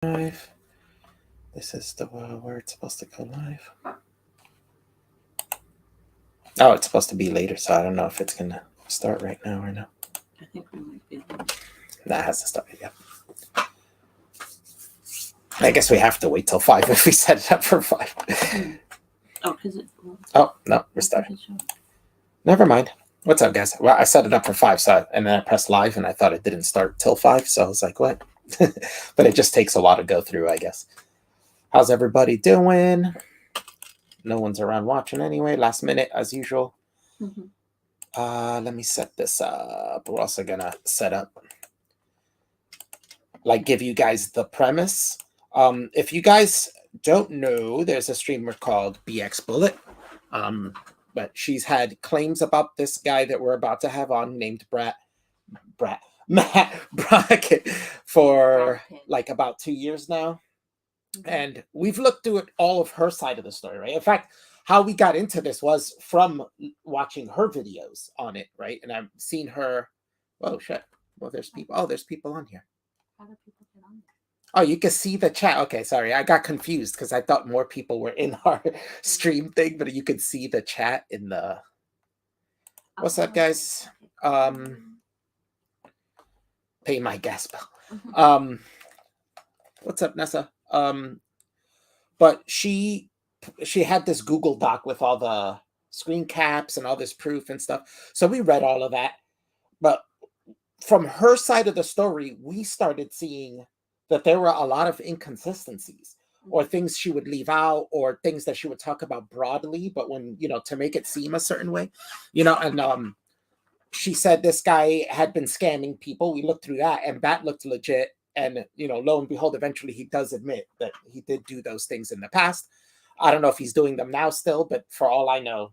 Live. This is the where it's supposed to go live. Oh, it's supposed to be later, so I don't know if it's gonna start right now or no. I think we might be. That has to start yet. I guess we have to wait till 5 if we set it up for 5. Oh, because it. Oh no, we're starting. Never mind. What's up, guys? Well, I set it up for 5, so and then I pressed live, and I thought it didn't start till 5, so I was like, "What?" But it just takes a while to go through, I guess. How's everybody doing? No one's around watching anyway. Last minute, as usual. Let me set this up. We're also gonna set up, like, give you guys the premise. If you guys don't know, there's a streamer called BX Bullet. But she's had claims about this guy that we're about to have on named Matt Brockett for like about 2 years now. And we've looked through all of her side of the story, right? In fact, how we got into this was from watching her videos on it, right? And I've seen her. Oh shit! Well, there's people. Oh, there's people on here. How do people get on there? Oh, you can see the chat. Okay, sorry, I got confused because I thought more people were in our stream thing, but you could see the chat in the. What's up, guys? Pay my gas bill. What's up, Nessa? But she had this Google Doc with all the screen caps and all this proof and stuff. So we read all of that. But from her side of the story, we started seeing that there were a lot of inconsistencies or things she would leave out or things that she would talk about broadly, but when, to make it seem a certain way, and she said this guy had been scamming people. We looked through that and that looked legit. And, lo and behold, eventually he does admit that he did do those things in the past. I don't know if he's doing them now still, but for all I know,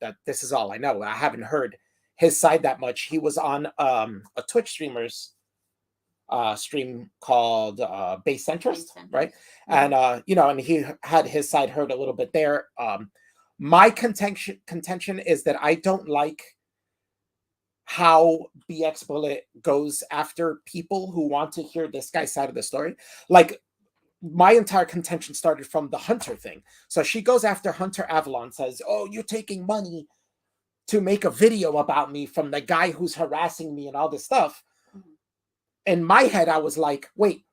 that this is all I know. I haven't heard his side that much. He was on a Twitch streamer's stream called Base Centrist, right? And, and he had his side heard a little bit there. My contention is that I don't like how BX Bullet goes after people who want to hear this guy's side of the story. Like, my entire contention started from the Hunter thing. So she goes after Hunter Avalon, says, "Oh, you're taking money to make a video about me from the guy who's harassing me and all this stuff." In my head, I was like, wait,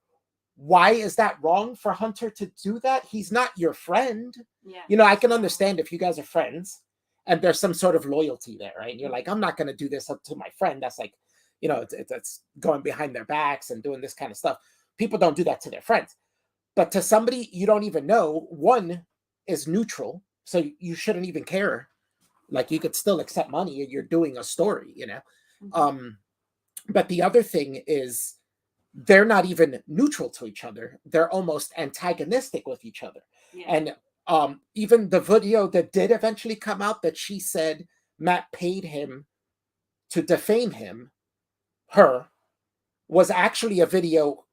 why is that wrong for Hunter to do that? He's not your friend. Yeah. I can understand if you guys are friends and there's some sort of loyalty there, right? And you're like, I'm not going to do this up to my friend. That's like, it's going behind their backs and doing this kind of stuff. People don't do that to their friends. But to somebody you don't even know, one is neutral, so you shouldn't even care. Like, you could still accept money. You're doing a story, But the other thing is they're not even neutral to each other. They're almost antagonistic with each other. Yeah. And even the video that did eventually come out that she said Matt paid him to defame her, was actually a video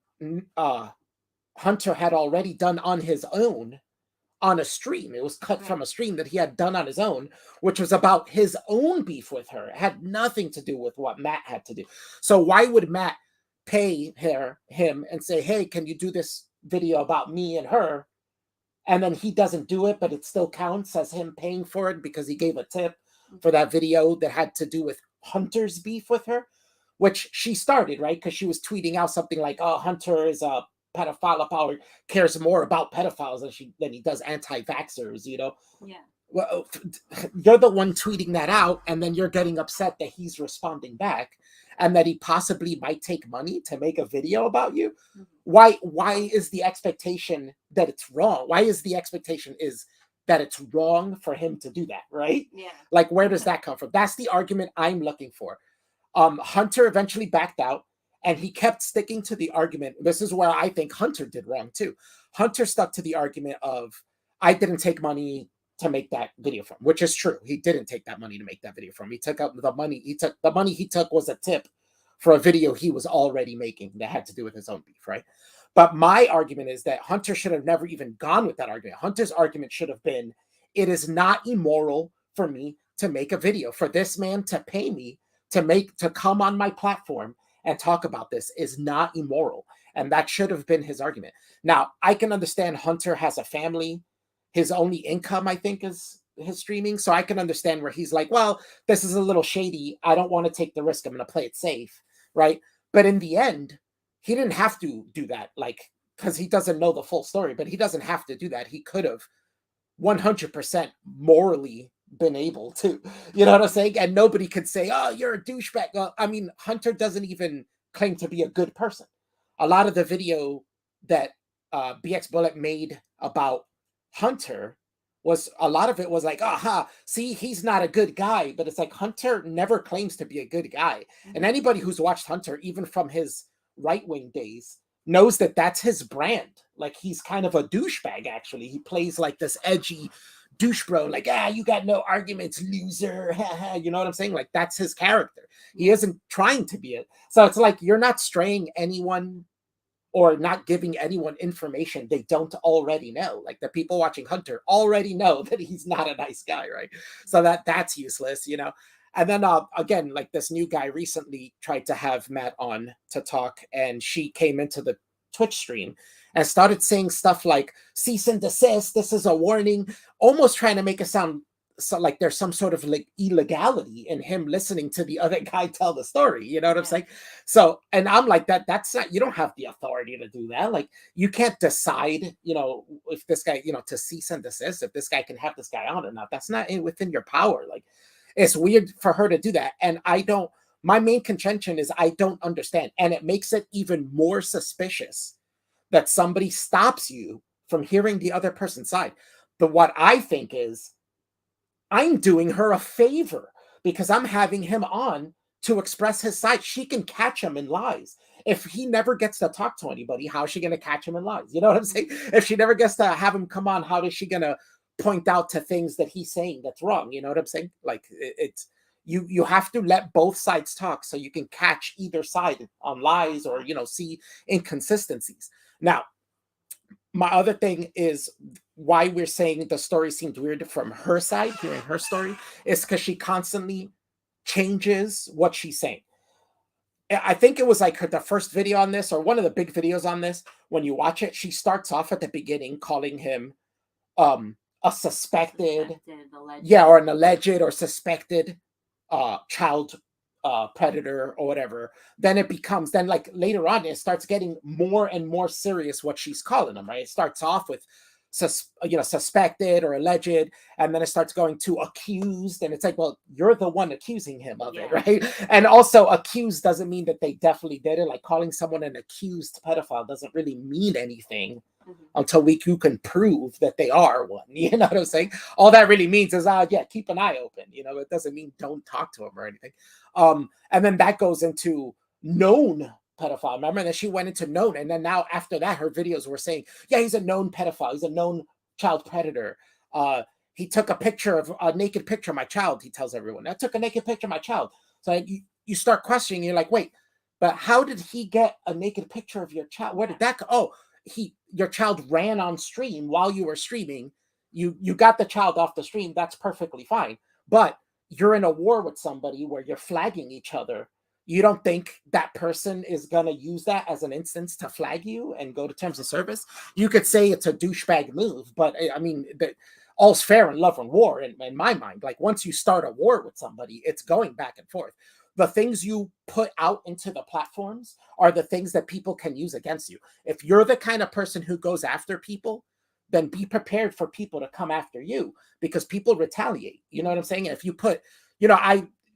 Hunter had already done on his own on a stream. It was cut from a stream that he had done on his own, which was about his own beef with her. It had nothing to do with what Matt had to do. So why would Matt pay him and say, "Hey, can you do this video about me and her?" And then he doesn't do it, but it still counts as him paying for it because he gave a tip for that video that had to do with Hunter's beef with her, which she started, right? Because she was tweeting out something like, "Oh, Hunter is a pedophile or cares more about pedophiles than he does anti-vaxxers," Yeah. Well, you're the one tweeting that out, and then you're getting upset that he's responding back and that he possibly might take money to make a video about you. Why is the expectation that it's wrong? Why is the expectation is that it's wrong for him to do that, right? Yeah. Like, where does that come from? That's the argument I'm looking for. Hunter eventually backed out, and he kept sticking to the argument. This is where I think Hunter did wrong too. Hunter stuck to the argument of, I didn't take money to make that video from, which is true. He didn't take that money to make that video from. He took out the money. The money he took was a tip for a video he was already making that had to do with his own beef, right? But my argument is that Hunter should have never even gone with that argument. Hunter's argument should have been, it is not immoral for me to make a video. For this man to pay me to come on my platform and talk about this is not immoral. And that should have been his argument. Now, I can understand Hunter has a family. His only income, I think, is his streaming. So I can understand where he's like, well, this is a little shady. I don't want to take the risk. I'm going to play it safe, right? But in the end, he didn't have to do that, like, because he doesn't know the full story, but he doesn't have to do that. He could have 100% morally been able to, you know what I'm saying? And nobody could say, oh, you're a douchebag. Well, I mean, Hunter doesn't even claim to be a good person. A lot of the video that BX Bullet made about Hunter was, a lot of it was like, aha, see, he's not a good guy. But it's like, Hunter never claims to be a good guy. And anybody who's watched Hunter, even from his right-wing days, knows that that's his brand. Like, he's kind of a douchebag, actually. He plays like this edgy douche bro, like, you got no arguments, loser. You know what I'm saying? Like, that's his character. He isn't trying to be it. So it's like, you're not straying anyone or not giving anyone information they don't already know. Like, the people watching Hunter already know that he's not a nice guy, right? So that's useless, you know? And then again, like, this new guy recently tried to have Matt on to talk, and she came into the Twitch stream and started saying stuff like cease and desist, this is a warning, almost trying to make it sound so like there's some sort of like illegality in him listening to the other guy tell the story. You know what I'm saying? So, and I'm like, that's not, you don't have the authority to do that. Like, you can't decide, you know, if this guy, you know, to cease and desist, if this guy can have this guy on or not. That's not within your power. Like, it's weird for her to do that. And my main contention is I don't understand. And it makes it even more suspicious that somebody stops you from hearing the other person's side. But what I think is, I'm doing her a favor because I'm having him on to express his side. She can catch him in lies. If he never gets to talk to anybody, how is she going to catch him in lies? You know what I'm saying? If she never gets to have him come on, how is she going to point out to things that he's saying that's wrong? You know what I'm saying? Like, it's, you have to let both sides talk so you can catch either side on lies or, you know, see inconsistencies. Now, my other thing is why we're saying the story seemed weird from her side, hearing her story, is because she constantly changes what she's saying. I think it was like the first video on this, or one of the big videos on this. When you watch it, she starts off at the beginning calling him a suspected or an alleged or suspected child predator or whatever. Then it becomes, then like later on, it starts getting more and more serious what she's calling them, right? It starts off with suspected or alleged, and then it starts going to accused, and it's like, well, you're the one accusing him of it, right? And also, accused doesn't mean that they definitely did it. Like, calling someone an accused pedophile doesn't really mean anything until you can prove that they are one. You know what I'm saying? All that really means is, keep an eye open. You know, it doesn't mean don't talk to him or anything. And then that goes into known pedophile. Remember that she went into known, and then now after that, her videos were saying, he's a known pedophile, he's a known child predator. He took a picture of a naked picture of my child. He tells everyone, I took a naked picture of my child. So you start questioning. You're like, wait, but how did he get a naked picture of your child? Where did that go? Oh, your child ran on stream while you were streaming. You got the child off the stream. That's perfectly fine. But you're in a war with somebody where you're flagging each other. You don't think that person is going to use that as an instance to flag you and go to terms of service? You could say it's a douchebag move, but I mean, all's fair in love and war in my mind. Like, once you start a war with somebody, it's going back and forth. The things you put out into the platforms are the things that people can use against you. If you're the kind of person who goes after people, then be prepared for people to come after you, because people retaliate. You know what I'm saying? If you put,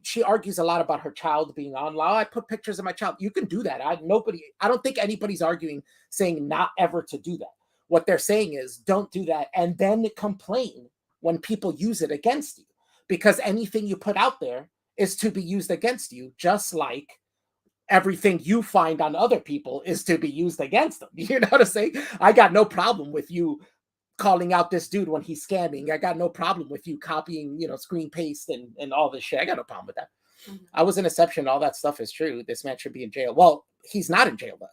she argues a lot about her child being on. I put pictures of my child. You can do that. I don't think anybody's arguing saying not ever to do that. What they're saying is don't do that, and then complain when people use it against you, because anything you put out there is to be used against you, just like everything you find on other people is to be used against them. You know what I'm saying? I got no problem with you calling out this dude when he's scamming. I got no problem with you copying, screen paste and all this shit. I got no problem with that. I was in Inception. All that stuff is true. This man should be in jail. Well, he's not in jail, though.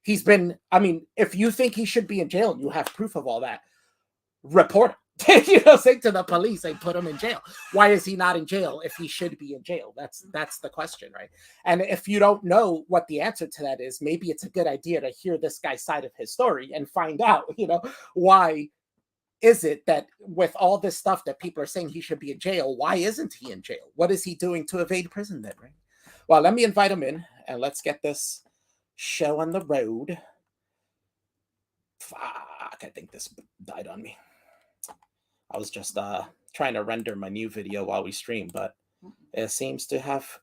He's been, if you think he should be in jail and you have proof of all that, report him. Say to the police, they put him in jail. Why is he not in jail if he should be in jail? That's the question, right? And if you don't know what the answer to that is, maybe it's a good idea to hear this guy's side of his story and find out, why is it that with all this stuff that people are saying he should be in jail, why isn't he in jail? What is he doing to evade prison then, right? Well, let me invite him in and let's get this show on the road. Fuck, I think this died on me. I was just trying to render my new video while we stream, but it seems to have...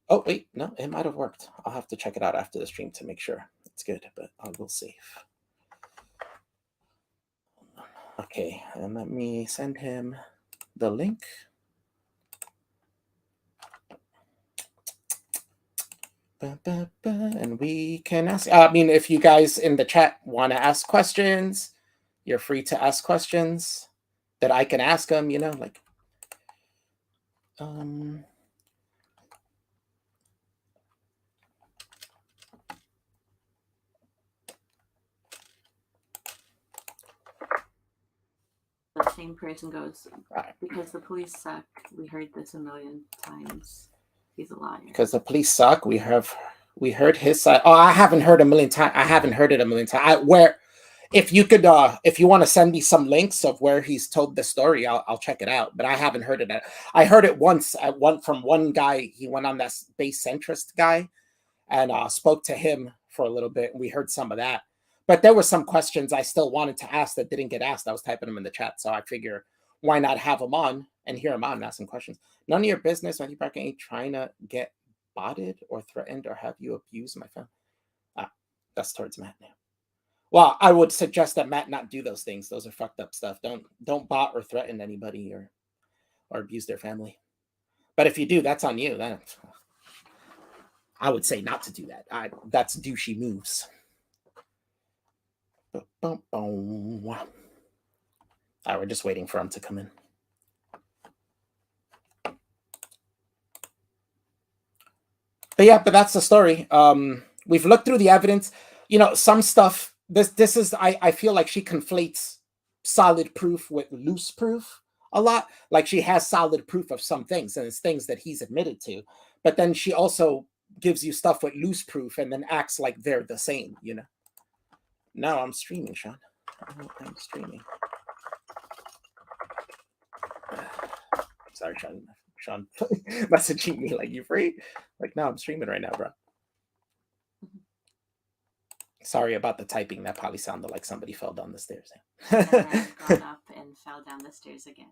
Oh, wait, no, it might have worked. I'll have to check it out after the stream to make sure it's good, but I will save. Okay, and let me send him the link. And we can ask... if you guys in the chat want to ask questions, you're free to ask questions that I can ask them, like... The same person goes, because the police suck. We heard this a million times. He's a liar. Because the police suck. We heard his side. Oh, I haven't heard a million times. I haven't heard it a million times. If you could, if you want to send me some links of where he's told the story, I'll check it out. But I haven't heard it. I heard it once from one guy. He went on that base centrist guy and spoke to him for a little bit. And we heard some of that. But there were some questions I still wanted to ask that didn't get asked. I was typing them in the chat. So I figure, why not have him on and hear him out and ask some questions? None of your business. Are you trying to get botted or threatened or have you abused my phone? That's towards Matt now. Well, I would suggest that Matt not do those things. Those are fucked up stuff. Don't bot or threaten anybody or abuse their family. But if you do, that's on you. I would say not to do that. That's douchey moves. We're just waiting for him to come in. But that's the story. We've looked through the evidence. Some stuff. This is I feel like she conflates solid proof with loose proof a lot. Like she has solid proof of some things, and it's things that he's admitted to. But then she also gives you stuff with loose proof and then acts like they're the same. No, I'm streaming, Sean. I'm streaming. Sorry, Sean. Sean messaging me like, you free? Like, no, I'm streaming right now, bro. Sorry about the typing. That probably sounded like somebody fell down the stairs. And then got up and fell down the stairs again.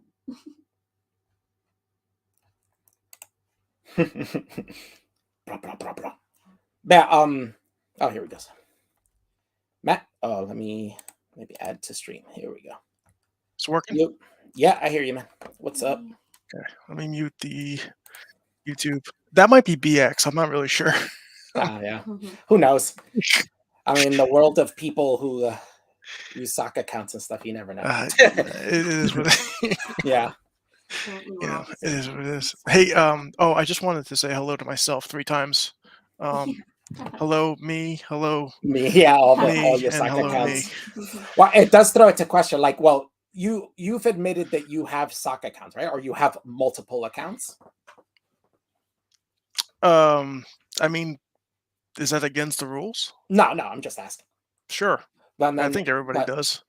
Oh, here we go. Matt, let me maybe add to stream. Here we go. It's working? Yeah, I hear you, man. What's up? Okay, let me mute the YouTube. That might be BX. I'm not really sure. Yeah. Who knows? The world of people who use sock accounts and stuff, you never know. It is what it is. Yeah. It is what it is. Hey, I just wanted to say hello to myself 3 times. Hello, me. Hello, me. Yeah, all your sock accounts. Well, it does throw it to question. Like, well, you've admitted that you have sock accounts, right? Or you have multiple accounts. Is that against the rules? No, I'm just asking. Sure. Then, I think everybody does.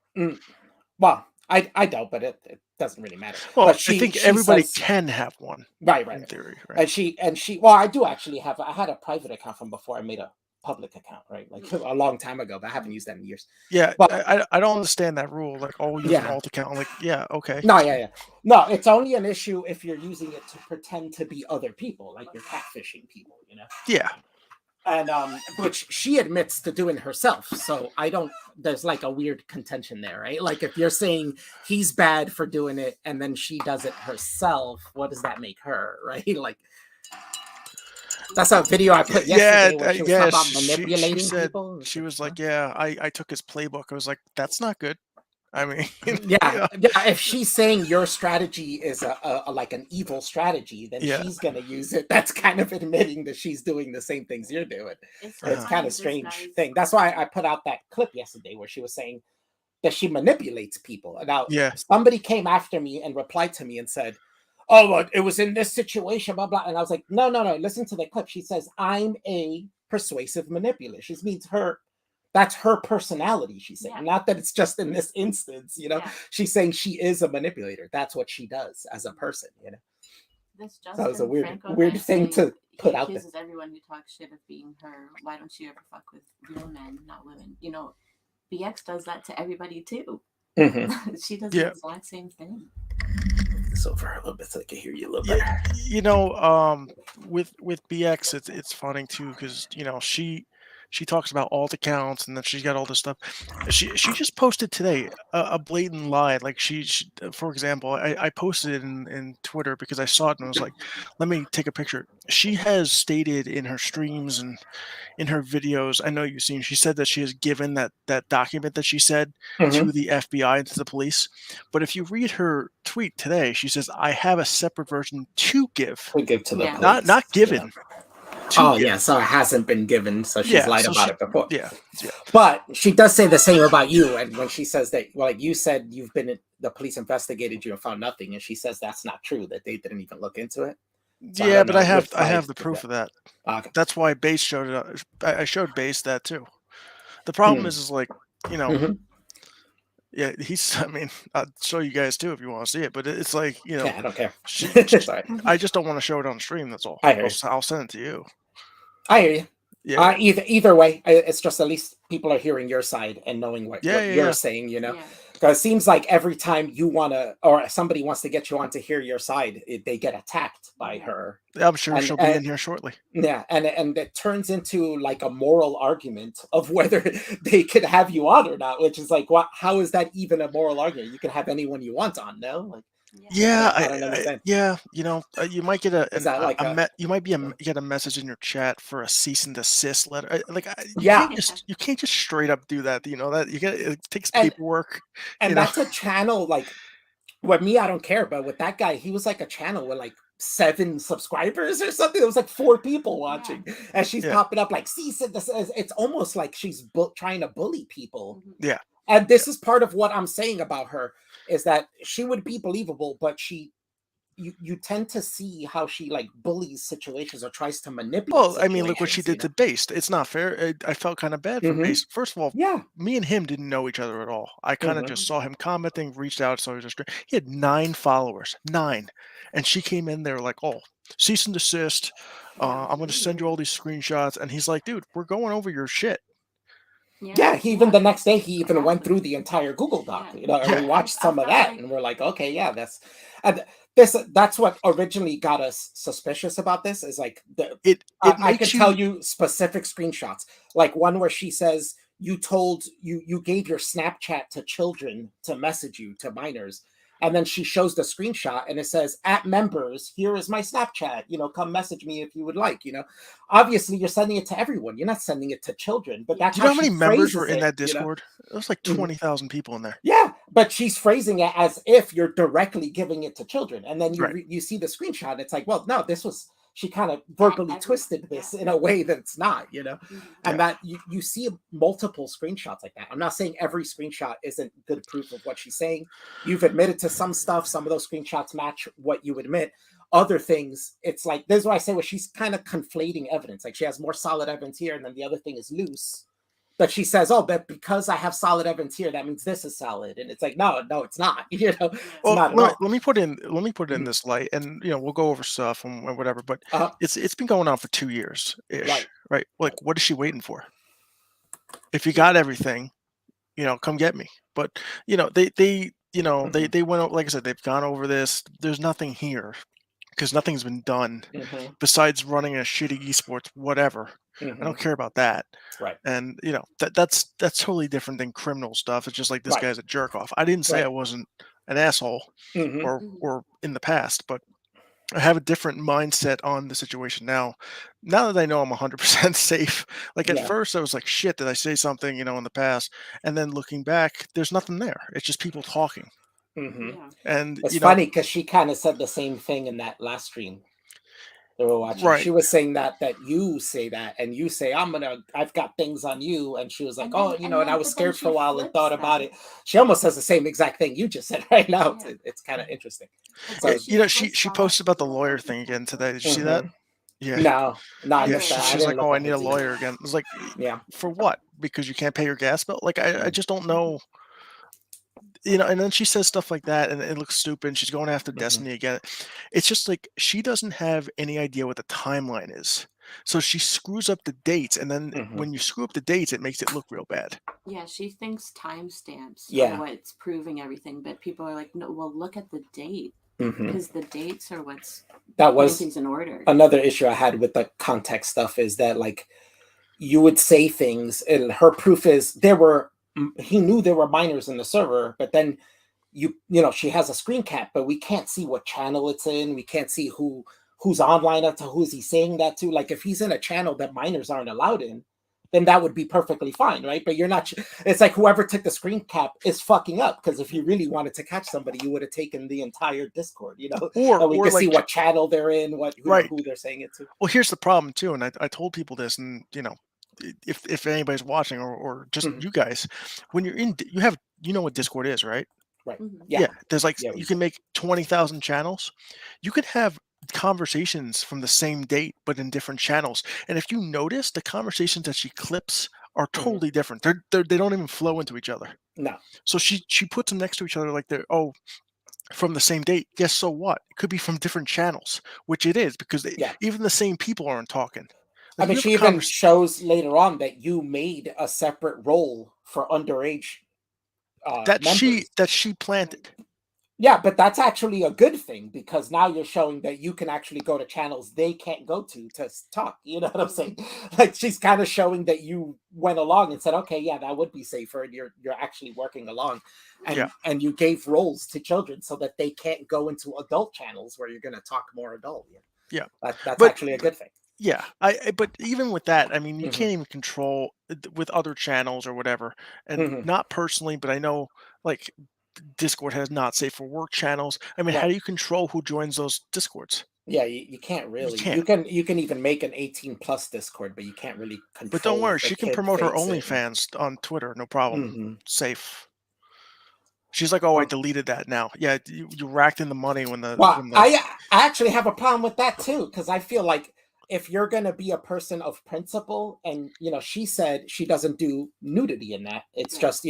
Well, I don't, but it doesn't really matter. Well, but I think everybody can have one. Right. In theory, right? And she. Well, I do actually have. I had a private account from before I made a public account, right? Like a long time ago, but I haven't used that in years. Yeah, but I don't understand that rule. Like, use an alt account. Like, yeah, okay. No, yeah. No, it's only an issue if you're using it to pretend to be other people, like you're catfishing people, Yeah. And which she admits to doing herself. So there's like a weird contention there, right? Like if you're saying he's bad for doing it and then she does it herself, what does that make her, right? Like that's a video I put yesterday where she was talking about manipulating people. She was like, I took his playbook. I was like, that's not good. Yeah. If she's saying your strategy is a like an evil strategy, then she's gonna use it. That's kind of admitting that she's doing the same things you're doing. It's kind of strange thing. That's why I put out that clip yesterday where she was saying, that she manipulates people. And now Yeah. somebody came after me and replied to me and said, "Oh, well, it was in this situation, blah blah." And I was like, "No, no, no. Listen to the clip. She says I'm a persuasive manipulator. She means that's her personality. She's saying, not that it's just in this instance. She's saying she is a manipulator. That's what she does as a person. This So that was a Franco weird guy thing saying to put out he there. accuses everyone who talks shit of being her. Why don't you ever fuck with real men, not women? BX does that to everybody too. Mm-hmm. She does the exact same thing. This over a little bit so I can hear you a little Yeah, better. with BX, it's funny too because she talks about alt accounts and then she's got all this stuff. She just posted today a blatant lie. Like for example, I posted it in Twitter because I saw it and I was like, let me take a picture. She has stated in her streams and in her videos, I know you've seen, she said that she has given that document that she said to the FBI and to the police. But if you read her tweet today, she says, I have a separate version to give. We give to the police. Not given. Yeah. Oh, yeah, so it hasn't been given, so she's lied about it before. Yeah. But she does say the same about you, and when she says that, well, like you said, the police investigated you and found nothing, and she says that's not true, that they didn't even look into it. So yeah, but I have the proof of that. Okay. That's why Base showed it. I showed Base that too. The problem is like, yeah, I mean, I'll show you guys too if you want to see it, but it's like, yeah, I don't care. I just don't want to show it on stream. That's all. I'll send it to you. I hear you. Yeah. Either way, it's just at least people are hearing your side and knowing what you're saying, Because it seems like every time you want to, or somebody wants to get you on to hear your side, they get attacked by her. I'm sure she'll be in here shortly. Yeah, and it turns into like a moral argument of whether they could have you on or not, which is like, how is that even a moral argument? You can have anyone you want on, no? Like, yeah, I don't understand. You might get you might get a message in your chat for a cease and desist letter. You can't just straight up do that. That it takes paperwork. And that's a channel like. With me, I don't care, but with that guy, he was like a channel with like 7 subscribers or something. There was like 4 people watching, and she's popping up like, cease and desist. It's almost like she's trying to bully people. Yeah. And this is part of what I'm saying about her, is that she would be believable, but you tend to see how she like bullies situations or tries to manipulate. Well, I mean, look what she did to Based. It's not fair. I felt kind of bad for Based. First of all, me and him didn't know each other at all. I kind of just saw him commenting, reached out, so he had 9 followers, 9, and she came in there like, oh, cease and desist. I'm going to send you all these screenshots, and he's like, dude, we're going over your shit. Yeah, even the next day, he even went through the entire Google Doc, and we watched some of that, and we're like, okay, yeah, that's what originally got us suspicious about this, is like, I could tell you specific screenshots, like one where she says, you gave your Snapchat to children to message you, to minors. And then she shows the screenshot and it says, at members, here is my Snapchat, come message me if you would like, obviously you're sending it to everyone. You're not sending it to children, but that's do you know how many members were in that Discord? It was like 20,000 people in there. Yeah. But she's phrasing it as if you're directly giving it to children. And then you see the screenshot. And it's like, well, no, she kind of verbally twisted this in a way that it's not, and that you see multiple screenshots like that. I'm not saying every screenshot isn't good proof of what she's saying. You've admitted to some stuff. Some of those screenshots match what you admit. Other things, it's like, this is what I say, where she's kind of conflating evidence. Like she has more solid evidence here, and then the other thing is loose. But she says, oh, but because I have solid evidence here, that means this is solid. And it's like, no, it's not. It's not at all. Let me put it in this light, and we'll go over stuff and whatever. But it's been going on for 2 years ish, right? Like, what is she waiting for? If you got everything, come get me. But they went, like I said, they've gone over this. There's nothing here because nothing's been done besides running a shitty esports, whatever. I don't care about that. Right. And that's totally different than criminal stuff. It's just like this guy's a jerk off. I didn't say I wasn't an asshole or in the past, but I have a different mindset on the situation now. Now that I know I'm 100% safe. Like at first I was like, shit, did I say something, in the past? And then looking back, there's nothing there. It's just people talking. Mm-hmm. And it's funny because she kind of said the same thing in that last stream. they were watching. Right. She was saying that you say that, and you say I've got things on you, and she was like, and I was scared for a while and thought about it. She almost says the same exact thing you just said right now. Yeah. It's kind of interesting. So she posted about the lawyer thing again today. Did you see that? Yeah. No, I Yeah, missed that. she's like, "Oh, I need a lawyer again." It's like, Yeah. for what? Because you can't pay your gas bill? Like, I just don't know. And then she says stuff like that, and it looks stupid. And she's going after Destiny again. It's just like she doesn't have any idea what the timeline is, so she screws up the dates, and then when you screw up the dates, it makes it look real bad. Yeah, she thinks timestamps Yeah. are what's proving everything, but people are like, no, well, look at the date, because the dates are what's putting things in order. Another issue I had with the context stuff is that, like, you would say things, and her proof is he knew there were minors in the server, but then she has a screen cap, but we can't see what channel it's in. We can't see who's online up to who's he saying that to. Like, if he's in a channel that minors aren't allowed in, then that would be perfectly fine, right? But you're not. It's like whoever took the screen cap is fucking up, because if you really wanted to catch somebody, you would have taken the entire Discord, or and we could like, see what channel they're in, who they're saying it to. Well, here's the problem too, and I told people this, and if anybody's watching or just you guys, when you're in, you know what Discord is, right? Right. Yeah. There's like you can make 20,000 channels. You could have conversations from the same date but in different channels. And if you notice, the conversations that she clips are totally different. They don't even flow into each other. No. So she puts them next to each other like they're from the same date. Yes, so what? It could be from different channels, which it is, because even the same people aren't talking. Like, I mean, she even shows later on that you made a separate role for underage that members. she planted. Yeah, but that's actually a good thing, because now you're showing that you can actually go to channels they can't go to talk. You know what I'm saying? Like, she's kind of showing that you went along and said, okay, yeah, that would be safer, and you're actually working along, and you gave roles to children so that they can't go into adult channels where you're going to talk more adult. Yeah, that's actually a good thing. Yeah, but even with that, I mean, you can't even control with other channels or whatever, and not personally, but I know, like, Discord has not safe for work channels. I mean, how do you control who joins those Discords? Yeah, you can't really. You can't. You can even make an 18+ Discord, but you can't really control. But don't worry, she can promote her OnlyFans on Twitter, no problem. Safe. She's like, oh, I deleted that now. Yeah, you racked in the money when the. I actually have a problem with that too, because I feel like, if you're going to be a person of principle, and she said she doesn't do nudity in that, it's just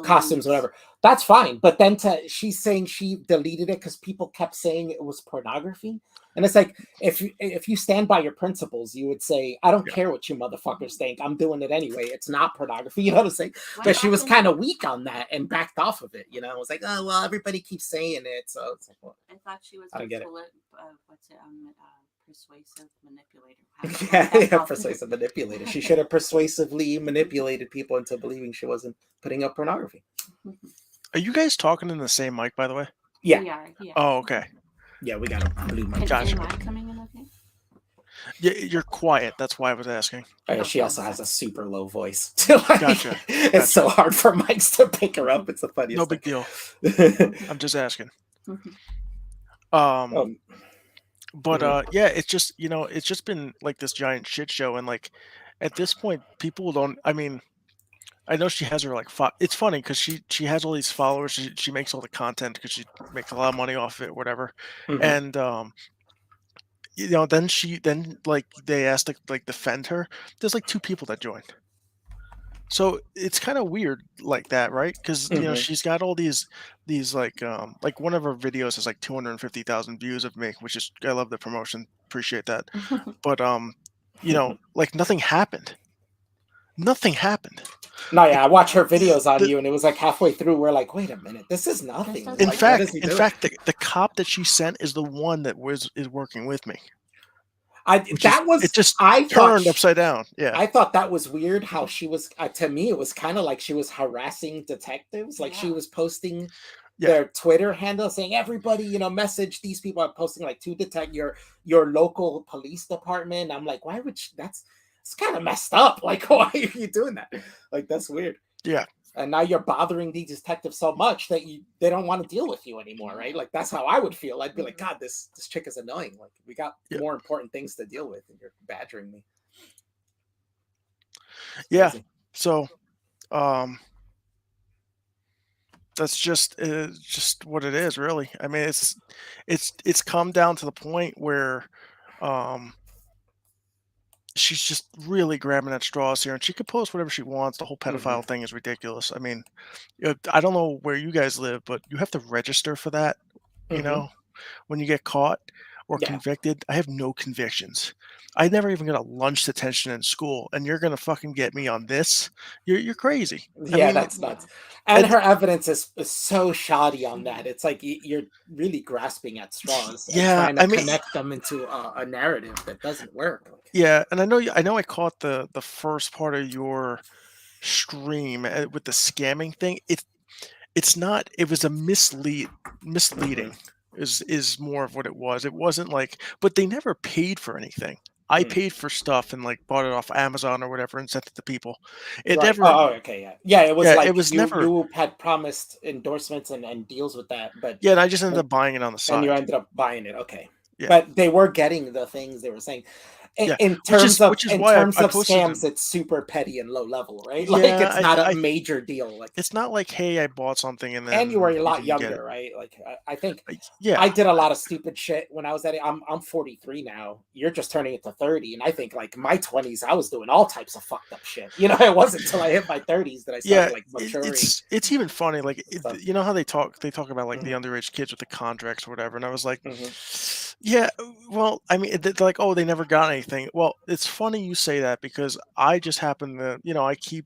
costumes, whatever, that's fine. But then she's saying she deleted it because people kept saying it was pornography, and it's like, if you stand by your principles, you would say, I don't care what you motherfuckers think, I'm doing it anyway, it's not pornography. You know what I'm saying? But she was kind of weak on that and backed off of it. It was like, oh well, everybody keeps saying it, so it's like, well, I thought she was I don't get it. Persuasive manipulator. Yeah, persuasive manipulator. She should have persuasively manipulated people into believing she wasn't putting up pornography. Are you guys talking in the same mic, by the way? Yeah. We are. Yeah. Oh, okay. Yeah, we got a blue mic. Gotcha. Am I coming in okay? Yeah, you're quiet. That's why I was asking. She also has a super low voice. Gotcha. It's so hard for mics to pick her up. It's the funniest. No big deal. I'm just asking. But yeah, it's just it's just been like this giant shit show, and like at this point, people don't. I mean, I know she has her like. It's funny because she has all these followers. She makes all the content because she makes a lot of money off of it, whatever. And then like they asked to like defend her. There's like 2 people that joined. So it's kind of weird like that, right? Because she's got all these like one of her videos has like 250,000 views of me, which is, I love the promotion, appreciate that. But like nothing happened. Nothing happened. No, yeah, I watched her videos on you, and it was like halfway through, we're like, wait a minute, this is nothing. In fact, the cop that she sent is the one that is working with me. It just turned upside down. Yeah, I thought that was weird how she was. To me, it was kind of like she was harassing detectives. Like she was posting their Twitter handle saying, "Everybody, message these people." I'm posting like to detect your local police department. I'm like, why would it's kind of messed up? Like, why are you doing that? Like, that's weird. Yeah. and now you're bothering these detectives so much that they don't want to deal with you anymore, right? Like that's how I would feel. I'd be like, God, this chick is annoying. Like we got more important things to deal with, and you're badgering me. Yeah. So, that's just what it is, really. I mean, it's come down to the point where, um, she's just really grabbing at straws here, and she could post whatever she wants. The whole pedophile thing is ridiculous. I mean, I don't know where you guys live, but you have to register for that. You know, when you get caught or convicted. I have no convictions. I never even got a lunch detention in school, and you're gonna fucking get me on this? You're crazy. I mean, That's nuts. And her evidence is so shoddy on that. It's like you're really grasping at straws and trying to connect them into a narrative that doesn't work. Yeah, and I know I caught the first part of your stream with the scamming thing. It's not. It was a misleading is more of what it was. It wasn't like, but they never paid for anything. I paid for stuff and like bought it off Amazon or whatever and sent it to people. It never. Oh, okay, yeah. It was like it was never. You had promised endorsements and deals with that, but yeah, and I just ended up buying it on the side. And you ended up buying it, okay. Yeah. But they were getting the things they were saying. In terms of scams, it's super petty and low level, right? Like it's not a major deal. Like it's not like, hey, I bought something and then you were a lot younger, right? Like I think I did a lot of stupid shit when I was at it. I'm 43 now. You're just turning it to 30, and I think like my 20s, I was doing all types of fucked up shit. You know, it wasn't until I hit my 30s that I started like maturing. It's even funny, like you know how they talk about like the underage kids with the contracts or whatever, and I was like, yeah, well, I mean, they're like, oh, they never got anything. Well, it's funny you say that because I just happen to, I keep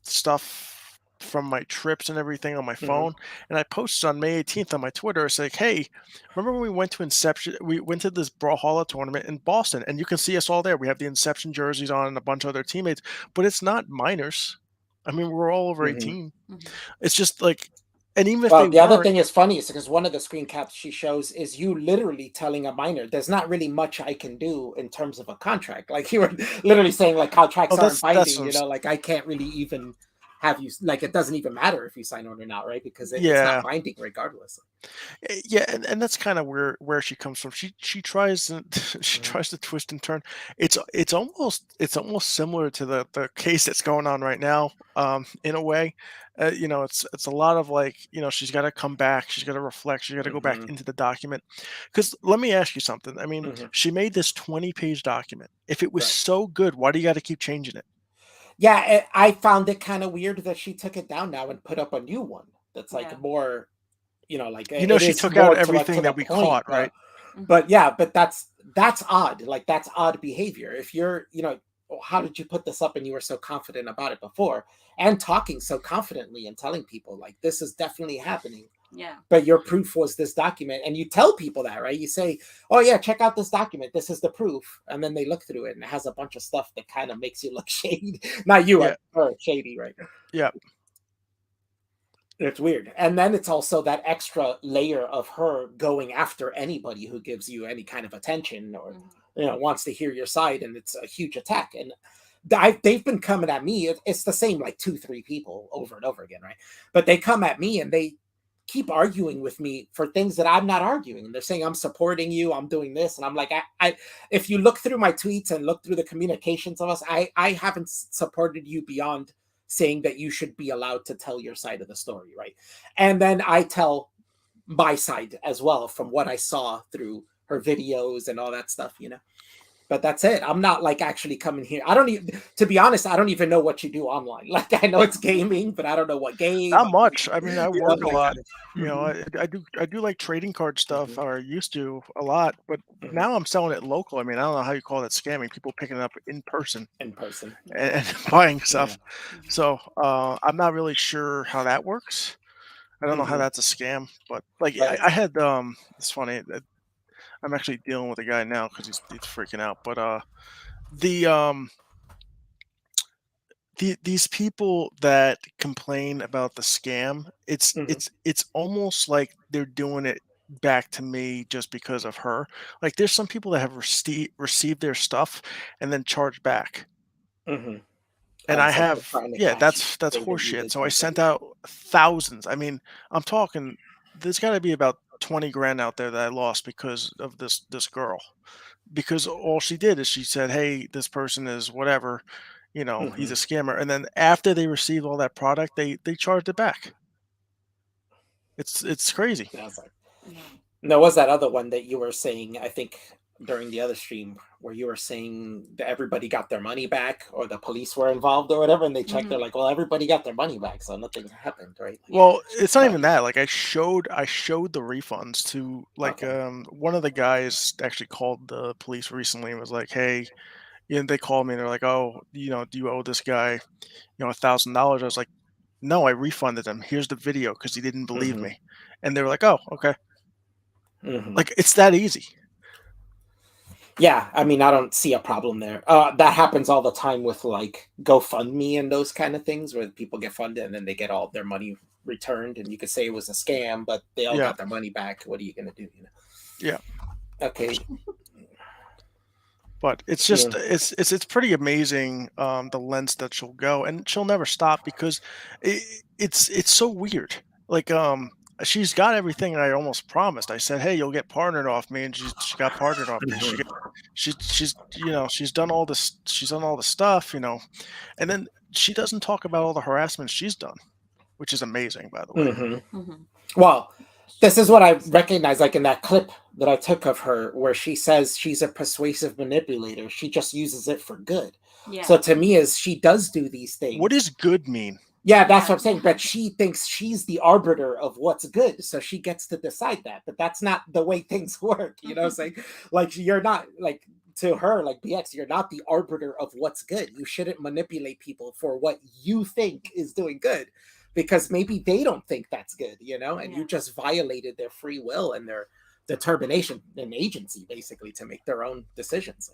stuff from my trips and everything on my phone, and I posted on May 18th on my Twitter. It's like, hey, remember when we went to Inception? We went to this Brawlhalla tournament in Boston, and you can see us all there. We have the Inception jerseys on and a bunch of other teammates, but it's not minors. I mean, we're all over 18. It's just like. And even if the other thing is funny is because one of the screen caps she shows is you literally telling a minor, there's not really much I can do in terms of a contract. Like you were literally saying like contracts aren't binding, like I can't really even have you, like it doesn't even matter if you sign on or not, right? Because it's not binding regardless. Yeah, and that's kind of where she comes from. She tries to tries to twist and turn. It's almost similar to the case that's going on right now, in a way. It's a lot of like, she's got to come back, she's got to reflect, she's got to go back into the document. Because let me ask you something. I mean, she made this 20-page document. If it was so good, why do you got to keep changing it? Yeah, I found it kind of weird that she took it down now and put up a new one that's like more, like she took out everything that we caught, right? But that's odd. Like that's odd behavior. If you're, how did you put this up and you were so confident about it before and talking so confidently and telling people like this is definitely happening? Yeah. But your proof was this document, and you tell people that, right? You say, "Oh yeah, check out this document. This is the proof," and then they look through it, and it has a bunch of stuff that kind of makes you look shady. Not you, or shady, right? Yeah. It's weird. And then it's also that extra layer of her going after anybody who gives you any kind of attention or wants to hear your side, and it's a huge attack. And they've been coming at me. It's the same like 2-3 people over and over again, right? But they come at me and they keep arguing with me for things that I'm not arguing. And they're saying I'm supporting you, I'm doing this, and I'm like, I if you look through my tweets and look through the communications of us, I haven't supported you beyond saying that you should be allowed to tell your side of the story, right? And then I tell my side as well from what I saw through her videos and all that stuff, But that's it. I'm not like actually coming here. I don't even, to be honest, I don't even know what you do online. Like I know it's gaming, but I don't know what game. Not much. I mean, I work a lot. I do like trading card stuff, or used to a lot, but now I'm selling it local. I mean, I don't know how you call that scamming. People picking it up in person and buying stuff. So I'm not really sure how that works. I don't know how that's a scam, but like I had it's funny. I'm actually dealing with a guy now because he's freaking out. But these people that complain about the scam, it's almost like they're doing it back to me just because of her. Like there's some people that have received their stuff and then charged back. And And Oh, I so they're have, trying to yeah, catch you, that's say that you horseshit. did So I something. sent out thousands. I mean, I'm talking. There's got to be about 20 grand out there that I lost because of this girl. Because all she did is she said, "Hey, this person is whatever, he's Mhm. a scammer." And then after they received all that product, they charged it back. It's crazy. I was like, No. no, was that other one that you were saying, I think during the other stream, where you were saying that everybody got their money back or the police were involved or whatever, and they checked, they're like, well, everybody got their money back, so nothing happened, right? Like, Well, it's not but even that. Like I showed the refunds to like okay. one of the guys actually called the police recently and was like, "Hey," they called me and they're like, "Oh, do you owe this guy, $1,000?" I was like, "No, I refunded him. Here's the video because he didn't believe Hmm. me." And they were like, "Oh, okay." Hmm. Like it's that easy. Yeah, I mean, I don't see a problem there. That happens all the time with like GoFundMe and those kind of things where people get funded and then they get all their money returned, and you could say it was a scam, but they all Yeah, got their money back. What are you gonna do? yeah. Okay. But it's Yeah. just it's pretty amazing the lengths that she'll go, and she'll never stop because it's so weird. Like she's got everything I almost promised. I said, "Hey, you'll get partnered off me," and she got partnered off me. Mhm. She's done all the stuff, and then she doesn't talk about all the harassment she's done, which is amazing, by the way. Mhm. Hmm. Well, this is what I recognize, like in that clip that I took of her, where she says she's a persuasive manipulator. She just uses it for good. So Yeah. to me, is she does do these What things. does good mean? Yeah, that's Yeah. what I'm saying. But she thinks she's the arbiter of what's good, so she gets to decide that. But that's not the way things work. You know what I'm saying? Like you're not like to her, like BX, you're not the arbiter of what's good. You shouldn't manipulate people for what you think is doing good, because maybe they don't think that's good, and you Yeah. just violated their free will and their determination and agency basically to make their own decisions.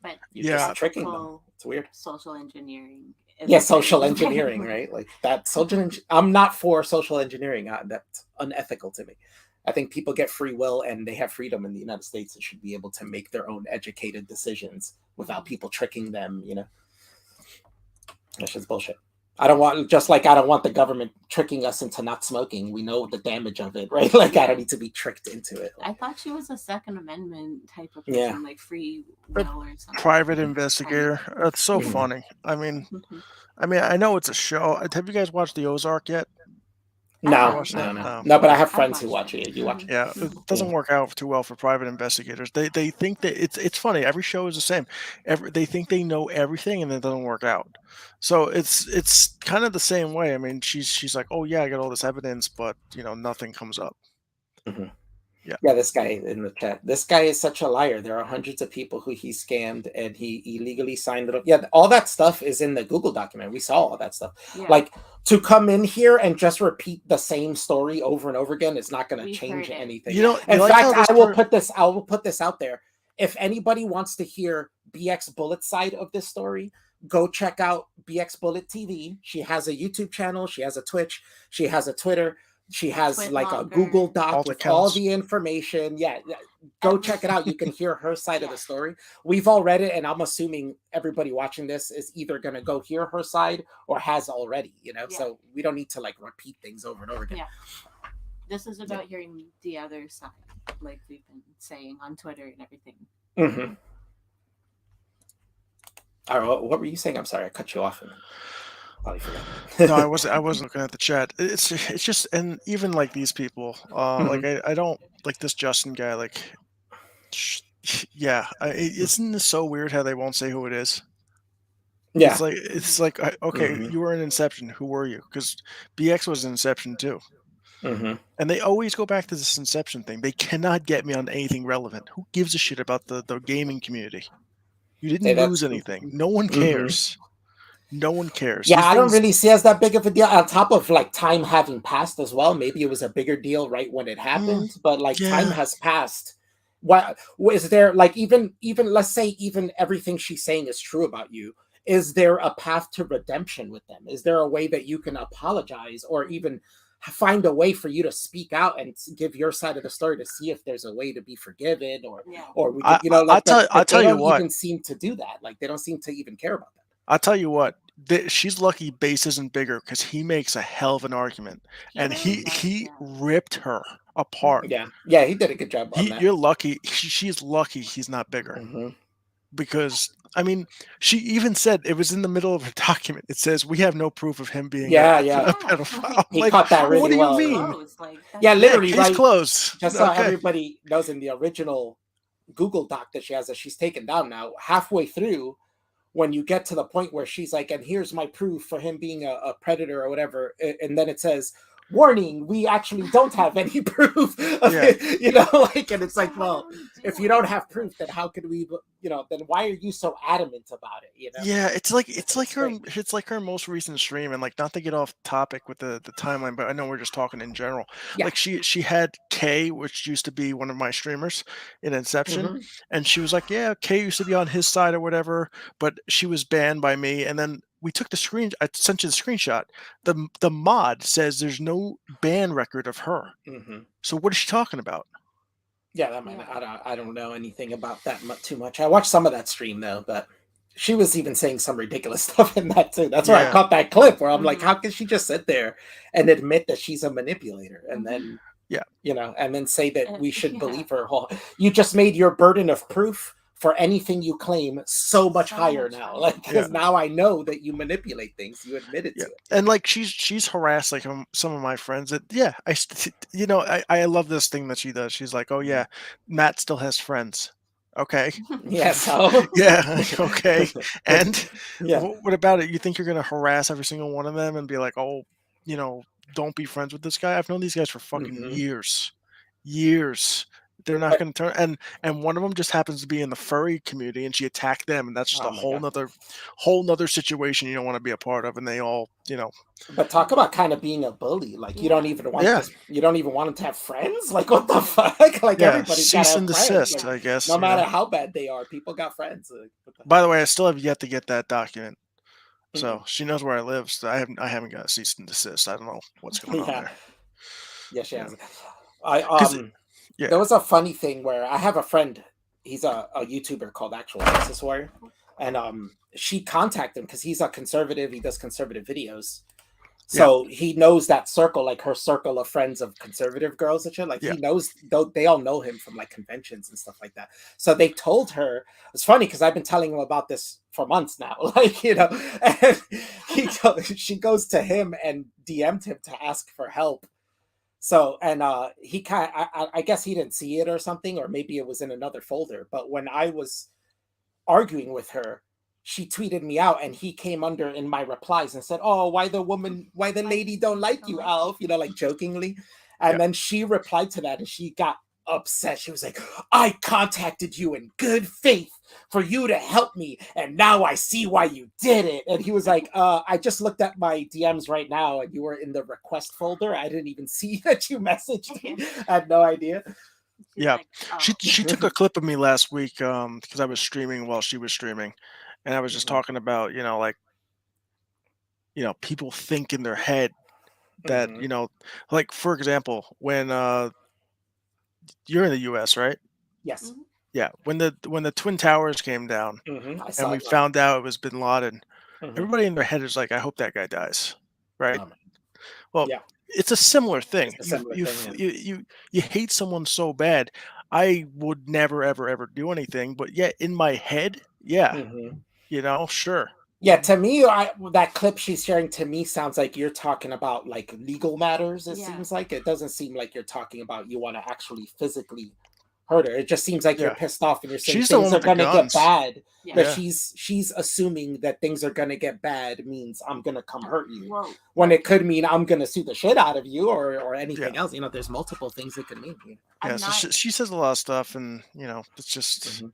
But You're just Yeah, tricking them. ethical It's weird. social engineering is Yeah, a social thing. engineering, right? Like that I'm not for social engineering. That's unethical to me. I think people get free will and they have freedom in the United States and should be able to make their own educated decisions without people tricking them. That's just bullshit. I don't want the government tricking us into not smoking. We know the damage of it, right? Like I don't need to be tricked into it. I thought she was a Second Amendment type of Yeah. person, like free a will or something. private investigator. That's so Mhm. funny. I mean, Mhm. I know it's a show. Have you guys watched the Ozark yet? I No, You have. watched no, that? no, Oh, no. But I okay. have I've friends who watched watch it. it. You watch it? Yeah, it Mhm. doesn't Yeah. work out too well for private investigators. They think that it's funny. Every show is the same. They think they know everything, and it doesn't work out. So it's kind of the same way. I mean, she's like, "Oh yeah, I got all this evidence," but nothing comes up. Mhm. Yeah, Yeah, this guy in the chat. This guy is such a liar. There are hundreds of people who he scammed and he illegally signed it up. Yeah, all that stuff is in the Google document. We saw all that stuff. Yeah. Like to come in here and just repeat the same story over and over again is not going to We've change heard it. anything. you know, Yeah. you In like how fact, this I will put this out there. If anybody wants to hear BX Bullet's side of this story, go check out BX Bullet TV. She has a YouTube channel, she has a Twitch, she has a Twitter. She has like a Google Twitlonger. Doc alt with all accounts. the information. Yeah, go check it out. You can hear her side of the story. We've all read it, and I'm assuming everybody watching this is either going to go hear her side or has already. Yeah. So we don't need to like repeat things over and over again. Yeah. This is about hearing the other side, like we've been saying on Twitter and everything. Mm-hmm. All right, what were you saying? I'm sorry, I cut you off. And probably forgot. No, I wasn't looking at the chat. It's just, and even like these people, like I don't like this Justin guy. Like, yeah, isn't this so weird how they won't say who it is? Yeah. It's like okay, Mhm. you were in Inception. Who were you? Because BX was in Inception too, Mm-hmm. and they always go back to this Inception thing. They cannot get me on anything relevant. Who gives a shit about the gaming community? You Hey, didn't lose that's. anything. No one Mhm. cares. No one cares. Yeah, These I don't things. really see as that big of a deal. On top of like time having passed as well, maybe it was a bigger deal right when it Mm, happened, but like time yeah. has passed. What is there like even let's say even everything she's saying is true about you? Is there a path to redemption with them? Is there a way that you can apologize or even find a way for you to speak out and give your side of the story to see if there's a way to be forgiven or we could I like I but tell they you don't what. even seem to do that. Like they don't seem to even care about that. I'll tell you what. she's lucky Base isn't bigger because he makes a hell of an argument, and really does, he yeah. ripped her apart. Yeah, he did a good job on that. You're lucky. She's lucky he's not bigger. Because I mean, she even said it was in the middle of her document. It says we have no proof of him being Yeah, a pedophile. He Like, caught that what really do you well. mean? Yeah, literally, case right? closed. Just so Okay. everybody knows, in the original Google Doc that she has, that she's taken down now, halfway through, when you get to the point where she's like, and here's my proof for him being a predator or whatever, and then it says, warning, we actually don't have any proof of it, you know, like, and it's like, well, if you don't have proof, then how could we, you know, then why are you so adamant about it, you know? Yeah, it's like her most recent stream, and like, not to get off topic with the timeline, but I know we're just talking in general. Yeah. Like, she had Kay, which used to be one of my streamers in Inception, and she was like, yeah, Kay used to be on his side or whatever, but she was banned by me, and then we took the screen. I sent you the screenshot. The mod says there's no ban record of her. So what is she talking about? Yeah, that might. I don't know anything about that too much. I watched some of that stream though, but she was even saying some ridiculous stuff in that too. That's where I caught that clip where I'm like, how can she just sit there and admit that she's a manipulator, and then you know, and then say that we should believe her? You just made your burden of proof for anything you claim so much higher now, like, because now I know that you manipulate things. You admitted to it, and like, she's harassed like some of my friends that you know, I love this thing that she does. She's like, oh yeah, Matt still has friends. Okay. Yeah. So yeah. Okay. And what about it? You think you're gonna harass every single one of them and be like, oh, you know, don't be friends with this guy? I've known these guys for fucking years. They're not going to turn, and one of them just happens to be in the furry community, and she attacked them, and that's just a whole nother situation you don't want to be a part of, and they all, you know. But talk about kind of being a bully. Like, you don't even want this, you don't even want them to have friends. Like, what the fuck? Like, everybody's got to have desist, friends. I guess. No matter how bad they are, people got friends. By the way, I still have yet to get that document. So she knows where I live. So I haven't got a cease and desist. I don't know what's going on there. Yeah, she has. There was a funny thing where I have a friend. He's a YouTuber called Actual Justice Warrior, and she contacted him because he's a conservative. He does conservative videos, so he knows that circle, like her circle of friends of conservative girls and shit. Like, he knows, they all know him from like conventions and stuff like that. So they told her. It's funny because I've been telling him about this for months now. Like, you know, and she goes to him and DM'd him to ask for help. So, and he kind of, I guess he didn't see it or something, or maybe it was in another folder. But when I was arguing with her, she tweeted me out, and he came under in my replies and said, oh, why the lady don't like you, Alf, you know, like jokingly. And then she replied to that, and she got upset. She was like, I contacted you in good faith for you to help me, and now I see why you did it. And he was like, I just looked at my DMs right now, and you were in the request folder. I didn't even see that you messaged me. I had no idea. She took a clip of me last week because I was streaming while she was streaming, and I was just talking about, you know, like, you know, people think in their head that, you know, like, for example, when you're in the US, right? Yes. Yeah, when the Twin Towers came down, and we found out it was Bin Laden, everybody in their head is like, I hope that guy dies, right? Well, it's a similar thing. You hate someone so bad. I would never ever do anything, but yet in my head, you know, sure. Yeah, to me, that clip she's sharing to me sounds like you're talking about like legal matters. It seems like it doesn't seem like you're talking about you want to actually physically hurt her. It just seems like you're pissed off and you're saying things are going to get bad. But she's assuming that things are going to get bad means I'm going to come hurt you. When it could mean I'm going to sue the shit out of you or anything else. You know, there's multiple things it could mean. Yeah, so she says a lot of stuff, and you know, it's just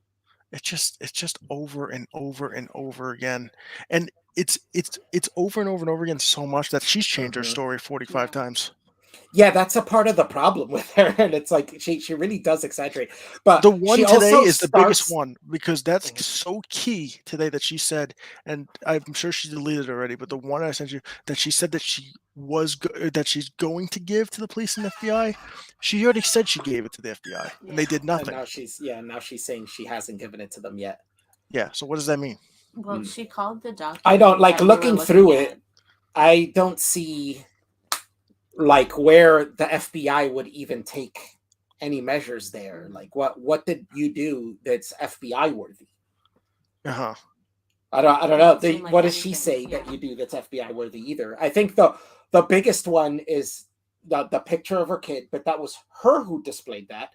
it's just over and over and over again, and it's over and over and over again so much that she's changed her story 45 times. Yeah, that's a part of the problem with her, and it's like she really does exaggerate. But the one today is the biggest one, because that's so key today that she said, and I'm sure she deleted it already, but the one I sent you, that she said that she was that she's going to give to the police and FBI. She already said she gave it to the FBI, and they did nothing. And now she's saying she hasn't given it to them yet. Yeah. So what does that mean? Well, she called the doctor. I don't like that we were looking through it. at. I don't see like where the FBI would even take any measures there. Like what did you do that's FBI worthy? Uh-huh. I don't know. Doesn't seem like What does she anything, say yeah. that you do that's FBI worthy either? I think the biggest one is the picture of her kid, but that was her who displayed that.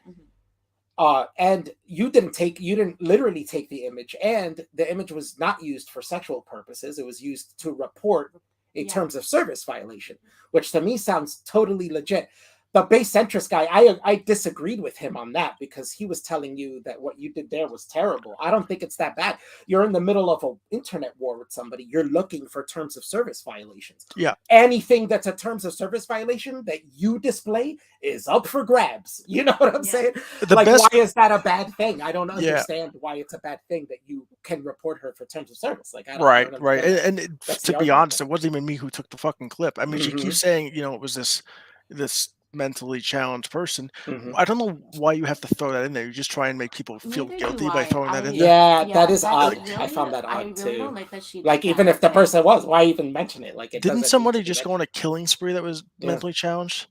And you didn't literally take the image, and the image was not used for sexual purposes. It was used to report a terms of service violation, which to me sounds totally legit. The base centrist guy, I disagreed with him on that because he was telling you that what you did there was terrible. I don't think it's that bad. You're in the middle of an internet war with somebody. You're looking for terms of service violations. Yeah. Anything that's a terms of service violation that you display is up for grabs. You know what I'm saying? Why is that a bad thing? I don't understand why it's a bad thing that you can report her for terms of service. Like, I don't, right, I don't right. And to be honest, there. it wasn't even me who took the fucking clip. I mean, she keeps saying, you know, it was this mentally challenged person. I don't know why you have to throw that in there. You just try and make people feel guilty by throwing that in there. Yeah, that is odd. Really, I found that odd too. Don't like that she like even if the person was, why even mention it? Like, it didn't somebody just go on a killing spree that was mentally challenged?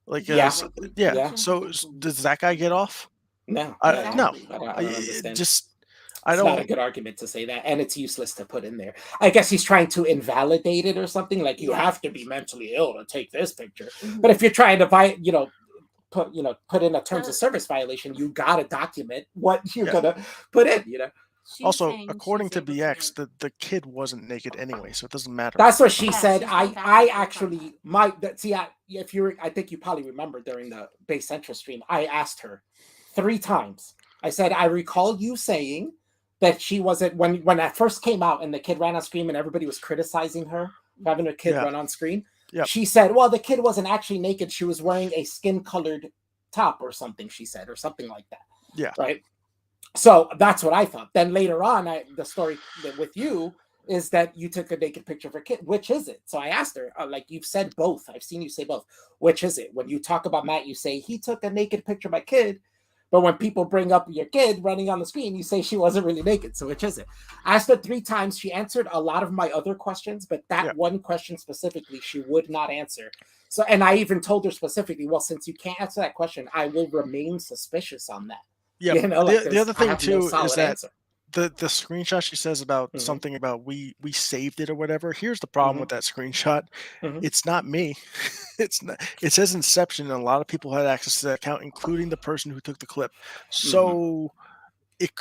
Like, yeah. So does that guy get off? No, no. I don't understand. It's not a good argument to say that, and it's useless to put in there. I guess he's trying to invalidate it or something. Like, you have to be mentally ill to take this picture. But if you're trying to put in a terms of service violation, you gotta document what you're gonna put in. You know. Also, according to BX, the kid wasn't naked anyway, so it doesn't matter. That's what she said. I actually I think you probably remember during the Base Central stream, I asked her 3 times. I said, I recall you saying that she wasn't when that first came out and the kid ran on screen and everybody was criticizing her for having her kid run on screen. She said, well, the kid wasn't actually naked. She was wearing a skin-colored top or something, she said, or something like that. Yeah. Right. So that's what I thought. Then later on, the story with you is that you took a naked picture of her kid. Which is it? So I asked her, like, you've said both. I've seen you say both. Which is it? When you talk about Matt, you say he took a naked picture of my kid. But when people bring up your kid running on the screen, you say she wasn't really naked. So which is it? I asked her 3 times. She answered a lot of my other questions, but that one question specifically, she would not answer. So, and I even told her specifically, well, since you can't answer that question, I will remain suspicious on that. Yeah. You know, the other thing too is that answer. the screenshot she says about something about we saved it or whatever. Here's the problem with that screenshot. It's not me. It's not. It says Inception, and a lot of people had access to that account, including the person who took the clip. So it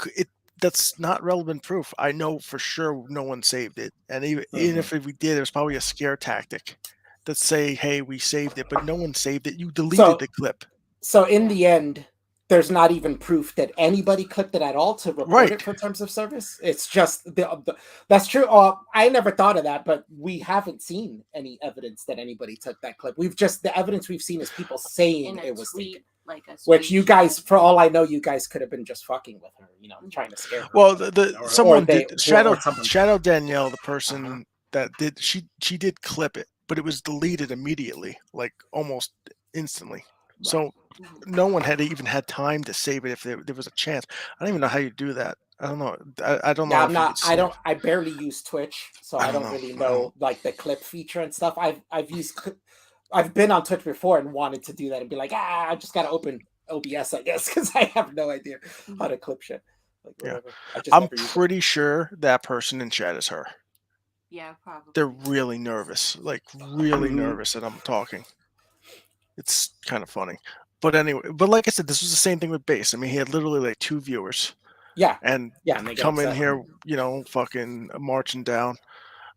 that's not relevant proof. I know for sure no one saved it, and even if we did, it was probably a scare tactic that say, "Hey, we saved it," but no one saved it. You deleted the clip. So in the end, there's not even proof that anybody clipped it at all to report it for terms of service. It's just that's true. I never thought of that, but we haven't seen any evidence that anybody took that clip. The evidence we've seen is people saying it was taken. Like which you guys, for all I know, you guys could have been just fucking with her, you know, trying to scare her. Well, someone did. Shadow Danielle, the person that did, she did clip it, but it was deleted immediately, like almost instantly. So no one had even had time to save it if there was a chance. I don't even know how you do that. I don't know. I don't know. I barely use Twitch, so I don't really know like the clip feature and stuff. I've been on Twitch before and wanted to do that and be like, I just gotta open OBS, I guess, because I have no idea how to clip shit. Like, I'm pretty sure that person in chat is her. Yeah, probably. They're really nervous, like really nervous that I'm talking. It's kind of funny. But anyway, like I said, this was the same thing with Base. I mean, he had literally like 2 viewers. Yeah. And they come in here, you know, fucking marching down.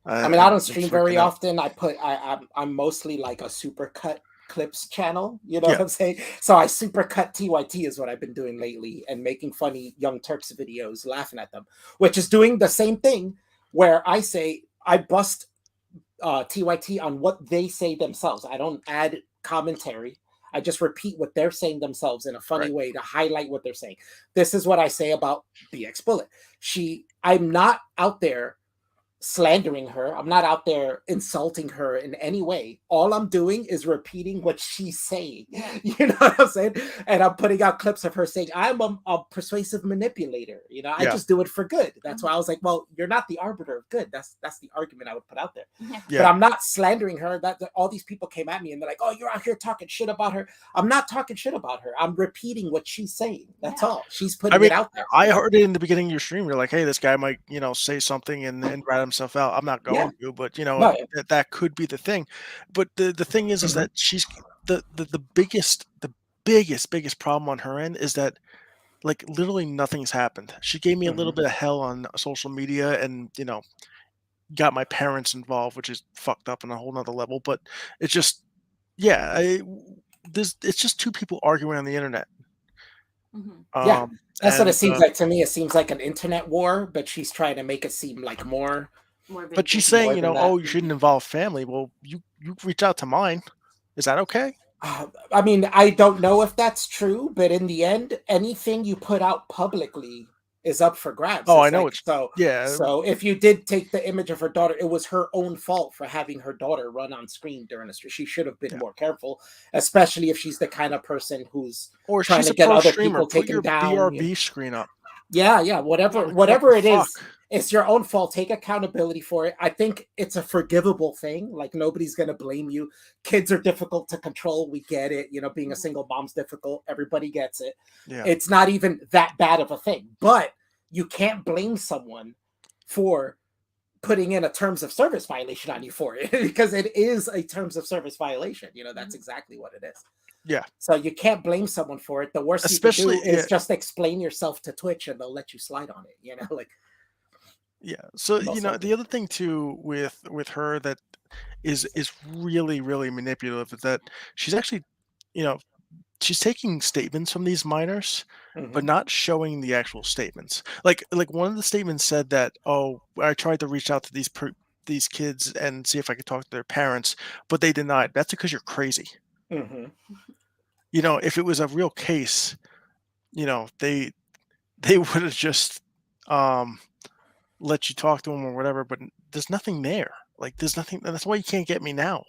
I mean, I don't stream very often. I'm mostly like a supercut clips channel. You know what I'm saying? So I supercut TYT is what I've been doing lately, and making funny Young Turks videos, laughing at them, which is doing the same thing where I say I bust TYT on what they say themselves. I don't add commentary. I just repeat what they're saying themselves in a funny way to highlight what they're saying. This is what I say about BX Bullet. I'm not out there slandering her. I'm not out there insulting her in any way. All I'm doing is repeating what she's saying. You know what I'm saying? And I'm putting out clips of her saying, I'm a persuasive manipulator. You know, I just do it for good. That's why I was like, well, you're not the arbiter of good. That's the argument I would put out there. But I'm not slandering her. That all these people came at me and they're like, oh, you're out here talking shit about her. I'm not talking shit about her. I'm repeating what she's saying. That's all. She's putting it out there. I heard it in the beginning of your stream. You're like, hey, this guy might, say something and rat himself out. I'm not going to, but that could be the thing. But the thing is that she's the biggest problem on her end is that like literally nothing's happened. She gave me a little bit of hell on social media and got my parents involved, which is fucked up on a whole nother level. But it's just it's just two people arguing on the internet. That's what it seems like to me. It seems like an internet war, but she's trying to make it seem like more. But she's saying, oh, you shouldn't involve family. Well, you reach out to mine. Is that okay? I mean, I don't know if that's true, but in the end, anything you put out publicly is up for grabs. Oh, I know. So if you did take the image of her daughter, it was her own fault for having her daughter run on screen during the stream. She should have been more careful, especially if she's the kind of person who's trying to get other people taken down. BRB screen up. Yeah, whatever it is, it's your own fault. Take accountability for it. I think it's a forgivable thing. Like nobody's gonna blame you. Kids are difficult to control. We get it. Being a single mom's difficult. Everybody gets it. Yeah. It's not even that bad of a thing. But you can't blame someone for putting in a terms of service violation on you for it because it is a terms of service violation. That's exactly what it is. Yeah. So you can't blame someone for it. The worst you can do is just explain yourself to Twitch and they'll let you slide on it, Yeah. So, the other thing too with her that is really, really manipulative is that she's actually, she's taking statements from these minors, but not showing the actual statements. Like one of the statements said that, oh, I tried to reach out to these kids and see if I could talk to their parents, but they denied. That's because you're crazy. If it was a real case, they would have just let you talk to them or whatever, but there's nothing there. Like there's nothing. That's why you can't get me now.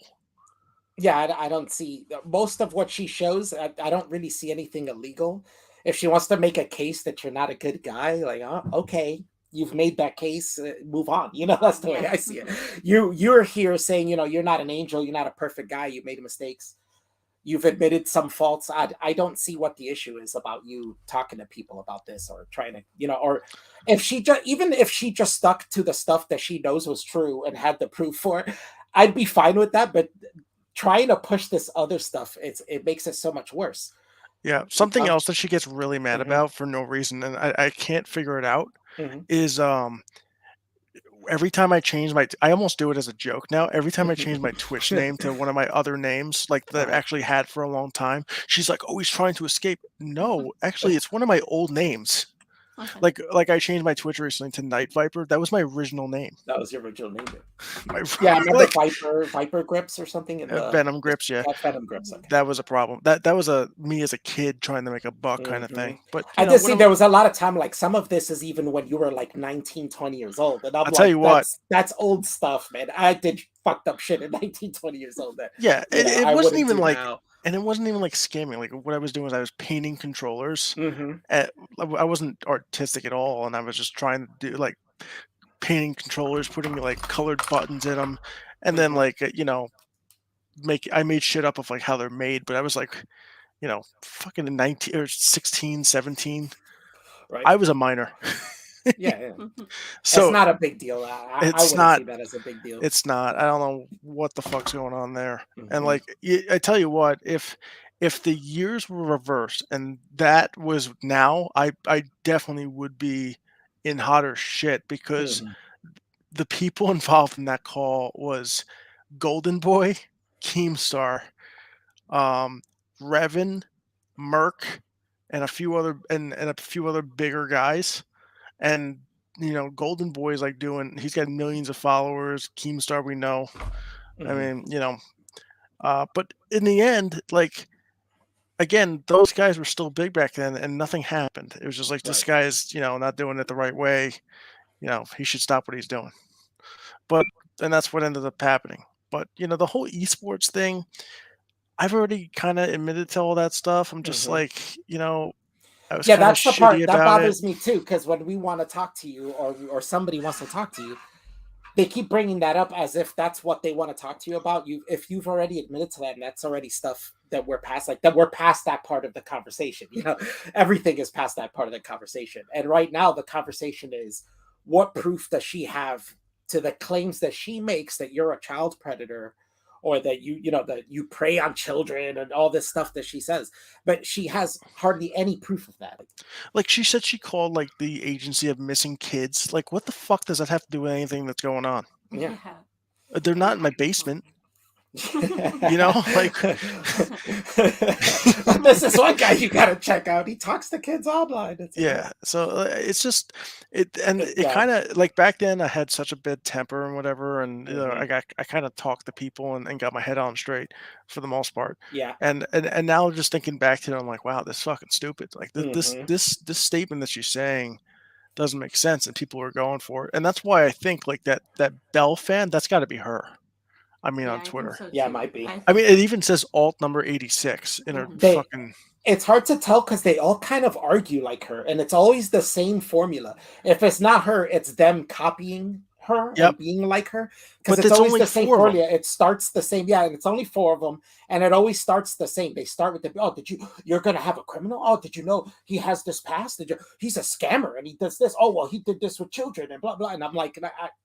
Yeah, I don't see most of what she shows. I don't really see anything illegal. If she wants to make a case that you're not a good guy, like, oh, okay, you've made that case, move on. That's the way I see it. You're here saying, you're not an angel, you're not a perfect guy, you made mistakes. You've admitted some faults. I don't see what the issue is about you talking to people about this or trying to, or if she just stuck to the stuff that she knows was true and had the proof for it, I'd be fine with that. But trying to push this other stuff, it makes it so much worse. Yeah. Something else that she gets really mad about for no reason, and I can't figure it out, is every time I change I almost do it as a joke now. Every time I change my Twitch name to one of my other names, like that I've actually had for a long time, she's like, oh, he's trying to escape. No, actually, it's one of my old names. Like I changed my Twitch recently to Night Viper. That was my original name. That was your original name. I remember Viper Grips or something. Venom Grips, yeah. Venom Grips. Okay. That was a problem. That was me as a kid trying to make a buck kind of thing. But I just see there was a lot of time. Like some of this is even when you were like 19, 20 years old. And I'll tell you what, that's old stuff, man. I did fucked up shit at 19, 20 years old. It wasn't even like. Now. And it wasn't even like scamming. Like what I was doing was I was painting controllers. I wasn't artistic at all, and I was just trying to do like painting controllers, putting like colored buttons in them, and then like I made shit up of like how they're made. But I was like, fucking 19 or 16, 17. Right. I was a minor. Yeah. So it's not a big deal. I wouldn't see that as a big deal. It's not. I don't know what the fuck's going on there. And like, I tell you what, if the years were reversed and that was now, I definitely would be in hotter shit because the people involved in that call was Golden Boy, Keemstar, Revan, Merc, and a few other bigger guys. And Golden Boy is like he's got millions of followers. Keemstar, we know. I mean, but in the end, like, again, those guys were still big back then and nothing happened. It was just like, this guy's, not doing it the right way. He should stop what he's doing. and that's what ended up happening. But the whole esports thing, I've already kind of admitted to all that stuff. I'm just like, I was Yeah, kind of that's the part shitty that about it. bothers me too. Because when we want to talk to you, or somebody wants to talk to you, they keep bringing that up as if that's what they want to talk to you about. If you've already admitted to that, and that's already stuff that we're past, like that we're past that part of the conversation. Everything is past that part of the conversation. And right now, the conversation is, what proof does she have to the claims that she makes that you're a child predator, or that that you prey on children and all this stuff that she says, but she has hardly any proof of that. Like, she said she called, like, the agency of missing kids. Like, what the fuck does that have to do with anything that's going on? Yeah. They're not in my basement. Like this is one guy you gotta check out. He talks to kids online. yeah. So it's just it Yeah. kind of like back then I had such a bad temper and whatever, and Mhm. I kind of talked to people and got my head on straight for the most part. Yeah. And now just thinking back to it, I'm like, wow, this is fucking stupid. Like Mhm. this statement that she's saying doesn't make sense, and people are going for it, and that's why I think like that Bell fan, that's got to be her. I mean, Yeah, on I think Twitter. so Yeah, too. might be. I mean, it even says alt number 86 in her They fucking. It's hard to tell because they all kind of argue like her, and it's always the same formula. If it's not her, it's them copying her Yep. and being like her, because But it's it's always only the same 4 of 'em. formula. It starts the same, yeah, and it's only 4 of them, and it always starts the same. They start with you're gonna have a criminal? Oh, did you know he has this past? He's a scammer and he does this? Oh, well, he did this with children and blah blah. And I'm like,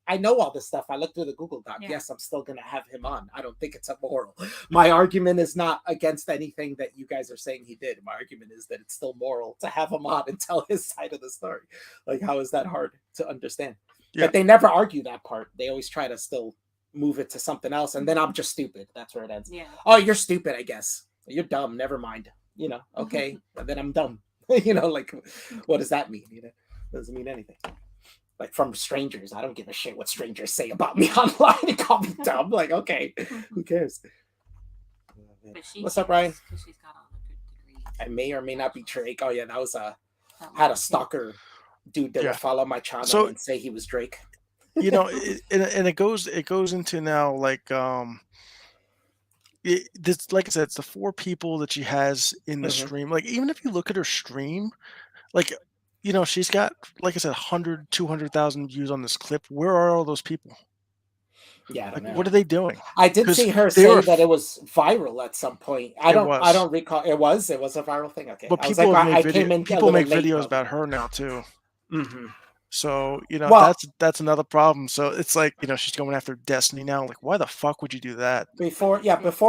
I know all this stuff. I looked through the Google Doc. Yeah. Yes, I'm still gonna have him on. I don't think it's immoral. My argument is not against anything that you guys are saying he did. My argument is that it's still moral to have him on and tell his side of the story. Like, how is that hard to understand? Yeah. But they never argue that part. They always try to still move it to something else, and then I'm just stupid. That's where it ends. Yeah. Oh, you're stupid, I guess. You're dumb. Never mind. Okay. And then I'm dumb. Like, what does that mean? Doesn't mean anything. Like, from strangers, I don't give a shit what strangers say about me online. They call me dumb. Like, okay, who cares? But What's up, Ryan? Because she's got all the good degrees. I may or may not be Drake. Oh yeah, that was had a stalker dude that Yeah. would follow my channel So- and say he was Drake. And it goes into now like this, like I said, it's the 4 people that she has in the Mhm. stream. Like, even if you look at her stream, like she's got, like I said, 100 200,000 views on this clip. Where are all those people? Yeah, I don't Like, know. what are they doing? I did 'Cause see her they say were- that it was viral at some point. I It don't was. recall. It was a viral thing. Okay. But I was people like, have I made came in a people little make late, videos probably. about her now too. Mhm. So, Well- that's another problem. So it's like, she's going after Destiny now. Like, why the fuck would you do that? Before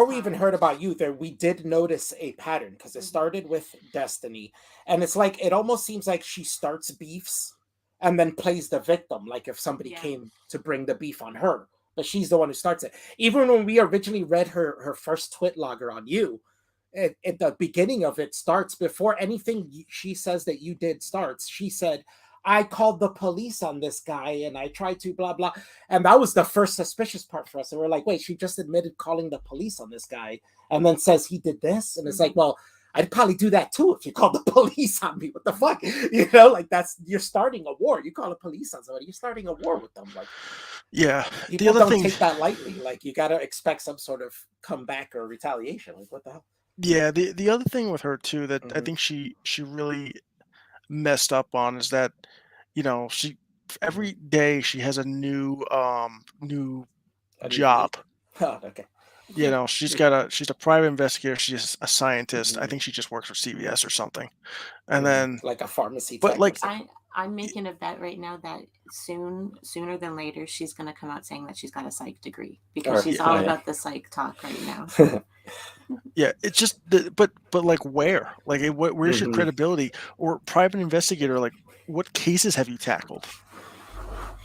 we even heard about you, there we did notice a pattern, because it started with Destiny, and it's like it almost seems like she starts beefs and then plays the victim, like if somebody Yeah. came to bring the beef on her, but she's the one who starts it. Even when we originally read her first twit logger on you, at the beginning of it starts before anything she says that you did starts. She said, I called the police on this guy and I tried to blah blah. And that was the first suspicious part for us. And we're like, wait, she just admitted calling the police on this guy and then says he did this. And it's like, well, I'd probably do that too if you called the police on me. What the fuck? Like, you're starting a war. You call the police on somebody, you're starting a war with them. Like, Yeah. people The other don't thing, take that lightly. Like, you gotta expect some sort of comeback or retaliation. Like, what the hell? yeah, the other thing with her too that I Mhm. think she really messed up on is that, she every day she has a new A new job. Oh, okay. She's a private investigator, she's a scientist. I Mhm. think she just works for CVS or something. And then like a pharmacy but tech like or something. I'm making a bet right now that sooner than later, she's going to come out saying that she's got a psych degree, because Or- she's all yeah. about the psych talk right now. yeah, it's just but like where? Like, where's your Mhm. credibility? Or private investigator, like, what cases have you tackled?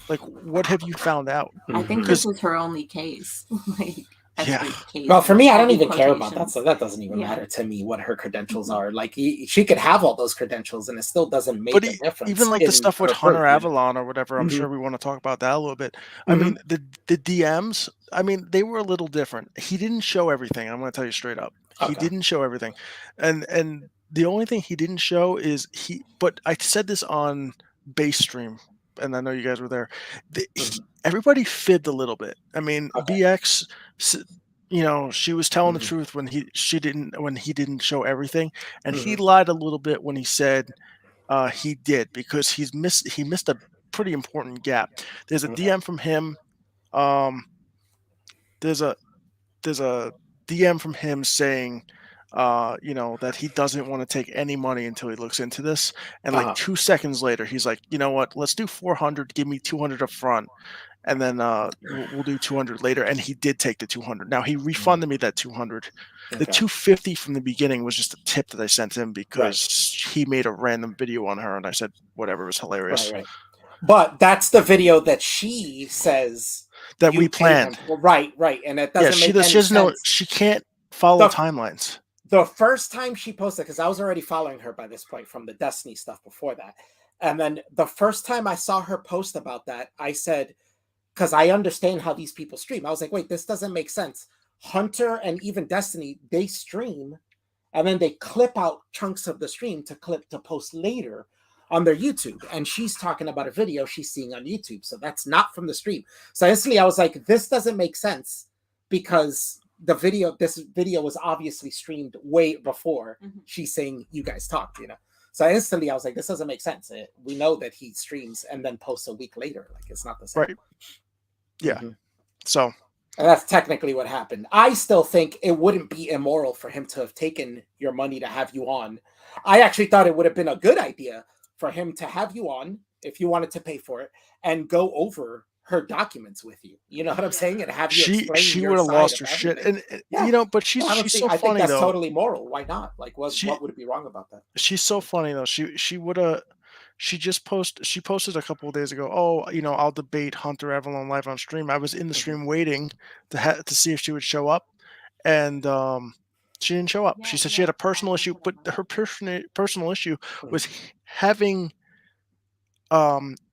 Like, what have you found out? I think Mhm. this is her only case. Like, that's Yeah. her case. Well, for me, I don't Heavy even care about that, quotations. so that doesn't even Yeah. matter to me what her credentials Mhm. are. Like, she could have all those credentials, and it still doesn't make But a difference. even like the in stuff with her Hunter proof, Avalon or whatever, I'm Mhm. sure we want to talk about that a little bit. I Mhm. mean, the DMs, I mean, they were a little different. He didn't show everything. I'm going to tell you straight up. He Okay. didn't show everything. And the only thing he didn't show is but I said this on base stream and I know you guys were there. Mhm. Everybody fibbed a little bit. I mean, Okay. BX, you know, she was telling the Mhm. truth when he didn't show everything, and he Mhm. lied a little bit when he said he did, because he missed a pretty important gap. There's a Okay. DM from him. Um, there's a there's a DM from him saying, you know, that he doesn't want to take any money until he looks into this. And like Uh-huh. 2 seconds later, he's like, you know what? Let's do 400. Give me 200 up front, and then we'll do 200 later. And he did take the 200. Now he Mhm. refunded me that 200. The Okay. 250 from the beginning was just a tip that I sent him Right. because he made a random video on her, and I said whatever, it was Right. hilarious. Right. But that's the video that she says That we you paid him planned. for. Right. Right. And it Yeah, doesn't make she any doesn't know. sense. She can't follow The timelines. the first time she posted, because I was already following her by this point from the Destiny stuff before that. And then the first time I saw her post about that, I said, because I understand how these people stream. I was like, wait, this doesn't make sense. Hunter and even Destiny, they stream and then they clip out chunks of the stream to post later on their YouTube. And she's talking about a video she's seeing on YouTube. So that's not from the stream. So instantly I was like, this doesn't make sense because this video was obviously streamed way before she's saying you guys talked, you know. So instantly I was like, this doesn't make sense. We know that he streams and then posts a week later. Like it's not the same. Right. Yeah. Mhm. So And that's technically what happened. I still think it wouldn't be immoral for him to have taken your money to have you on. I actually thought it would have been a good idea for him to have you on if you wanted to pay for it and go over her documents with you. You know what I'm saying? And have you explain she your would have side lost of her shit. everything. And Yeah. you know, but I don't she's see. so I think funny that's though. totally moral. Why not? Like, She what would be wrong about that? she's so funny though. She posted a couple of days ago, "Oh, you know, I'll debate Hunter Evelyn live on stream." I was in the Mhm. stream waiting to see if she would show up, and she didn't show up. She Yeah, said she yeah, had a I personal issue, posted but on her mine. personal issue Mhm. was having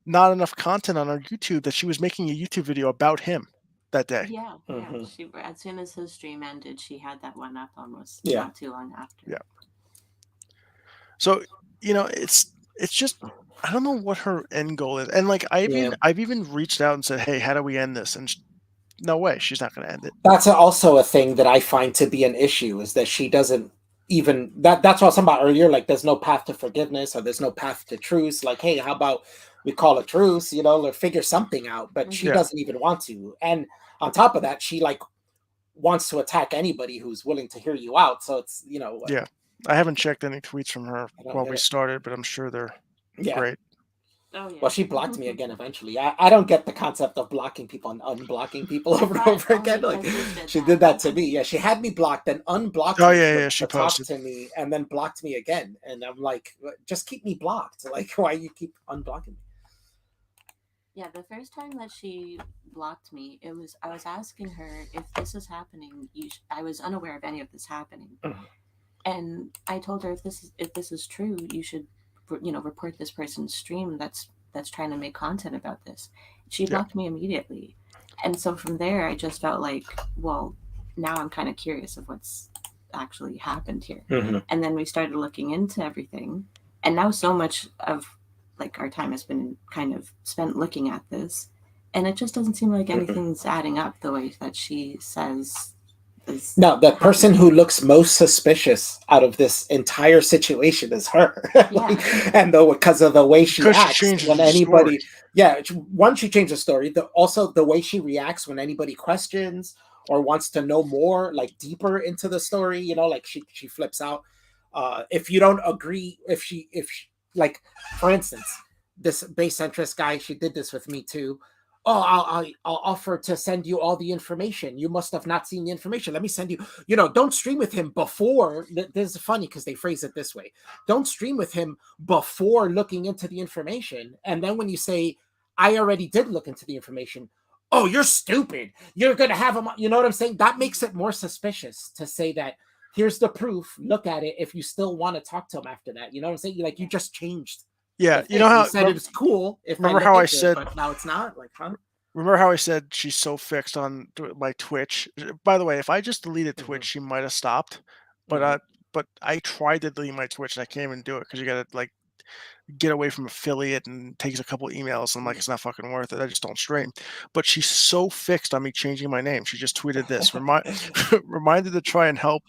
not enough content on her YouTube, that she was making a YouTube video about him that day. Yeah, yeah. Mhm. She as soon as his stream ended, she had that one up almost Yeah. not too long after. Yeah. So, you know, it's just, I don't know what her end goal is. And like Yeah. I've even reached out and said, "Hey, how do we end this?" And no way, she's not going to end it. That's also a thing that I find to be an issue is that she doesn't even that's what I was talking about earlier. Like, there's no path to forgiveness or there's no path to truce. Like, hey, how about we call a truce, you know, or figure something out? But she Yeah. doesn't even want to. And on top of that, she like wants to attack anybody who's willing to hear you out. So it's, you know, like, Yeah. I haven't checked any tweets from her I don't while get we it. started, but I'm sure they're Yeah. great. Oh yeah. Well, she blocked me again eventually. I don't get the concept of blocking people and unblocking people over and But over only again. Like, because you did she did that to that. me. Yeah, she had me blocked, then unblocked Oh me yeah, yeah, she to talk posted. to me, and then blocked me again. And I'm like, just keep me blocked. Like, why you keep unblocking me? Yeah, the first time that she blocked me, it was I was asking her if this is happening. I was unaware of any of this happening, Mhm. and I told her if this is true, you should, report this person's stream that's trying to make content about this. She Yeah. blocked me immediately, and so from there, I just felt like, well, now I'm kind of curious of what's actually happened here. Mhm. And then we started looking into everything, and now so much of like our time has been kind of spent looking at this, and it just doesn't seem like anything's adding up the way that she says is No, the person happening. who looks most suspicious out of this entire situation is her. Yeah. And though because of the way she Because she acts changes when the story. anybody, yeah, one, she changed the story. Also the way she reacts when anybody questions or wants to know more, like deeper into the story, you know, like she flips out. If you don't agree, if she, like, for instance, this base centrist guy, she did this with me too. Oh, I'll offer to send you all the information. You must have not seen the information. Let me send you. You know, don't stream with him before. This is funny because they phrase it this way: don't stream with him before looking into the information. And then when you say, "I already did look into the information," oh, you're stupid. You're gonna have him. You know what I'm saying? That makes it more suspicious to say that. Here's the proof. Look at it. If you still want to talk to him after that, you know what I'm saying? Like, you just changed the Yeah, you know thing. You how said it was cool if I remember look how I into it, said but now it's not. Like, huh? remember how I said she's so fixed on my Twitch. By the way, if I just deleted Twitch, Mhm, she might have stopped. But mhm, but I tried to delete my Twitch and I can't even do it because you gotta like get away from affiliate and takes a couple emails. I'm like, it's not fucking worth it. I just don't straighten. But she's so fixed on me changing my name. She just tweeted this. Reminded to try and help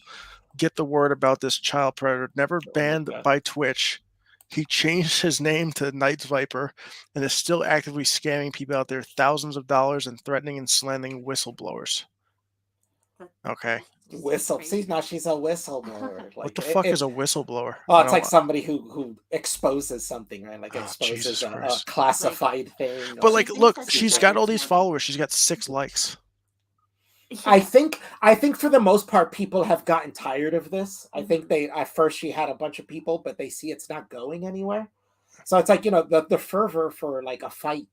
get the word about this child predator. Never banned by Twitch. He changed his name to Night's Viper and is still actively scamming people out there thousands of dollars and threatening and slandering whistleblowers. Okay. Whistle. See, now she's a whistleblower. Like, what the fuck is a whistleblower? Oh, it's like somebody who exposes something, right? Like exposes Jesus a classified thing. But like, look, she's got all these followers. She's got 6 likes. I think for the most part, people have gotten tired of this. I think at first she had a bunch of people, but they see it's not going anywhere. So it's like, the fervor for like a fight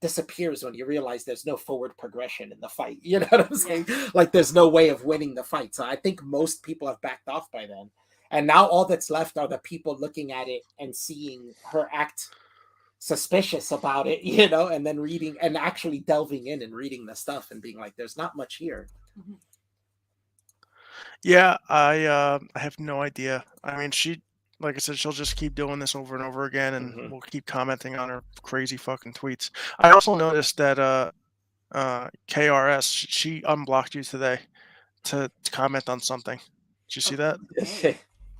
disappears when you realize there's no forward progression in the fight. You know what I'm saying? Like there's no way of winning the fight. So I think most people have backed off by then. And now all that's left are the people looking at it and seeing her act suspicious about it, and then reading and actually delving in and reading the stuff and being like, there's not much here. Yeah, I have no idea. I mean, like I said, she'll just keep doing this over and over again, and we'll keep commenting on her crazy fucking tweets. I also noticed that KRS, she unblocked you today to comment on something. Did you see that? Okay.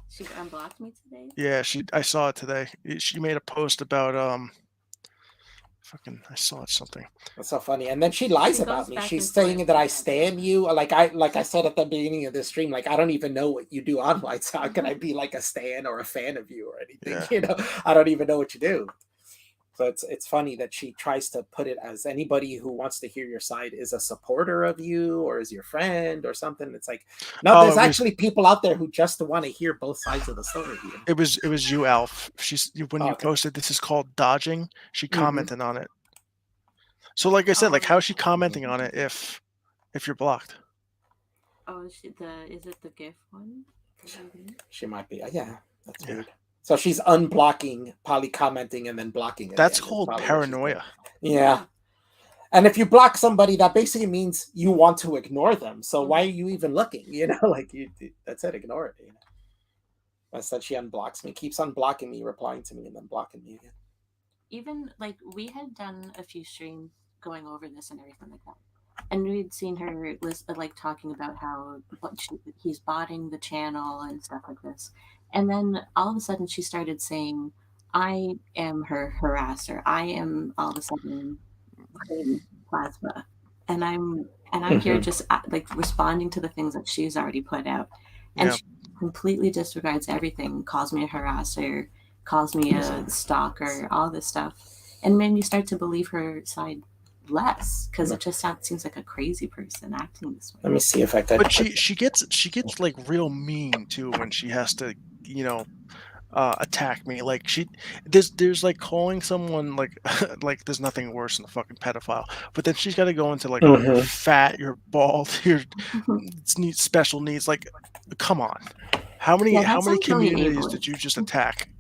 She unblocked me today? Yeah, I saw it today. She made a post about I saw it something. That's so funny. And then she lies about me. She's saying that I stan you. Like I said at the beginning of this stream, like I don't even know what you do online. So how can I be like a stan or a fan of you or anything? Yeah. I don't even know what you do. So it's funny that she tries to put it as anybody who wants to hear your side is a supporter of you or is your friend or something. It's like, no, there's actually people out there who just want to hear both sides of the story. It was you, Alf. You posted this is called dodging. She commented on it. So like I said, like how's she commenting on it if you're blocked? Oh, is it the GIF one? She might be. Yeah, that's weird. So she's unblocking, probably commenting, and then blocking it. That's called paranoia. Yeah. And if you block somebody, that basically means you want to ignore them. So why are you even looking? That's it, ignore it. Instead, she unblocks me, keeps unblocking me, replying to me, and then blocking me again. Even, like, we had done a few streams going over this and everything like that. And we'd seen her talking about how he's botting the channel and stuff like this. And then all of a sudden she started saying, I am her harasser. I am all of a sudden ReignPlasma. And I'm here just responding to the things that she's already put out. And she completely disregards everything, calls me a harasser, calls me a stalker, all this stuff. And then you start to believe her side less because it just seems like a crazy person acting this way. Let me see if I can. But she gets like real mean too when she has to attack me. Like there's like calling someone like there's nothing worse than a fucking pedophile. But then she's got to go into like you're fat, you're bald, you're special needs. Like, come on, how many communities did you just attack?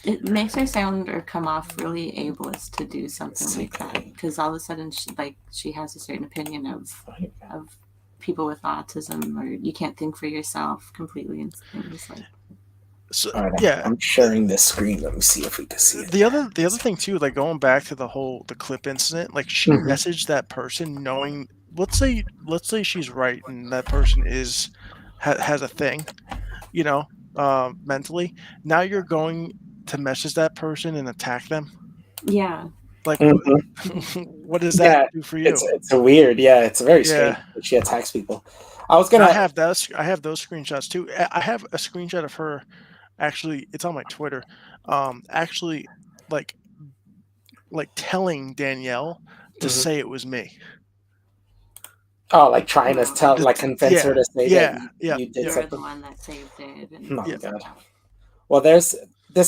It makes her sound or come off really ableist to do something like that because all of a sudden she has a certain opinion of people with autism or you can't think for yourself completely and things like. So, I'm sharing this screen. Let me see if we can see it. The other thing too, like going back to the clip incident, like she messaged that person knowing, let's say she's right and that person has a thing, mentally. Now you're going to message that person and attack them. Yeah. Like, what does that do for you? It's a weird. Yeah, it's very strange that she attacks people. I have Oh, like trying to convince her to say that you did You're something. the one that saved it. God. Well, this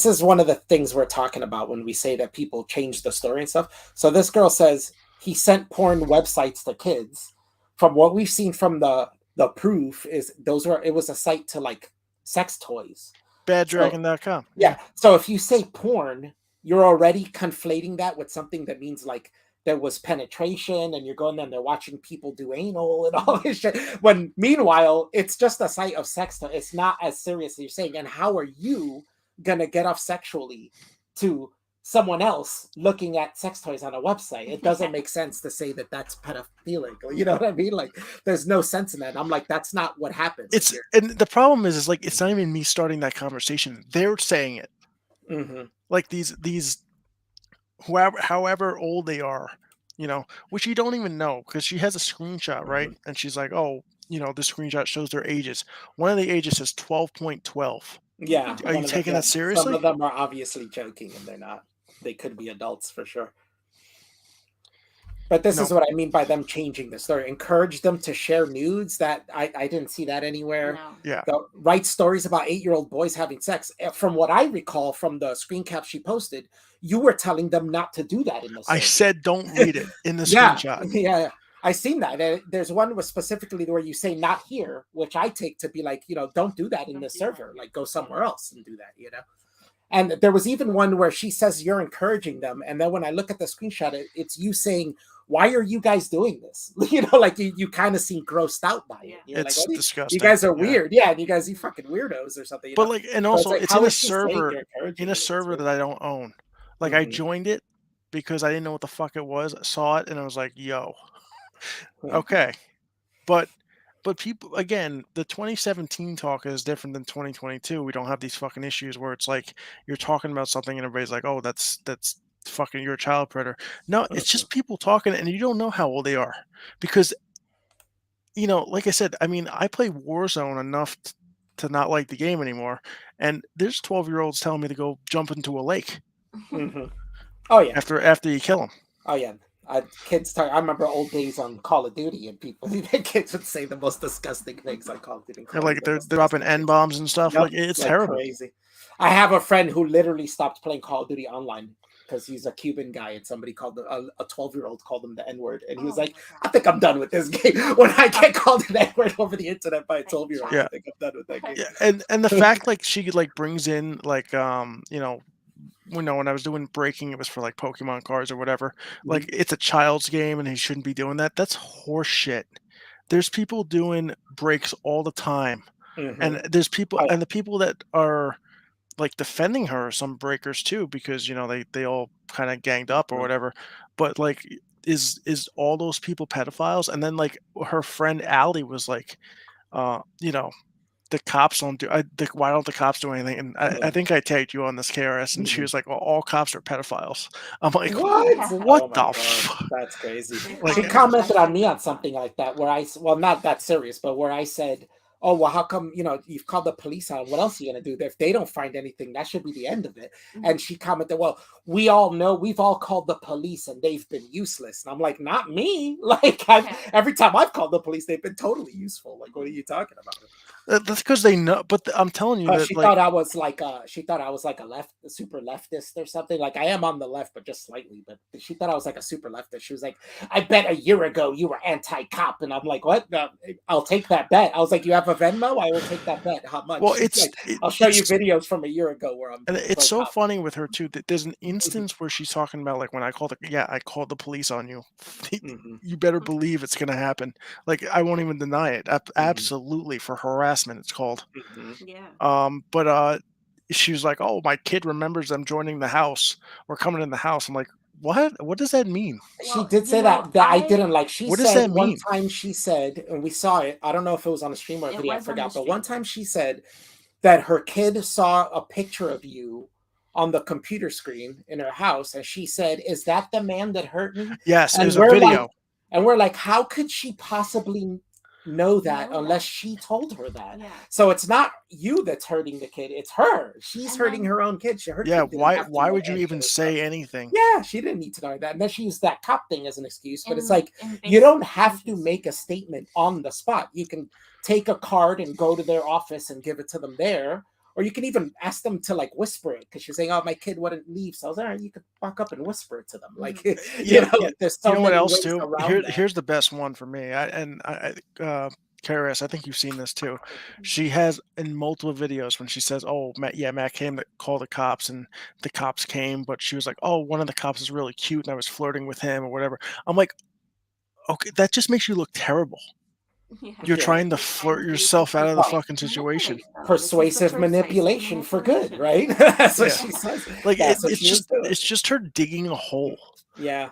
is one of the things we're talking about when we say that people change the story and stuff. So this girl says he sent porn websites to kids. From what we've seen from the proof is it was a site to like sex toys. Baddragon.com. Yeah. So if you say porn, you're already conflating that with something that means like there was penetration and you're going there and they're watching people do anal and all this shit. When meanwhile, it's just a site of sex toys. It's not as serious as you're saying. And how are you gonna get off sexually to someone else looking at sex toys on a website. It doesn't make sense to say that that's pedophilic. You know what I mean? Like, there's no sense in that. And I'm like, that's not what happens It's here. and the problem is like it's not even me starting that conversation. They're saying it. Mm-hmm. Like these however old they are, which you don't even know because she has a screenshot, right? Mm-hmm. And she's like, oh, the screenshot shows their ages. One of the ages says 12.12. Yeah, Are you one of the taking that some seriously? of them are obviously joking, and they're not. They could be adults for sure. But this No. is what I mean by them changing the story. Encourage them to share nudes. That I didn't see that anywhere. No. Yeah. Write stories about 8-year-old boys having sex. From what I recall from the screen cap she posted, you were telling them not to do that in the I server. said don't read it in the Yeah, screenshot. yeah. I seen that. There's one was specifically where you say not here, which I take to be like, don't do that in the server. Like, go somewhere else and do that, And there was even one where she says you're encouraging them, and then when I look at the screenshot, it's you saying, "Why are you guys doing this?" Like you kind of seem grossed out by it. You're It's like, disgusting. You guys are Yeah. weird, yeah. And you guys, you fucking weirdos or something. But like, and also like, it's how in a is she saying server you're encouraging in a it? server that I don't own. Like I Mhm. joined it because I didn't know what the fuck it was. I saw it and I was like, yo, okay. But people again, the 2017 talk is different than 2022. We don't have these fucking issues where it's like you're talking about something and everybody's like, "Oh, that's fucking you're a child predator." No, it's just people talking and you don't know how old they are because like I said, I mean, I play Warzone enough to not like the game anymore, and there's 12-year-olds telling me to go jump into a lake Mhm. Oh yeah. after you kill them. Oh yeah. Kids talk. I remember old days on Call of Duty, and kids would say the most disgusting things on Call of Duty. They're like they're dropping N bombs and stuff. Yep, Like it's like terrible. crazy. I have a friend who literally stopped playing Call of Duty online because he's a Cuban guy, and somebody called a 12-year-old called him the N-word, and he was like, "I think I'm done with this game." When I get called the N-word over the internet by a 12-year-old, Yeah. I think I'm done with that game. Yeah, and the fact like she like brings in like when I was doing breaking, it was for like Pokemon cards or whatever. Like it's a child's game and he shouldn't be doing that. That's horseshit. There's people doing breaks all the time, and there's people and the people that are like defending her are some breakers too because they all kind of ganged up or whatever. But like, is all those people pedophiles? And then like her friend Allie was like, the cops don't do. Why don't the cops do anything? And I think I tagged you on this KRS, and she was like, "Well, all cops are pedophiles." I'm like, What? What the? That's crazy. Like, She commented on me on something like that where not that serious, but where I said, "Oh, well, how come you've called the police on? What else are you gonna do? If they don't find anything, that should be the end of it." And she commented, "Well, we all know we've all called the police and they've been useless." And I'm like, "Not me! Like every time I've called the police, they've been totally useful. Like, what are you talking about?" That's because they know. But I'm telling you that She like thought I was like a super leftist or something. Like, I am on the left, but just slightly. But she thought I was like a super leftist. She was like, "I bet a year ago you were anti-cop," and I'm like, "What? No, I'll take that bet." I was like, "You have a Venmo? I will take that bet. How much?" well, She's like, "I'll show you videos from a year ago where I'm." and it's so pro-cop." funny with her too that there's an instance where she's talking about like when I called I called the police on you. You better believe it's gonna happen. Like I won't even deny it. Absolutely for harassment, it's called. Yeah. But she was like, "Oh, my kid remembers them joining the house or coming in the house." I'm like, "What? What does that mean?" She did say that I didn't like. She What does said that one mean? time, she said, and we saw it. I don't know if it was on a stream or a It video. I was on forgot. the But one stream. time she said that her kid saw a picture of you on the computer screen in her house, and she said, "Is that the man that hurt me?" Yes, it And was a video. we're like, how could she possibly know that unless she told her that? So it's not you that's hurting the kid; it's her. She's hurting her own kid. Her Yeah, kid didn't have to why know would you any of even this say stuff. anything? Yeah, she didn't need to know that. And then she used that cop thing as an excuse. But it's And- like, and you don't have basically to just- make a statement on the spot. You can take a card and go to their office and give it to them there. Or you can even ask them to like whisper it because you're saying, "Oh, my kid wouldn't leave." So I was all right, you could walk up and whisper it to them. Like, Yeah, there's so you know what many else ways too? around that. Here's the best one for me. KRS, I think you've seen this too. She has in multiple videos when she says, "Oh, Matt came to call the cops, and the cops came, but she was like, oh, one of the cops is really cute, and I was flirting with him or whatever." I'm like, okay, that just makes you look terrible. Yeah. You're Yeah. trying to Like, flirt trying to use yourself out of the Well, fucking situation. manipulate them. This is the persuasive manipulation for good, right? That's what Yeah. she says. Like That's what it's she was doing. it's just her digging a hole. Yeah.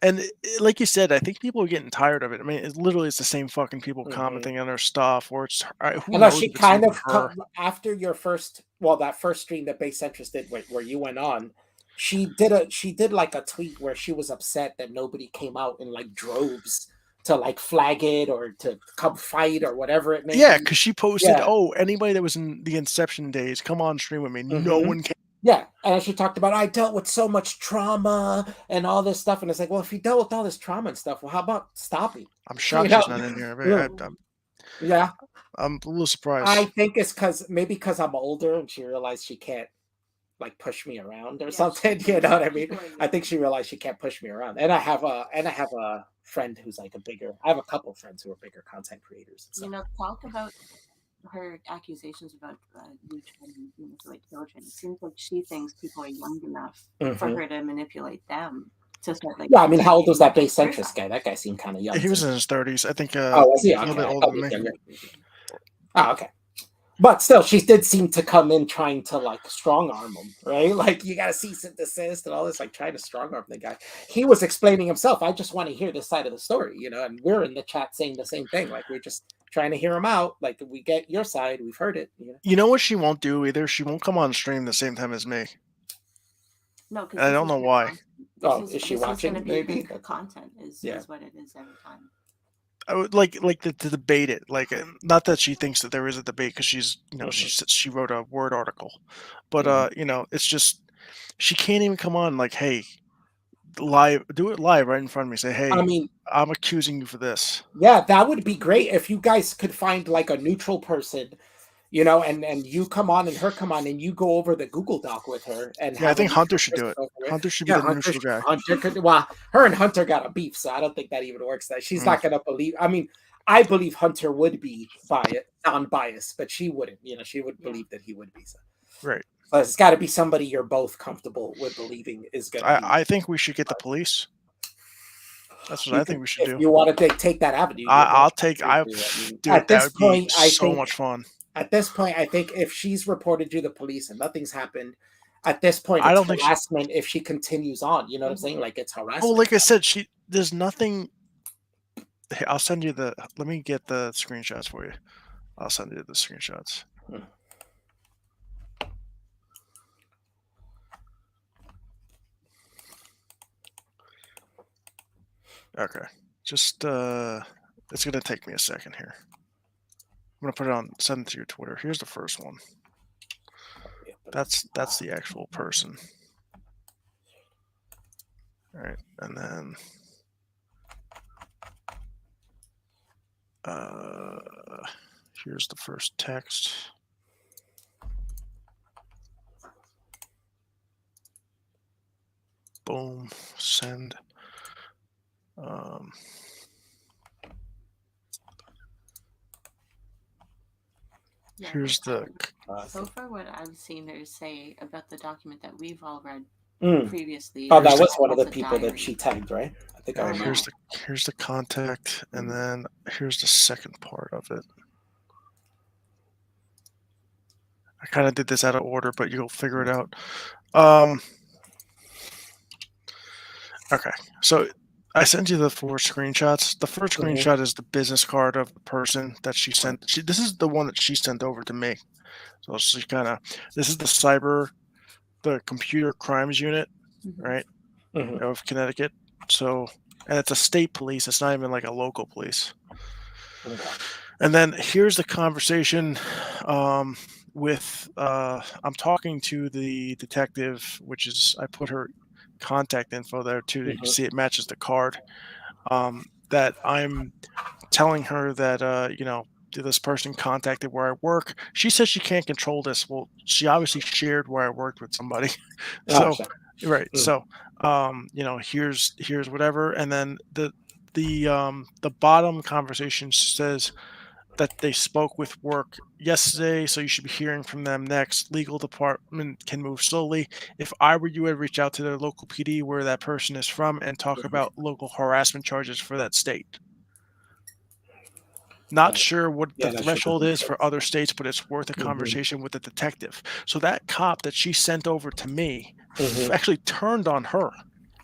And like you said, I think people are getting tired of it. I mean, it literally it's the same fucking people Hmm. commenting on their stuff, or it's who I know knows she if it's kind even of her. after your first, that first stream that Base Centrist did where you went on, she did like a tweet where she was upset that nobody came out in like droves to like flag it or to come fight or whatever it may Yeah, be. because she posted, Yeah. "Oh, anybody that was in the Inception days, come on stream with me." No Hmm. one came. Yeah, and she talked about I dealt with so much trauma and all this stuff, and it's like, well, if you dealt with all this trauma and stuff, well, how about stopping? I'm You shocked know? she's not in here. Yeah, I'm a little surprised. I think it's because I'm older and she realized she can't like push me around or something. You know what I mean? I think she realized she can't push me around. And I have a friend who's like I have a couple of friends who are bigger content creators and stuff. Talk about her accusations about you trying to manipulate children. It seems like she thinks people are young enough for Mhm. her to manipulate them to start like. Yeah, I mean, how old was that Base her Centrist side. guy? That guy seemed kind of young. He was to in me. his 30s. I think Oh, was he? a little Okay, bit I older thought than he was me. younger. Oh, okay. But still, she did seem to come in trying to like strong arm him, right? Like you got to cease and desist and all this, like trying to strong arm the guy. He was explaining himself. I just want to hear this side of the story, and we're in the chat saying the same thing. Like we're just trying to hear him out. Like we get your side, we've heard it. You know what she won't do either? She won't come on stream the same time as me. No, because I don't know why. Is she watching? Maybe content is what it is every time. I would like to debate it. Like, not that she thinks that there is a debate because she's she wrote a Word article, but it's just she can't even come on like, hey, do it live right in front of me. Say, hey, I mean, I'm accusing you for this. yeah, that would be great if you guys could find like a neutral person, and you come on and her come on and you go over the Google Doc with her and Yeah, I have a think Hunter neutral should do person it. over it. Hunter should be Yeah, the neutral guy. Hunter could. Well, her and Hunter got a beef, so I don't think that even works. That she's Mm. not gonna believe. I mean, I believe Hunter would be non-biased, but she wouldn't. She would believe that he would be. So. Right. So it's got to be somebody you're both comfortable with believing is gonna be. I think we should get the police. That's what I think we should do. If you want to take that avenue, I'll take. Dude, at this that would point, be I so think much fun. at this point, I think if she's reported to the police and nothing's happened, at this point, I it's don't think harassment if she continues on. You know what I'm saying? Like it's harassment. Well, like I said, there's nothing. Hey, I'll send you let me get the screenshots for you. I'll send you the screenshots. Okay. Just it's gonna take me a second here. I'm gonna send it to your Twitter. Here's the first one. That's the actual person. All right, and then here's the first text. Boom, send. Here's the. So far, what I've seen her say about the document that we've all read previously. Oh, that was one of the people that she tagged, right? I think I remember. Here's the contact, and then here's the second part of it. I kind of did this out of order, but you'll figure it out. Okay, so I sent you the 4 screenshots. The first screenshot is the business card of the person that she sent. This is the one that she sent over to me. So she this is the computer crimes unit, right, of Connecticut. So, and it's a state police. It's not even like a local police. And then here's the conversation with, I'm talking to the detective, which is, I put her contact info there too. You can see it matches the card. That I'm telling her that, this person contacted where I work. She says she can't control this. Well, she obviously shared where I worked with somebody. So, right. So, here's whatever. And then the bottom conversation says that they spoke with work yesterday, so you should be hearing from them next. Legal department can move slowly. If I were you, I'd reach out to their local PD where that person is from and talk about local harassment charges for that state. Not sure what Yeah, the not sure threshold the is for other states, but it's worth a Mhm. conversation with the detective. So that cop that she sent over to me Mhm. actually turned on her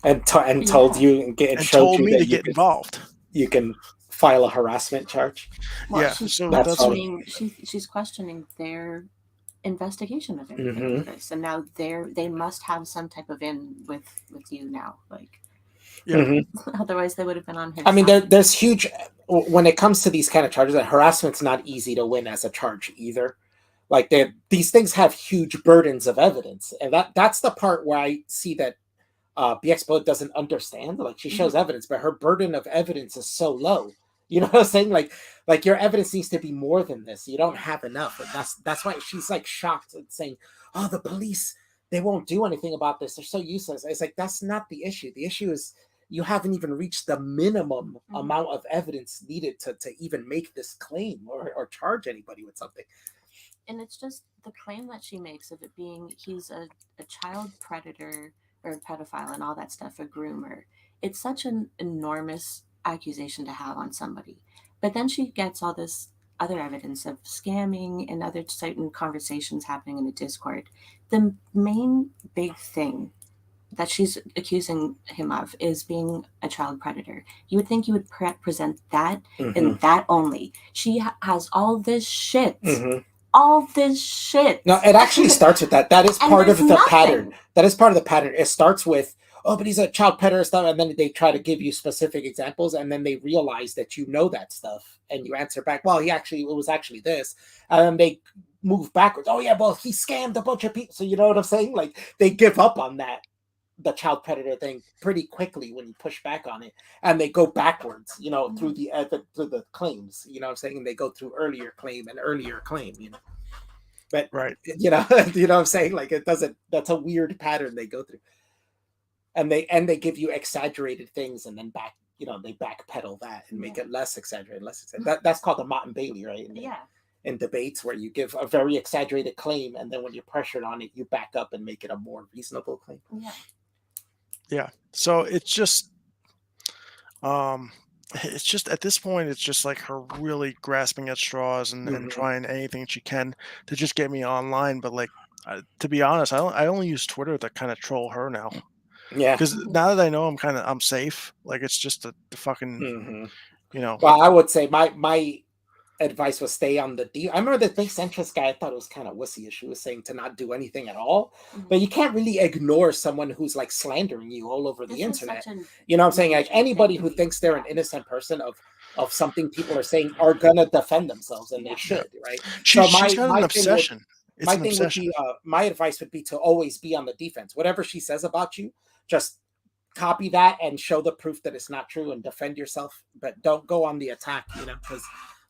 And told Yeah. you and and showed told you me that to get involved. you can file a harassment charge. Well, Yeah, she's so That's that's what. questioning. She's questioning their investigation of everything Mhm. with this, and now they must have some type of in with you now. Like, Yeah. Mhm. otherwise they would have been on his I mean, side. there's huge when it comes to these kind of charges. Harassment's not easy to win as a charge either. Like these things have huge burdens of evidence, and that's the part where I see that BXBO doesn't understand. Like she shows evidence, but her burden of evidence is so low. You know what I'm saying? Like your evidence needs to be more than this. You don't have enough, and that's why she's like shocked and saying, "Oh, the police, they won't do anything about this. They're so useless." It's like that's not the issue. The issue is you haven't even reached the minimum amount of evidence needed to even make this claim or charge anybody with something. And it's just the claim that she makes of it being he's a child predator or a pedophile and all that stuff, a groomer. It's such an enormous accusation to have on somebody. But then she gets all this other evidence of scamming and other certain conversations happening in the Discord. The main big thing that she's accusing him of is being a child predator. You would think you would present that and that only. She has all this shit. All this shit. No, it actually starts with that. That is And part of there's the nothing. pattern. That is part of the pattern. It starts with, oh, but he's a child predator stuff, and then they try to give you specific examples, and then they realize that you know that stuff, and you answer back, well, it was actually this, and then they move backwards. Oh yeah, well, he scammed a bunch of people. So you know what I'm saying? Like they give up on that, the child predator thing, pretty quickly when you push back on it, and they go backwards, through the claims. You know what I'm saying? And they go through earlier claim and earlier claim. But Right. you know what I'm saying? Like it doesn't. That's a weird pattern they go through, and they give you exaggerated things, and then they backpedal that and make it less exaggerated, That's called the Mott and Bailey, right? In debates where you give a very exaggerated claim, and then when you're pressured on it, you back up and make it a more reasonable claim. Yeah. So it's just at this point it's just like her really grasping at straws and trying anything she can to just get me online. But like to be honest, I only use Twitter to kind of troll her now. Yeah. Because now that I know I'm safe, like it's just the fucking Well, I would say my advice was stay on the D. I remember the big centrist guy. I thought it was kind of wussy. She was saying to not do anything at all, but you can't really ignore someone who's like slandering you all over the internet. You know what I'm saying? Like anybody who thinks they're an innocent person of something people are saying are gonna defend themselves, and they should, right? She's got an obsession. My thing would be, my advice would be to always be on the defense. Whatever she says about you, just copy that and show the proof that it's not true and defend yourself, but don't go on the attack, because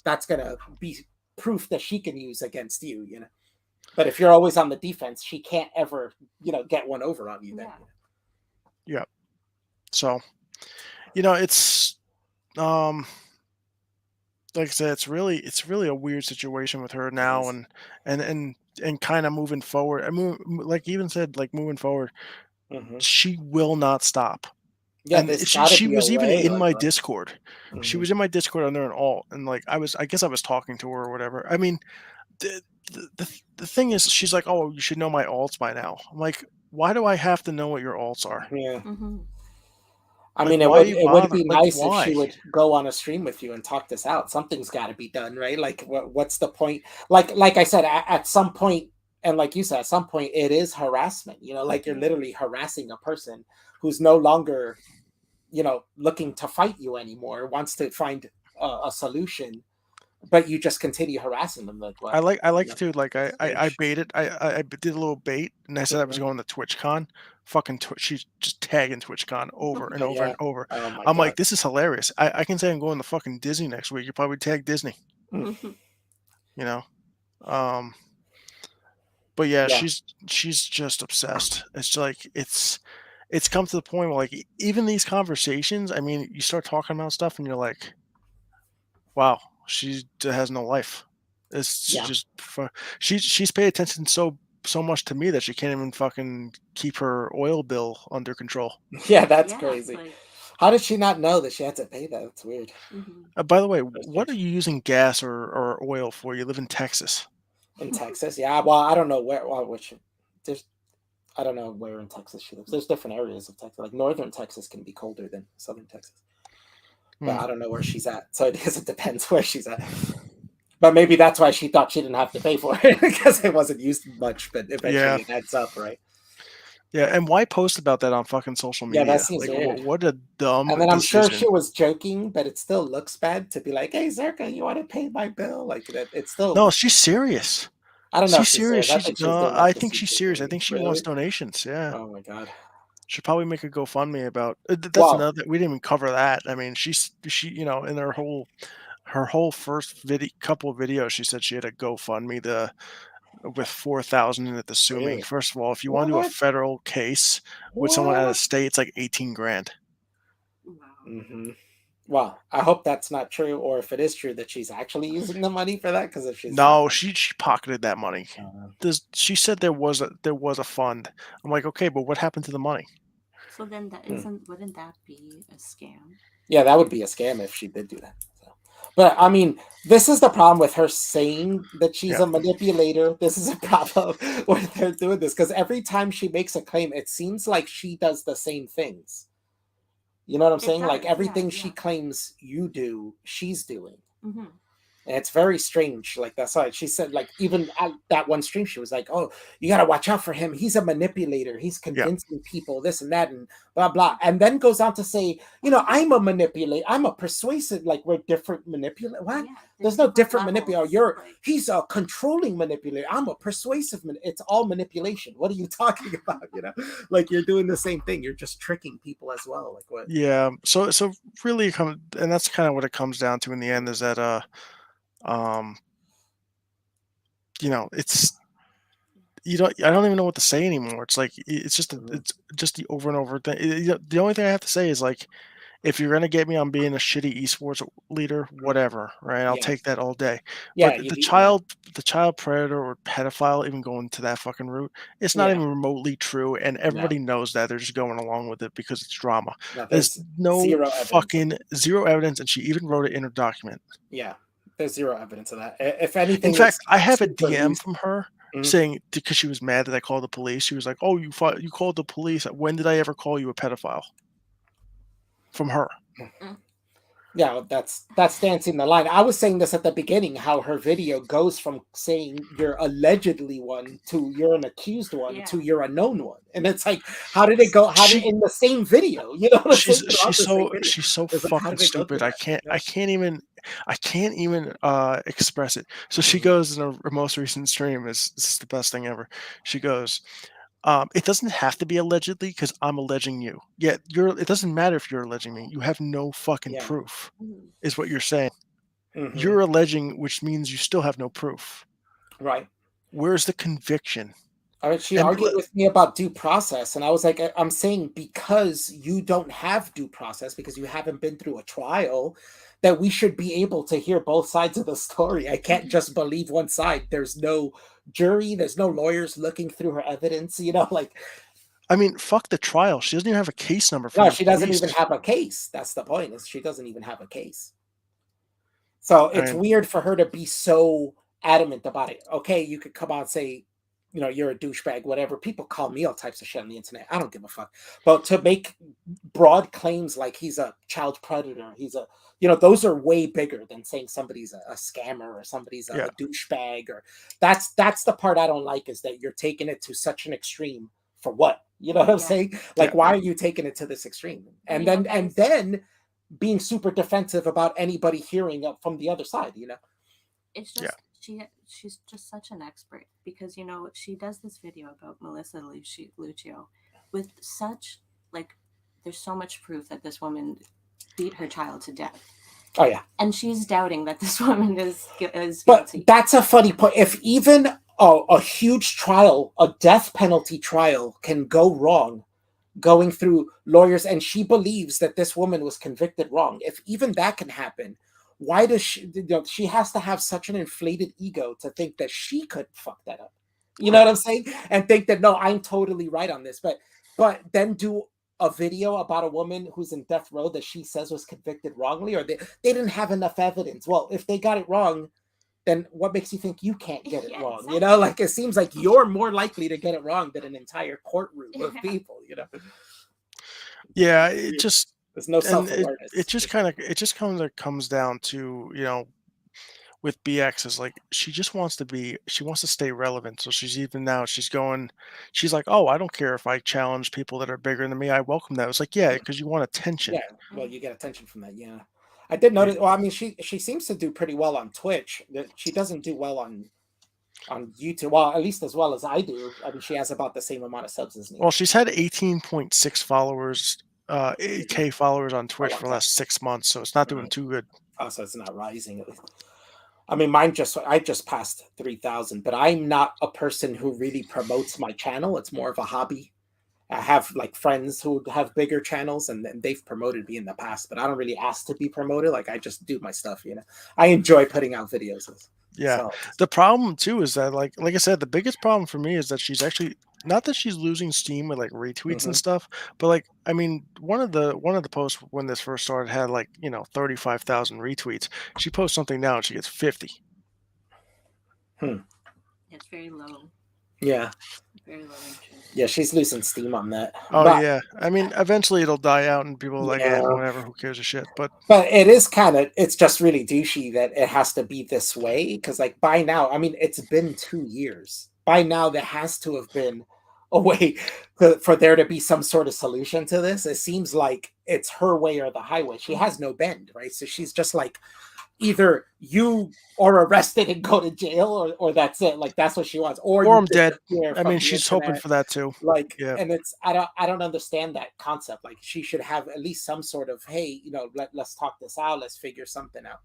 that's going to be proof that she can use against you, But if you're always on the defense, she can't ever, get one over on you then. Yeah. So, it's like I said, it's really a weird situation with her now, and kind of moving forward. I mean, like even said, like moving forward, she will not stop. Yeah, and she was even in my Discord. She was in my Discord under an alt, and like I guess I was talking to her or whatever. I mean, the thing is, she's like, "Oh, you should know my alts by now." I'm like, "Why do I have to know what your alts are?" Yeah. I Like, mean, it would be nice if she would go on a stream with you and talk this out. Something's got to be done, right? Like, what's the point? Like I said, at some point, and like you said, at some point, it is harassment. Like you're literally harassing a person who's no longer, looking to fight you anymore, wants to find a solution, but you just continue harassing them. Like what? I like to like I baited. I did a little bait, and I said I was going to TwitchCon. Fucking she's just tagging TwitchCon over and over and over. Oh my I'm God. like, this is hilarious. I can say I'm going to fucking Disney next week. You probably tag Disney. But yeah, she's just obsessed. It's like it's come to the point where like even these conversations. I mean, you start talking about stuff, and you're like, wow, she has no life. It's just she's paid attention so much to me that she can't even fucking keep her oil bill under control. Yeah, that's crazy. How did she not know that she had to pay that? That's weird. By the way, That's what are strange. you using gas or oil for? You live in Texas. In Texas, yeah. Well, I don't know where. Well, which there's, I don't know where in Texas she lives. There's different areas of Texas. Like northern Texas can be colder than southern Texas, but I don't know where she's at. So I guess it depends where she's at. But maybe that's why she thought she didn't have to pay for it because it wasn't used much. But Yeah. eventually it adds up, right? Yeah, and why post about that on fucking social Yeah, that media? seems Like, weird. what a dumb And then I'm sure decision. she was joking, but it still looks bad to be like, "Hey, Zerka, you want to pay my bill?" Like that. It's still. No, she's serious. I don't know if She's she's serious. serious. I She's think she's no, doing that I to think see she's serious. I Tiffany. think she wants Really? donations. Yeah, Oh my god. should probably make a GoFundMe about. That's Well, another. We didn't even cover that. I mean, she in her whole first couple of videos, she said she had a GoFundMe with 4,000 in it to sue me. really? First of all, if you want to do a What? federal case with someone out of What? state, it's like 18 grand. Wow. Mm-hmm. Well, I hope that's not true, or if it is true, that she's actually using the money for that. Because if she's not, No, she pocketed that money. She said there was a fund. I'm like, okay, but what happened to the money? So then wouldn't that be a scam? yeah, that would be a scam if she did do that. So. But I mean, this is the problem with her saying that she's Yeah. a manipulator. This is a problem with her doing this because every time she makes a claim, it seems like she does the same things. You know what I'm It saying? Like does, everything yeah. she claims you do, she's doing. Mm-hmm. And it's very strange. Like that's why she said, like, even at that one stream, she was like, "Oh, you gotta watch out for him. He's a manipulator. He's Yeah. convincing people this and that and blah blah." And then goes on to say, I'm a manipulator. I'm a persuasive, like we're different manipulator. What? Yeah, There's no different levels, manipulator. like- He's a controlling manipulator. I'm a persuasive it's all manipulation. What are you talking about? Like you're doing the same thing. You're just tricking people as well. Like what? Yeah. So really and that's kind of what it comes down to in the end is that um it's I don't even know what to say anymore. It's like it's just the over and over thing. The only thing I have to say is like if you're gonna get me on being a shitty esports leader, whatever, right? I'll Yeah. take that all day. Yeah. But the child predator or pedophile, even going to that fucking route, it's not Yeah. even remotely true, and everybody knows that. They're just going along with it because it's drama. No, There's no zero evidence. fucking zero evidence, and she even wrote it in her document. Yeah, there's zero evidence of that. If anything, In fact, it's I have a super DM easy. from her Mhm. saying because she was mad that I called the police. She was like, "Oh, you called the police. When did I ever call you a pedophile?" From her. Yeah, well, that's dancing the line. I was saying this at the beginning, how her video goes from saying you're allegedly one to you're an accused one to you're a known one, and it's like, how did it go? How did in the same video? You know what I'm saying? She's so It's like, how fucking did it go through stupid. I that? can't even express it. So she Mhm. goes in her most recent stream. This is the best thing ever. She goes, it doesn't have to be allegedly because I'm alleging you. Yeah, it doesn't matter if you're alleging me. You have no fucking Yeah. proof, is what you're saying. Mhm. You're alleging, which means you still have no proof. Right. Where's the conviction? I mean, she And argued with me about due process, and I was like, I'm saying because you don't have due process, because you haven't been through a trial, that we should be able to hear both sides of the story. I can't just believe one side. There's no jury, there's no lawyers looking through her evidence, like. I mean, fuck the trial. She doesn't even have a case number from No, the she doesn't police. even have a case. That's the point, is she doesn't even have a case. So it's weird for her to be so adamant about it. Okay, you could come out and say, you're a douchebag, whatever. People call me all types of shit on the internet. I don't give a fuck. But to make broad claims like he's a child predator, those are way bigger than saying somebody's a scammer or somebody's a douchebag. Or that's the part I don't like, is that you're taking it to such an extreme for what? You know what I'm saying? Like, why are you taking it to this extreme? And then being super defensive about anybody hearing up from the other side, It's just she's just such an expert because she does this video about Melissa Lucio with such there's so much proof that this woman beat her child to death. Oh yeah, and she's doubting that this woman is guilty. But that's a funny point. If even a huge trial, a death penalty trial, can go wrong, going through lawyers, and she believes that this woman was convicted wrong, if even that can happen, why does she has to have such an inflated ego to think that she could fuck that up? You know what I'm saying? And think that, no, I'm totally right on this. But then do a video about a woman who's in death row that she says was convicted wrongly, or they didn't have enough evidence. Well, if they got it wrong, then what makes you think you can't get it Yeah, wrong? exactly. You know, like it seems like you're more likely to get it wrong than an entire courtroom of people. You know, Yeah, it just there's no and self-awareness. it just kind of comes down to, with BX is like she wants to stay relevant. So she's like, oh, I don't care if I challenge people that are bigger than me. I welcome that. It's like, yeah, because you want attention. Yeah, well, you get attention from that. Yeah, I did Yeah. notice. Well, I mean, she seems to do pretty well on Twitch. She doesn't do well on YouTube. Well, at least as well as I do. I mean, she has about the same amount of subs as me. Well, she's had 18.6 followers, 8K followers on Twitch long for the time. last 6 months, so it's not doing too good. Oh, so it's not rising at least. I mean, I just passed 3,000, but I'm not a person who really promotes my channel. It's more of a hobby. I have like friends who have bigger channels and they've promoted me in the past, but I don't really ask to be promoted. Like I just do my stuff, you know. I enjoy putting out videos. Yeah. So, The problem too is that like I said, the biggest problem for me is that she's actually not that she's losing steam with like retweets and Mhm. stuff, but like I mean, one of the posts when this first started had like, 35,000 retweets. She posts something now and she gets 50. It's very low. Yeah. Very low interest. Yeah, she's losing steam on that. Oh but, yeah. I mean, eventually it'll die out and people are like, Yeah. whatever, who cares a shit. But it is it's just really douchey that it has to be this way. Cause like by now, I mean, it's been 2 years. By now, there has to have been a way for there to be some sort of solution to this. It seems like it's her way or the highway. She has no bend, right? So she's just like, either you are arrested and go to jail, or that's it. Like that's what she wants. Or or you I'm dead. disappear I from mean, the she's hoping internet. for that too. Like, Yeah. and it's I don't understand that concept. Like she should have at least some sort of, hey, let's talk this out, let's figure something out.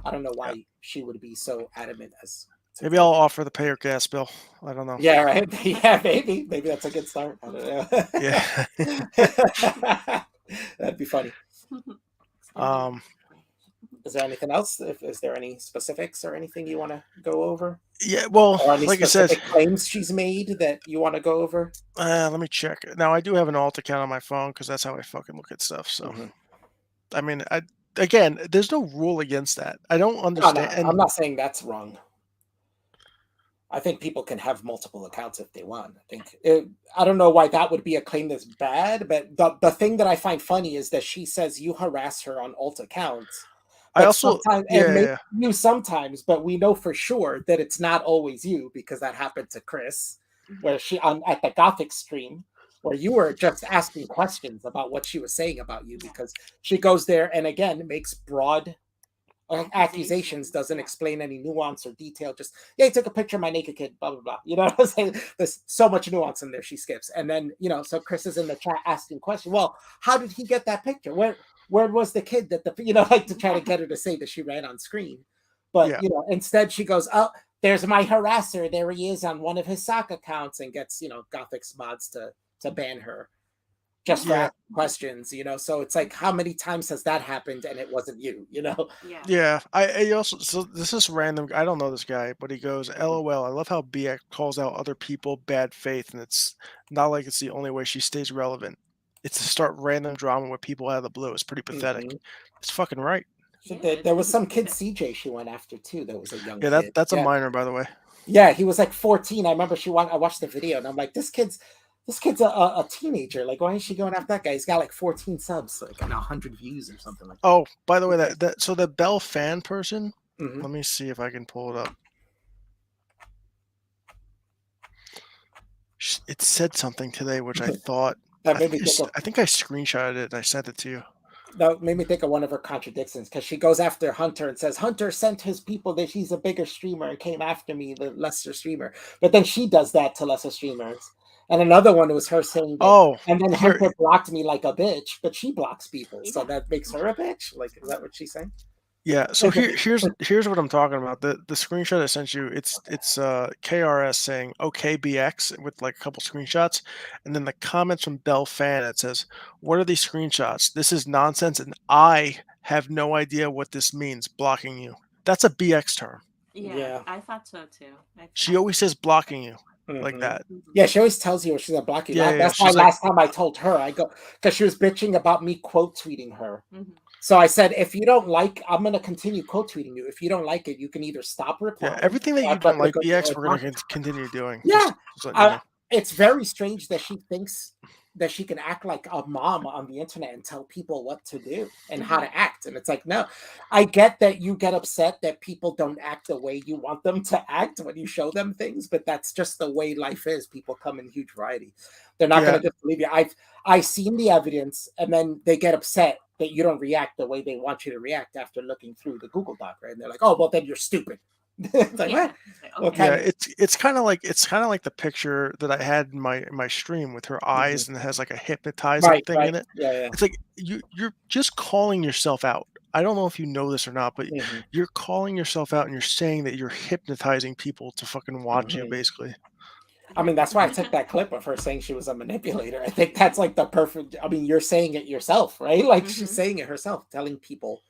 I don't know why she would be so adamant as Maybe I'll offer to pay her gas bill. I don't know. Yeah, right. Yeah, maybe that's a good start. I don't know. Yeah. That'd be funny. Is there anything else? Is there any specifics or anything you want to go over? Yeah, well, Or any like I said, specific claims she's made that you want to go over? let me check. Now I do have an alt account on my phone because that's how I fucking look at stuff. So, Mhm. I mean, again, there's no rule against that. I don't No, understand. And I'm not saying that's wrong. I think people can have multiple accounts if they want. I don't know why that would be a claim that's bad, but the thing that I find funny is that she says you harass her on alt accounts. I But also, sometimes, and maybe you sometimes, but we know for sure that it's not always you because that happened to Chris, where she at the Gothic stream, where you were just asking questions about what she was saying about you because she goes there and again makes broad accusations, doesn't explain any nuance or detail. Just he took a picture of my naked kid, blah blah blah. You know what I'm saying? There's so much nuance in there. She skips, and then so Chris is in the chat asking questions. Well, how did he get that picture? Where was the kid that like to try to get her to say that she ran on screen, but instead she goes, oh, there's my harasser. There he is on one of his sock accounts, and gets Gothic's mods to ban her. Just for asking questions, so it's like, how many times has that happened and it wasn't you, Yeah. I also, so this is random. I don't know this guy, but he goes, LOL. I love how BX calls out other people bad faith, and it's not like it's the only way she stays relevant. It's to start random drama with people out of the blue. It's pretty pathetic. It's fucking right. There was some kid CJ she went after too. That was a young kid. That's a minor, by the way. Yeah, he was like 14. I remember I watched the video and I'm like, this kid's a teenager. Like, why is she going after that guy? He's got like 14 subs, like 100 views or something like that. Oh, by the way, so the Bell fan person, Mhm. Let me see if I can pull it up. It said something today, which I thought, I think I screenshotted it and I sent it to you. That made me think of one of her contradictions because she goes after Hunter and says Hunter sent his people that he's a bigger streamer and came after me, the lesser streamer. But then she does that to lesser streamers. And another one was her saying, and then Hunter blocked me like a bitch, but she blocks people, so that makes her a bitch. Like, is that what she's saying? Yeah. So here's what I'm talking about. The screenshot I sent you, it's KRS saying okay BX with like a couple screenshots, and then the comments from Bell Fan that says, "What are these screenshots? This is nonsense, and I have no idea what this means. Blocking you. That's a BX term." Yeah, I thought so too. She always says blocking you. like Mhm. that. Yeah, she always tells you she's gonna block you. Yeah, yeah. That's why She's like, last time I told her, I go because she was bitching about me quote tweeting her. Mhm. So I said, if you don't like, I'm gonna continue quote tweeting you. If you don't like it, you can either stop yeah, replying. everything that Or you I'm not don't gonna like, go through BX, her we're gonna account. continue doing. Yeah, Just letting you know. it's very strange that she thinks that she can act like a mom on the internet and tell people what to do and how to act. And it's like, no, I get that you get upset that people don't act the way you want them to act when you show them things, but that's just the way life is. People come in huge variety. They're not Yeah, going to just believe you. I've seen the evidence, and then they get upset that you don't react the way they want you to react after looking through the Google Doc, right? And they're like, "Oh, well, then you're stupid." It's like, Yeah. what? It's like, What okay. yeah. kind of? It's kind of like the picture that I had in my stream with her Mhm. eyes, and it has like a hypnotizing Right, thing right. in it. Yeah, yeah. It's like you're just calling yourself out. I don't know if you know this or not, but Mhm, you're calling yourself out and you're saying that you're hypnotizing people to fucking watch you, mhm. basically. I mean, that's why I took that clip of her saying she was a manipulator. I think that's like the perfect. I mean, you're saying it yourself, right? Like she's Mhm. saying it herself, telling people,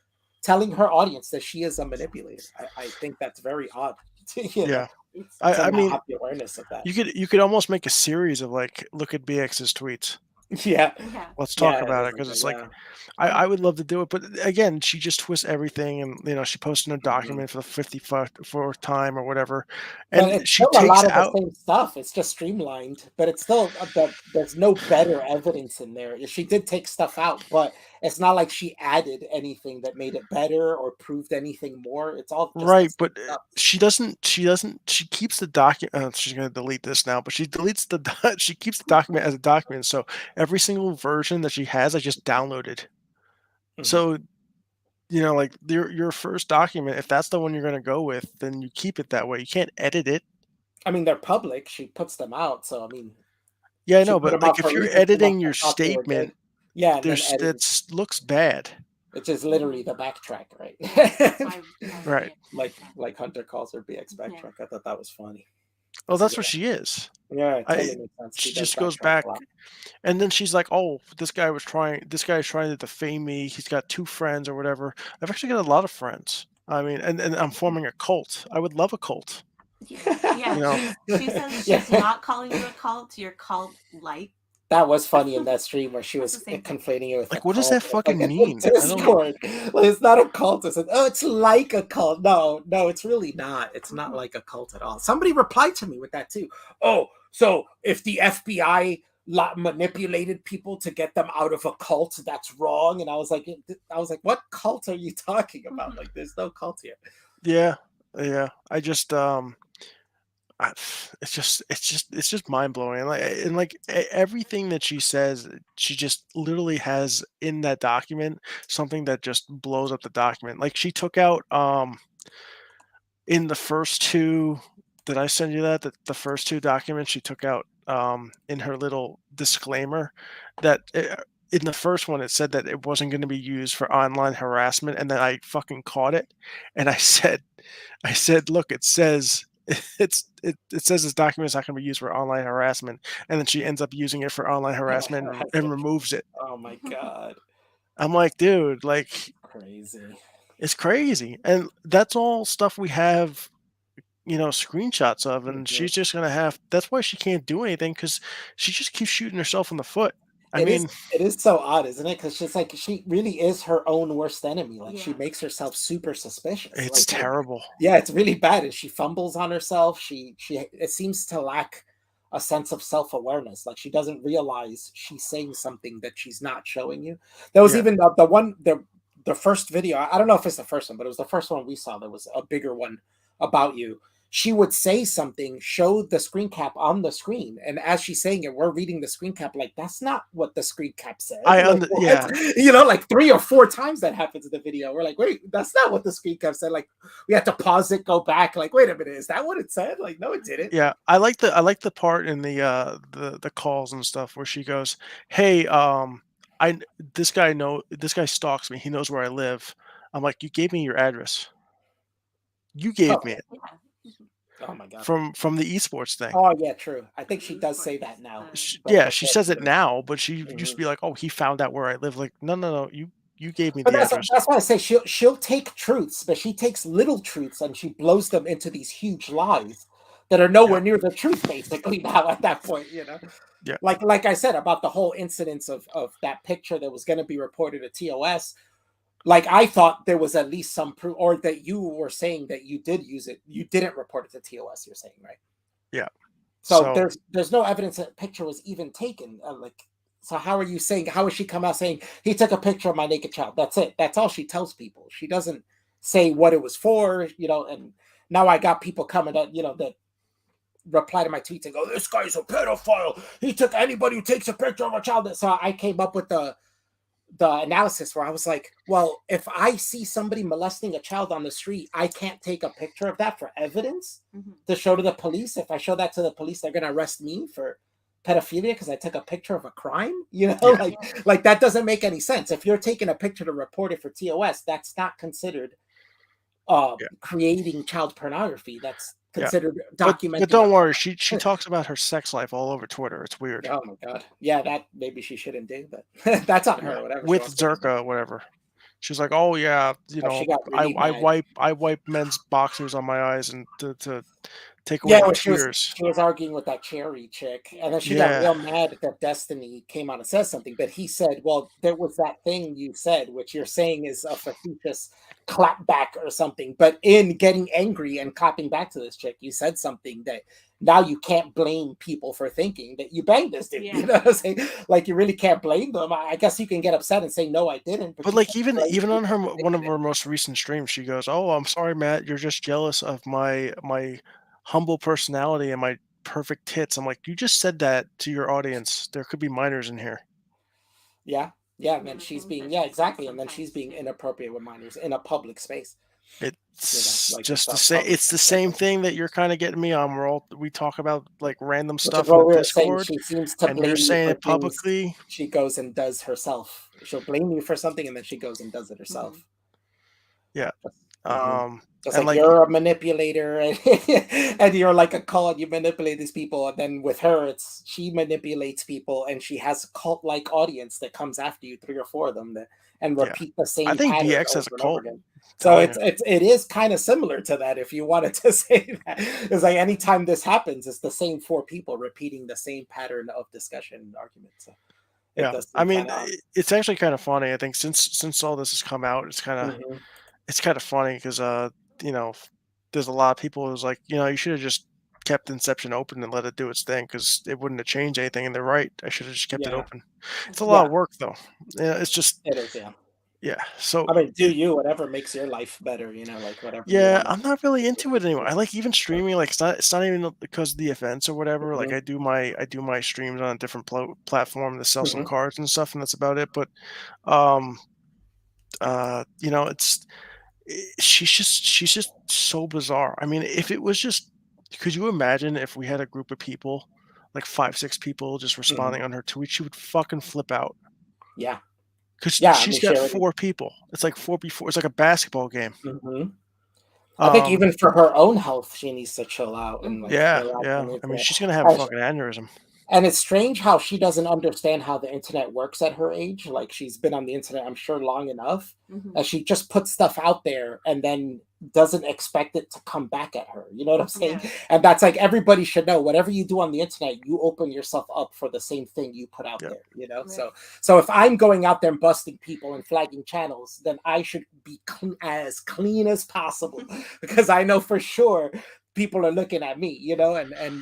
telling her audience that she is a manipulator. I think that's very odd, Yeah. It's I, to I not mean, have the awareness of that. you could almost make a series of like, look at BX's tweets. Yeah, yeah. Let's yeah, talk it about is it like because that. it's like Yeah. I would love to do it, but again, she just twists everything, and she posted a Mhm. document for the 54th time or whatever, But and it's she still a takes lot of the out same stuff. It's just streamlined, but it's still there's no better evidence in there. She did take stuff out, but it's not like she added anything that made it better or proved anything more. It's all just the right, same but stuff. she keeps the document. She's gonna delete this now, but she deletes she keeps the document as a document. So every single version that she has, I just downloaded. Mhm. So like your first document, if that's the one you're gonna go with, then you keep it that way. You can't edit it. I mean, they're public. She puts them out, so I mean, Yeah, I she know, put but them like out for if a you're reason. She must editing your have thought they were good. statement, Yeah, and then there's edited, that's looks bad. which is literally the backtrack, right? That's why Right. like Hunter calls her BX Yeah. backtrack. I thought that was funny. Well, So that's what she is. yeah, it totally I makes sense. She She does just goes backtrack back, a lot. and then she's like, "Oh, this guy is trying to defame me. He's got 2 friends or whatever." I've actually got a lot of friends. I mean, and I'm forming a cult. I would love a cult, Yeah. you know? She says she's Yeah. not calling you a cult. You're cult like. That was funny in that stream where she That's was the same thing. conflating it with a Like, what does cult. that It's like fucking it's a mean? I don't Discord. Like it's not a cult. It's like, oh, it's like a cult. No, no, it's really not. It's not like a cult at all. Somebody replied to me with that too. Oh, so if the FBI manipulated people to get them out of a cult, that's wrong. And I was like, what cult are you talking about? Like, there's no cult here. Yeah. Yeah. I just, I it's just mind-blowing, everything that she says, she just literally has in that document something that just blows up the document. Like, she took out, in the first 2 did I send you that? The first 2 documents she took out, in her little disclaimer that, in the first one, it said that it wasn't gonna be used for online harassment, and then I fucking caught it, and I said, "Look, it says it says this document is not gonna be used for online harassment," and then she ends up using it for online harassment and removes it. Oh my god, I'm like, "Dude, like, crazy. it's crazy," and that's all stuff we have, screenshots of, and Mhm. she's just gonna have that's why she can't do anything because she just keeps shooting herself in the foot. I It is mean, it is so odd, isn't it? Because she's like she really is her own worst enemy. Like she Yeah. makes herself super suspicious. it's terrible. Yeah, it's really bad. And she fumbles on herself. She it seems to lack a sense of self-awareness. Like she doesn't realize she's saying something that she's not showing you. There was Yeah. even the first video. I don't know if it's the first one, but it was the first one we saw. There was a bigger one about you. She would say something, show the screen cap on the screen, and as she's saying it, we're reading the screen cap like that's not what the screen cap said. Like, Yeah. like 3 or 4 times that happens in the video. We're like, wait, that's not what the screen cap said. Like, we had to pause it, go back. Like, wait a minute, is that what it said? Like, no, it didn't. Yeah, I like the part in the calls and stuff where she goes, "Hey, I this guy stalks me. He knows where I live." I'm like, "You gave me your address. You gave me Okay. it Yeah. Oh my god. from the esports thing." Oh yeah, true. I think she does say that now. But Yeah, she before says she it didn't. now, but she used to Mhm. be like, "Oh, he found out where I live." Like, no, no, no. You gave me But the address. that's why I say she'll take truths, but she takes little truths and she blows them into these huge lies that are nowhere near the truth, basically, now at that point, Yeah. Like I said about the whole incidence of that picture that was going to be reported at TOS. Like, I thought there was at least some proof, or that you were saying that you did use it. You didn't report it to TOS, you're saying, right? Yeah. So there's no evidence that picture was even taken. So how are you saying? How is she come out saying he took a picture of my naked child? That's it. That's all she tells people. She doesn't say what it was for, And now I got people coming up, that reply to my tweets and go, "This guy's a pedophile. He took anybody who takes a picture of a child." So I came up with the analysis where I was like, well, if I see somebody molesting a child on the street, I can't take a picture of that for evidence to show to the police. If I show that to the police, they're going to arrest me for pedophilia because I took a picture of a crime, like that doesn't make any sense. If you're taking a picture to report it for TOS, that's not considered creating child pornography. That's considered documenting. But don't worry, she talks about her sex life all over Twitter. It's weird. Oh my god, yeah, that maybe she shouldn't do, but that's on her. Whatever. With Zerka, whatever. She's like, oh yeah, she got really I wipe men's boxers on my eyes and to take away the tears. She was arguing with that Cherry chick, and then she got real mad that Destiny came out and said something. But he said, "Well, there was that thing you said, which you're saying is a facetious clapback or something. But in getting angry and clapping back to this chick, you said something that now you can't blame people for thinking that you banged this dude. You know what I'm saying? Like, you really can't blame them. I guess you can get upset and say, no, I didn't. But like, even on her one of her most recent streams, she goes, "Oh, I'm sorry, Matt. You're just jealous of my humble personality and my perfect tits." I'm like, you just said that to your audience. There could be minors in here. Yeah. And then she's being exactly. And then she's being inappropriate with minors in a public space. It's just the same. It's the same thing that you're kind of getting me on. We talk about like random stuff in Discord, she seems to and you're saying it publicly. She goes and does herself. She'll blame you for something, and then she goes and does it herself. Yeah. Just like you're a manipulator, and you're like a cult. You manipulate these people, and then with her, she manipulates people, and she has a cult-like audience that comes after you, 3 or 4 of them, and repeat the same. I think BX has a cult. So it is kind of similar to that, if you wanted to say that. It's like anytime this happens, it's the same 4 people repeating the same pattern of discussion and argument. So I mean, it's actually kind of funny. I think since all this has come out, it's kind of funny because there's a lot of people who's like, you should have just kept Inception open and let it do its thing because it wouldn't have changed anything. And they're right. I should have just kept it open. It's a lot of work though. Yeah, it's just it is. Yeah. Yeah. So I mean, do you whatever makes your life better, like whatever. Yeah, I'm not really into it anymore. I like even streaming, like it's not even because of the events or whatever. Like I do my streams on a different platform to sell some cards and stuff, and that's about it. But she's just so bizarre. I mean, if it was just, could you imagine if we had a group of people, like 5-6 people just responding on her tweet, she would fucking flip out. Yeah. Because she's got 4 people. It's like 4v4. It's like a basketball game. I think even for her own health, she needs to chill out. And yeah. I mean, she's gonna have a fucking aneurysm. And it's strange how she doesn't understand how the internet works at her age. Like, she's been on the internet, I'm sure, long enough that she just puts stuff out there and then doesn't expect it to come back at her. You know what I'm saying? Yeah. And that's like, everybody should know, whatever you do on the internet, you open yourself up for the same thing you put out there, Right. So if I'm going out there and busting people and flagging channels, then I should be as clean as possible because I know for sure people are looking at me,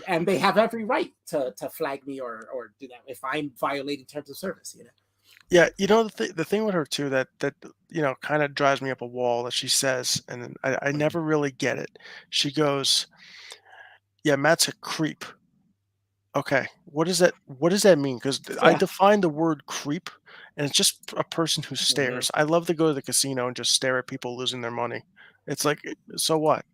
and they have every right to flag me or do that if I'm violating terms of service, Yeah, the thing with her too that kind of drives me up a wall that she says, and I never really get it. She goes, "Yeah, Matt's a creep." Okay, what does that mean? Because I define the word creep, and it's just a person who stares. I love to go to the casino and just stare at people losing their money. It's like, so what?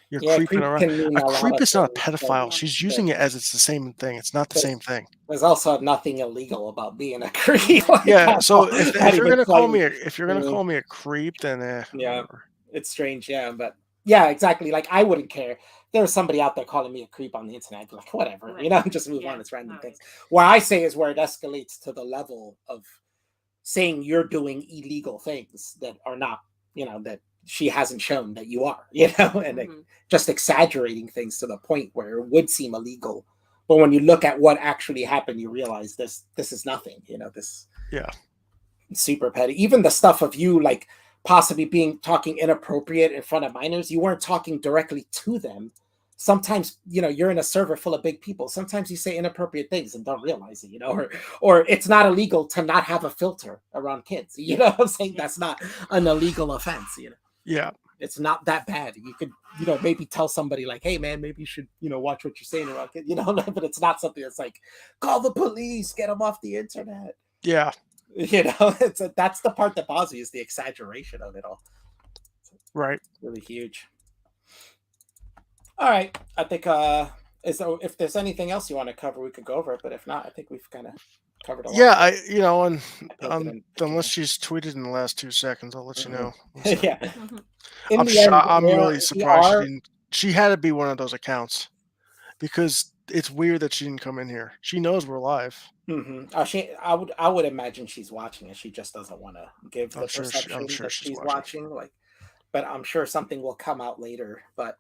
You're creeping around. A creep is not a pedophile. She's using it as it's the same thing. It's not the same thing. There's also nothing illegal about being a creep. Yeah. So if you're gonna call me a creep, then it's strange. Yeah, but yeah, exactly. Like, I wouldn't care. There's somebody out there calling me a creep on the internet. I'd be like, whatever, just move on. It's random things. What I say is where it escalates to the level of saying you're doing illegal things that are not, that she hasn't shown that you are, you know, and just exaggerating things to the point where it would seem illegal. But when you look at what actually happened, you realize this is nothing, you know, this super petty. Even the stuff of you like possibly talking inappropriate in front of minors, you weren't talking directly to them. Sometimes, you know, you're in a server full of big people. Sometimes you say inappropriate things and don't realize it, you know, or it's not illegal to not have a filter around kids. You know what I'm saying? That's not an illegal offense, you know? Yeah. It's not that bad. You could, you know, maybe tell somebody like, hey man, maybe you should, you know, watch what you're saying around kids, you know, but it's not something that's like, call the police, get them off the internet. Yeah. You know, that's the part that bothers me, is the exaggeration of it all. Right. It's really huge. All right, I think if there's anything else you want to cover, we could go over it. But if not, I think we've kind of covered a lot. Yeah, and unless she's tweeted in the last 2 seconds, I'll let you know. Yeah. I'm really surprised she had to be one of those accounts, because it's weird that she didn't come in here. She knows we're live. I would imagine she's watching it. She just doesn't want to give the perception that she's watching. Like, but I'm sure something will come out later. But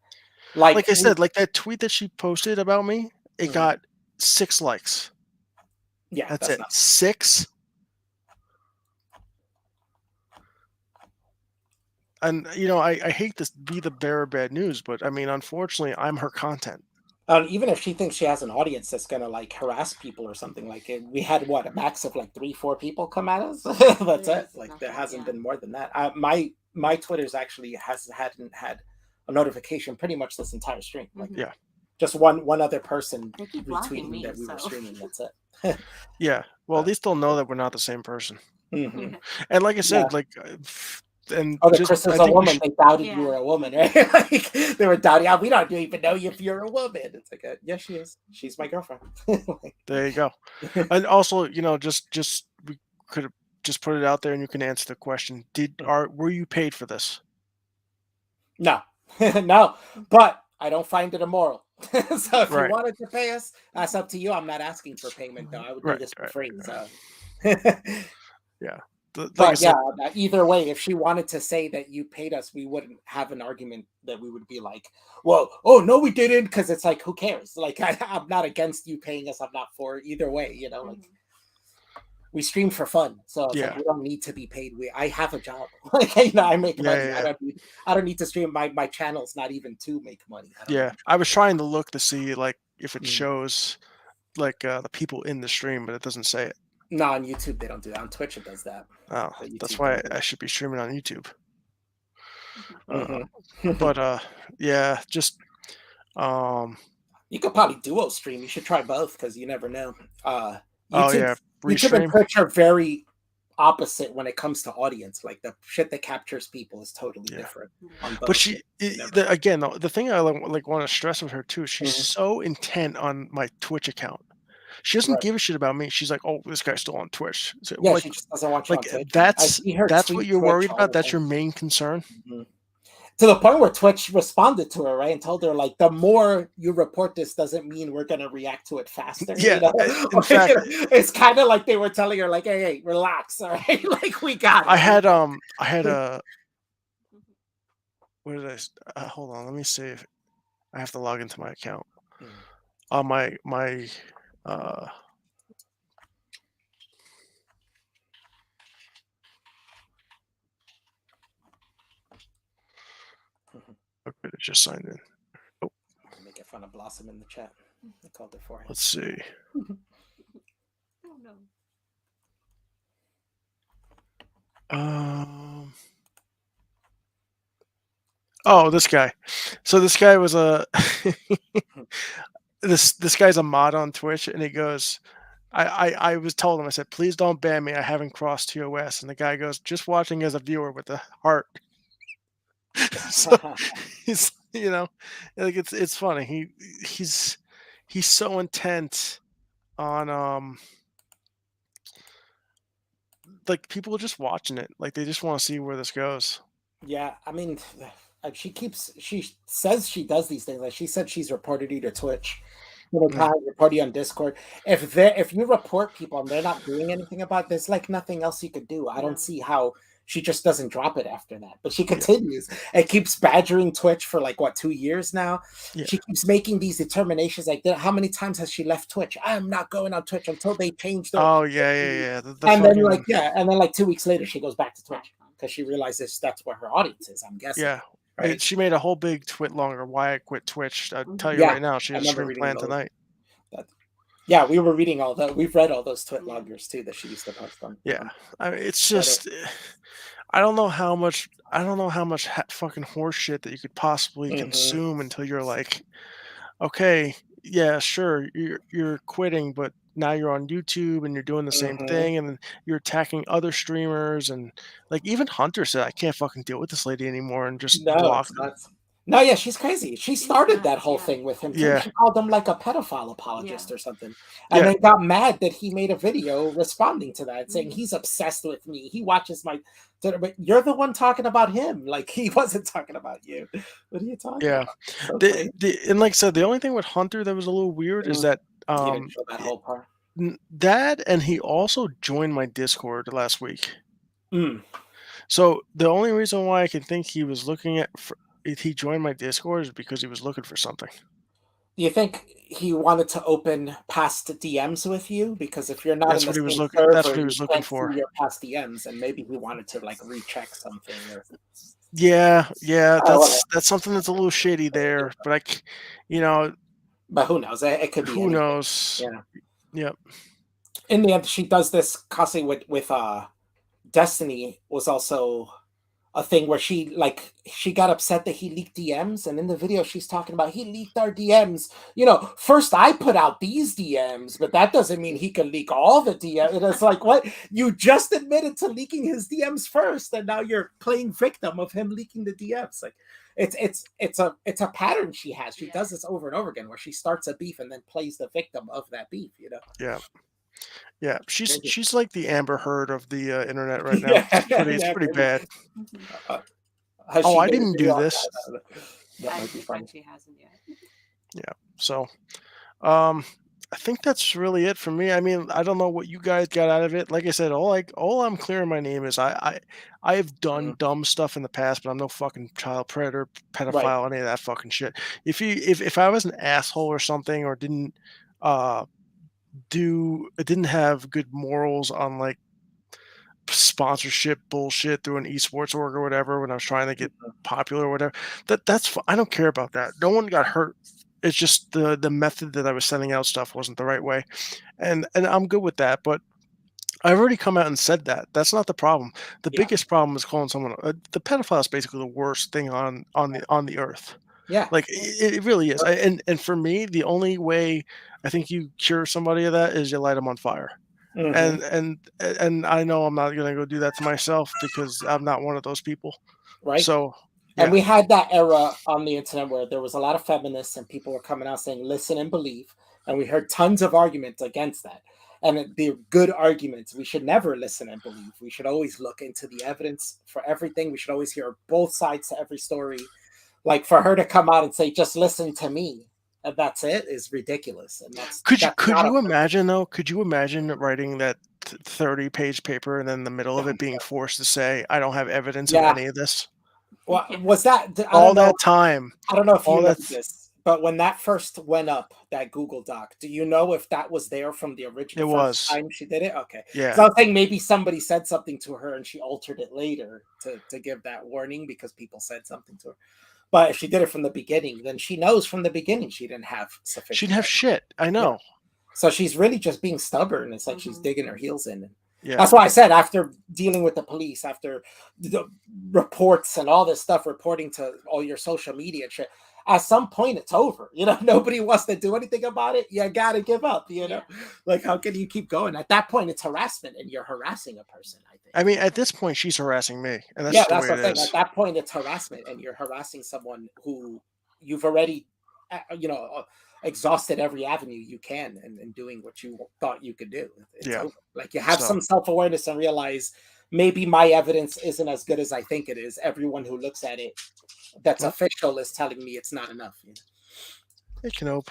like I said, like that tweet that she posted about me, it got 6 likes. Yeah, that's it. 6. And you know, I hate to be the bearer of bad news, but I mean, unfortunately, I'm her content. Even if she thinks she has an audience that's gonna like harass people or something like it, we had a max of like 3-4 people come at us. That's it. Like there hasn't been more than that. My Twitter's actually hadn't had a notification pretty much this entire stream. Like just one other person retweeting that we were streaming. That's it. Yeah. Well, at least they'll know that we're not the same person. And like I said, like. And Chris is a woman. They doubted you were a woman, right? Like they were doubting. We don't even know if you're a woman. It's like, yes, she is. She's my girlfriend. There you go. And also, you know, just we could have just put it out there, and you can answer the question. Were you paid for this? No, no. But I don't find it immoral. So if you wanted to pay us, that's up to you. I'm not asking for payment, though. I would do this for free. So. Yeah. But either way, if she wanted to say that you paid us, we wouldn't have an argument that we would be like, well, oh no, we didn't, because it's like, who cares? Like I'm not against you paying us. I'm not for it either way. You know, like we stream for fun, so it's like, we don't need to be paid. I have a job. Like, you know, I make money. I don't need to stream. My channel's not even to make money. I was trying to look to see like if it shows like the people in the stream, but it doesn't say it. No, on YouTube they don't do that. On Twitch it does that. Oh, that's why I should be streaming on YouTube. But yeah, just you could probably duo stream. You should try both, because you never know. YouTube and Twitch are very opposite when it comes to audience. Like the shit that captures people is totally different. But again, the thing I like want to stress with her too, she's so intent on my Twitch account. She doesn't give a shit about me. She's like, "Oh, this guy's still on Twitch." So, she just doesn't want you on Twitch. That's what you're worried about. That's your main concern. To the point where Twitch responded to her, right, and told her like, the more you report this doesn't mean we're gonna react to it faster. Yeah, you know? In fact, it's kind of like they were telling her like, hey, relax, all right, like we got it. I had a. What did I? Hold on, let me see if I have to log into my account. My okay, it just signed in. Oh, making fun of Blossom in the chat. I called it for him. Let's see. Oh no. Oh, this guy. So this guy was a this guy's a mod on Twitch, and he goes, I was told him, I said, please don't ban me. I haven't crossed TOS. And the guy goes, just watching as a viewer with the heart. So he's, you know, like it's funny. He's so intent on like people are just watching it. Like they just want to see where this goes. Yeah, I mean, she says she does these things. Like she said she's reported you to Twitch. Report you on Discord. If you report people and they're not doing anything about this, like nothing else you could do. I don't see how She just doesn't drop it after that. But she continues and keeps badgering Twitch for like, what, 2 years now? Yeah. She keeps making these determinations. Like, how many times has she left Twitch? I'm not going on Twitch until they change their... Oh, yeah. The and fucking... then like 2 weeks later, she goes back to Twitch because she realizes that's where her audience is, I'm guessing. Yeah. Right? She made a whole big twit longer why I quit Twitch. I'll tell you Yeah, right now, she I has a remember stream reading planned those. tonight. Yeah, we were reading all that. We've read all those twit loggers too that she used to post on. Yeah, I mean, it's just, I don't know how much fucking horse shit that you could possibly consume until you're like, okay, yeah, sure, you're quitting, but now you're on YouTube and you're doing the same thing, and you're attacking other streamers, and like even Hunter said, I can't fucking deal with this lady anymore, and just blocked them. No, yeah, she's crazy. She started that whole thing with him too. Yeah. She called him like a pedophile apologist or something, and then got mad that he made a video responding to that, saying he's obsessed with me. He watches my, but you're the one talking about him. Like he wasn't talking about you. What are you talking about? So and like I said, the only thing with Hunter that was a little weird is that you didn't show that whole part. That, and he also joined my Discord last week. Mm. So the only reason why I can think he was looking at if he joined my Discord is because he was looking for something. Do you think he wanted to open past DMs with you? Because if you're not that's in what the he was same looking. server, That's what he was looking can't for. see your past DMs, and maybe he wanted to like recheck something. Or... Yeah. That's something that's a little shady there. But But who knows? It could be. Who knows? Yeah. Yep. In the end, she does this constantly with Destiny was also a thing where she got upset that he leaked DMs, and in the video she's talking about he leaked our DMs. First I put out these DMs, but that doesn't mean he can leak all the DMs. And it's like, what? You just admitted to leaking his DMs first, and now you're playing victim of him leaking the DMs. Like it's a pattern she has. She does this over and over again, where she starts a beef and then plays the victim of that beef. Yeah. Yeah, she's like the Amber Heard of the internet right now. It's pretty bad. I didn't do this. I think she hasn't yet. Yeah, so I think that's really it for me. I mean, I don't know what you guys got out of it. Like I said, all I'm clearing my name is I've done dumb stuff in the past, but I'm no fucking child predator, pedophile, any of that fucking shit. If I was an asshole or something, or didn't have good morals on like sponsorship bullshit through an esports org or whatever when I was trying to get popular or whatever, that's I don't care about that. No one got hurt. It's just the method that I was sending out stuff wasn't the right way, and I'm good with that. But I've already come out and said that. That's not the problem. The biggest problem is calling someone the pedophile is basically the worst thing on the earth. Yeah, like it really is. And for me, the only way I think you cure somebody of that is you light them on fire. And I know I'm not gonna go do that to myself because I'm not one of those people. Right. So and we had that era on the internet where there was a lot of feminists and people were coming out saying listen and believe, and we heard tons of arguments against that. And the good arguments, we should never listen and believe. We should always look into the evidence for everything. We should always hear both sides to every story. Like for her to come out and say, just listen to me, and that's it, is ridiculous. And could you imagine though? Could you imagine writing that 30-page paper and then in the middle of it being forced to say, I don't have evidence of any of this? Well, was that that time? I don't know if you know this, but when that first went up, that Google Doc, do you know if that was there from the original first time she did it? Okay. Yeah. So I was saying maybe somebody said something to her and she altered it later to give that warning because people said something to her. But if she did it from the beginning, then she knows from the beginning she didn't have sufficient. She didn't have shit. I know. Yeah. So she's really just being stubborn. It's like she's digging her heels in. Yeah. That's why I said after dealing with the police, after the reports and all this stuff, reporting to all your social media and shit, at some point it's over. Nobody wants to do anything about it. You got to give up, Like, how can you keep going? At that point, it's harassment and you're harassing a person, I think. I mean, at this point, she's harassing me. And that's that's the thing. At that point, it's harassment and you're harassing someone who you've already, exhausted every avenue you can and doing what you thought you could do. It's over. Like, you have some self-awareness and realize maybe my evidence isn't as good as I think it is. Everyone who looks at it that's official is telling me it's not enough. Hey, Canope.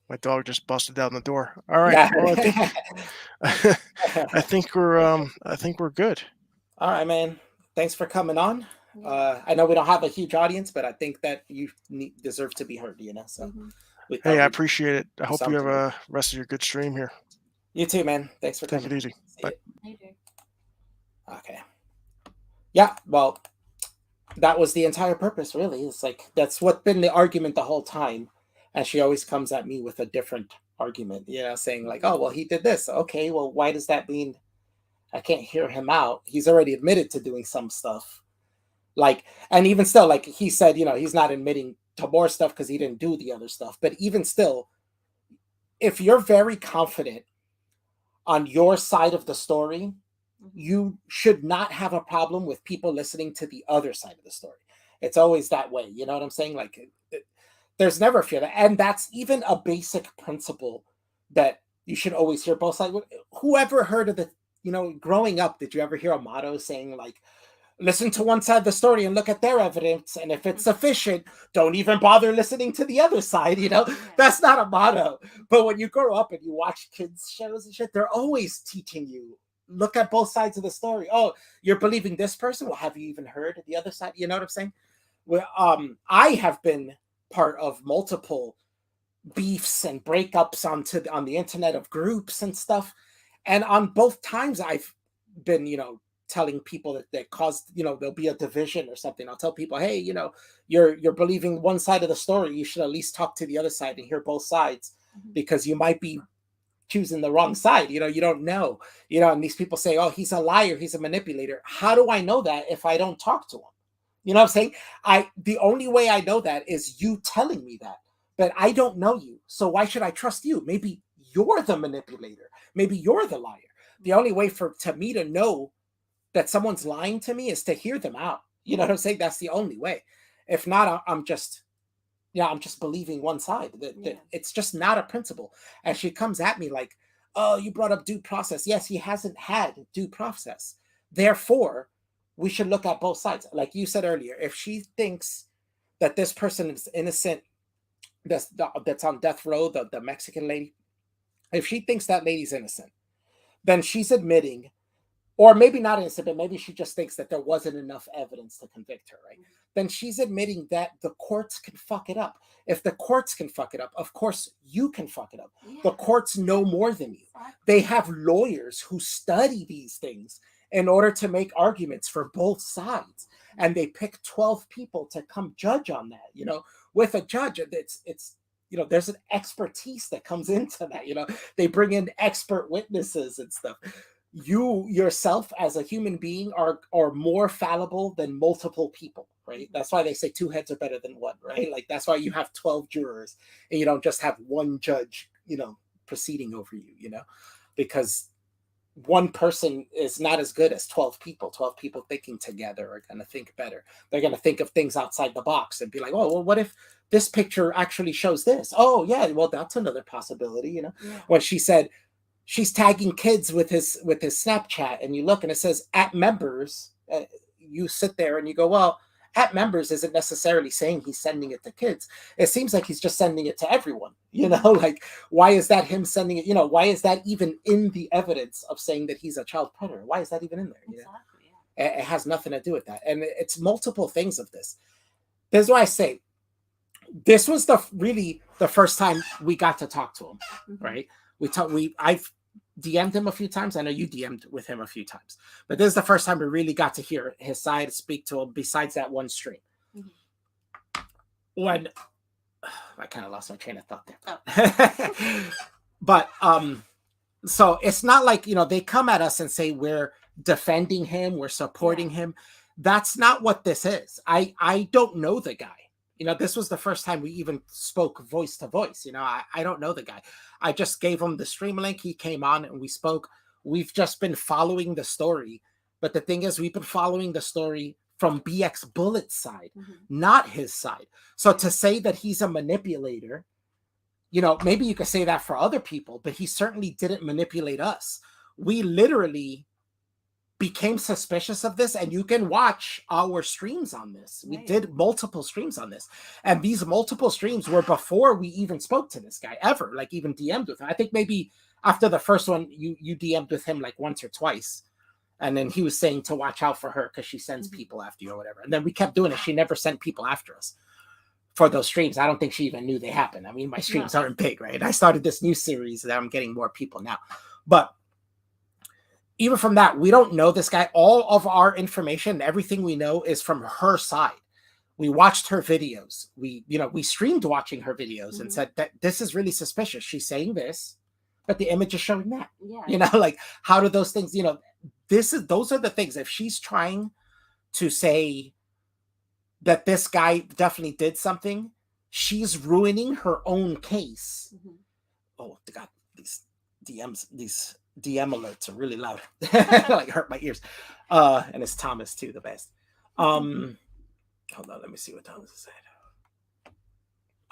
My dog just busted down the door. All right. Well, I think we're good. All right, man. Thanks for coming on. I know we don't have a huge audience, but I think that you deserve to be heard, So we thought Hey, I we'd appreciate it. I do hope you have something. a rest of your good stream here. You too, man. Thanks for Take coming. it easy. See Bye. ya. Okay. Yeah, well, that was the entire purpose, really. It's like that's what's been the argument the whole time. And she always comes at me with a different argument, saying like, oh, well, he did this. Okay, well, why does that mean I can't hear him out? He's already admitted to doing some stuff. Like, and even still, like he said, he's not admitting to more stuff because he didn't do the other stuff. But even still, if you're very confident on your side of the story, you should not have a problem with people listening to the other side of the story. It's always that way. You know what I'm saying? Like, there's never fear. And that's even a basic principle that you should always hear both sides. Whoever heard of the, growing up, did you ever hear a motto saying like, listen to one side of the story and look at their evidence, and if it's sufficient, don't even bother listening to the other side? That's not a motto. But when you grow up and you watch kids shows and shit, they're always teaching you, look at both sides of the story. Oh, you're believing this person? Well, have you even heard the other side? You know what I'm saying? Well, I have been part of multiple beefs and breakups on the internet of groups and stuff, and on both times I've been, telling people that caused, there'll be a division or something. I'll tell people, hey, you're believing one side of the story. You should at least talk to the other side and hear both sides, because you might be choosing the wrong side. You don't know, and these people say, oh, he's a liar, he's a manipulator. How do I know that if I don't talk to him? You know what I'm saying? The only way I know that is you telling me that, but I don't know you. So why should I trust you? Maybe you're the manipulator. Maybe you're the liar. The only way to me to know that someone's lying to me is to hear them out. You know what I'm saying? That's the only way. If not, I'm just believing one side. It's just not a principle. And she comes at me like, oh, you brought up due process. Yes, he hasn't had due process. Therefore, we should look at both sides. Like you said earlier, if she thinks that this person is innocent, that's on death row, the Mexican lady, if she thinks that lady's innocent, then she's admitting, or maybe not innocent, but maybe she just thinks that there wasn't enough evidence to convict her, right? Then she's admitting that the courts can fuck it up. If the courts can fuck it up, of course you can fuck it up. The courts know more than you. They have lawyers who study these things in order to make arguments for both sides. And they pick 12 people to come judge on that, with a judge. It's there's an expertise that comes into that. They bring in expert witnesses and stuff. You yourself as a human being are more fallible than multiple people, right? That's why they say two heads are better than one, right? Like that's why you have 12 jurors and you don't just have one judge, proceeding over you, because one person is not as good as 12 people. 12 people thinking together are going to think better. They're going to think of things outside the box and be like, oh, well, what if this picture actually shows this? Oh yeah, well, that's another possibility. When she said she's tagging kids with his Snapchat, and you look and it says at members, you sit there and you go, well, at members isn't necessarily saying he's sending it to kids. It seems like he's just sending it to everyone, like why is that him sending it? Why is that even in the evidence of saying that he's a child predator? Why is that even in there? Exactly, It has nothing to do with that. And it's multiple things of this. This is why I say this was the first time we got to talk to him, right? I've DM'd him a few times. I know you DM'd with him a few times, but this is the first time we really got to hear his side, speak to him, besides that one stream. When I kind of lost my train of thought there. But so it's not like, they come at us and say we're defending him, we're supporting him. That's not what this is. I don't know the guy. This was the first time we even spoke voice to voice. I don't know the guy. I just gave him the stream link. He came on and we spoke. We've just been following the story. But the thing is, we've been following the story from BX Bullet's side, not his side. So to say that he's a manipulator, maybe you could say that for other people, but he certainly didn't manipulate us. We literally became suspicious of this, and you can watch our streams on this. We did multiple streams on this, and these multiple streams were before we even spoke to this guy ever, like even DM'd with him. I think maybe after the first one you DM'd with him like once or twice, And then he was saying to watch out for her because she sends people after you or whatever. And then we kept doing it. She never sent people after us for those streams. I don't think she even knew they happened. I mean, my streams aren't big, right? I started this new series that I'm getting more people now. But even from that, we don't know this guy. All of our information, everything we know is from her side. We watched her videos. We streamed watching her videos and said that this is really suspicious. She's saying this, but the image is showing that. Yeah. Like how do those things, those are the things. If she's trying to say that this guy definitely did something, she's ruining her own case. Oh God, these DMs, these DM alerts are really loud. Like hurt my ears. And it's Thomas too, the best. Hold on, let me see what Thomas is saying.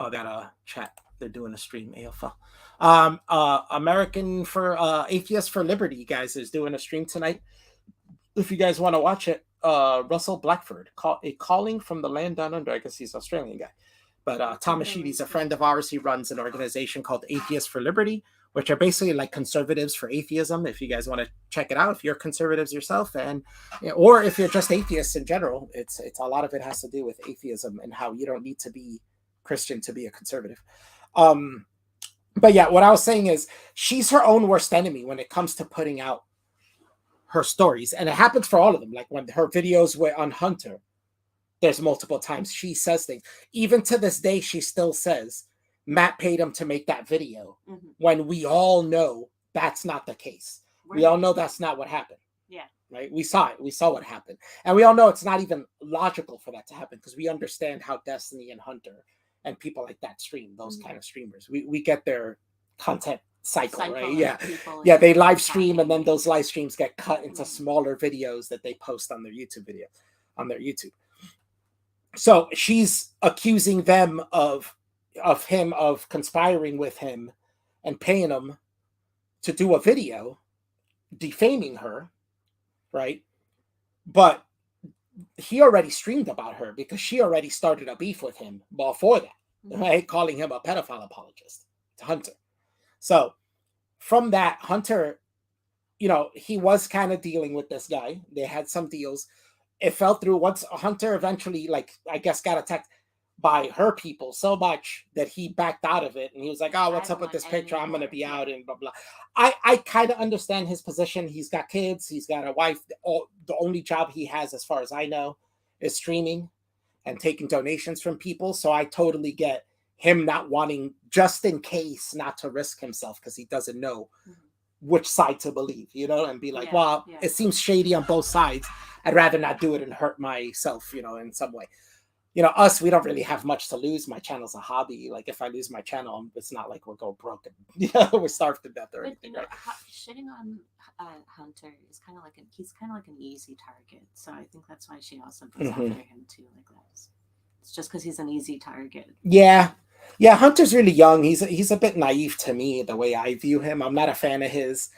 Oh, that chat. They're doing a stream, AFL. American for Atheists for Liberty, guys, is doing a stream tonight. If you guys want to watch it, Russell Blackford, a calling from the land down under. I guess he's an Australian guy. But Thomas Sheedy's a friend of ours. He runs an organization called Atheists for Liberty, which are basically like conservatives for atheism. If you guys want to check it out, if you're conservatives yourself, or if you're just atheists in general, it's a lot of it has to do with atheism and how you don't need to be Christian to be a conservative. But yeah, what I was saying is she's her own worst enemy when it comes to putting out her stories, and it happens for all of them. Like when her videos were on Hunter, there's multiple times she says things. Even to this day, she still says Matt paid him to make that video, when we all know that's not the case. We all know that's not what happened. Yeah. Right? We saw it. We saw what happened. And we all know it's not even logical for that to happen because we understand how Destiny and Hunter and people like that stream, those kind of streamers. We get their content cycle, right? Yeah. Yeah, they live stream and then those live streams get cut into smaller videos that they post on their YouTube. So she's accusing them of conspiring with him and paying him to do a video defaming her, right? But he already streamed about her because she already started a beef with him before that, right? Calling him a pedophile apologist to Hunter. So from that, Hunter, he was kind of dealing with this guy. They had some deals. It fell through once Hunter eventually, I guess, got attacked by her people so much that he backed out of it. And he was like, oh, what's up with this picture? I'm going to be out and blah, blah. I kind of understand his position. He's got kids. He's got a wife. The only job he has, as far as I know, is streaming and taking donations from people. So I totally get him not wanting, just in case, not to risk himself because he doesn't know which side to believe, and be like, it seems shady on both sides. I'd rather not do it and hurt myself, in some way. Us, we don't really have much to lose. My channel's a hobby. Like if I lose my channel, it's not like we're going broken. We're starved to death or anything. Right? Shitting on Hunter is he's kind of like an easy target. So I think that's why she also goes after him too, like that. It's just because he's an easy target. Yeah. Yeah, Hunter's really young. He's a bit naive to me, the way I view him. I'm not a fan of his.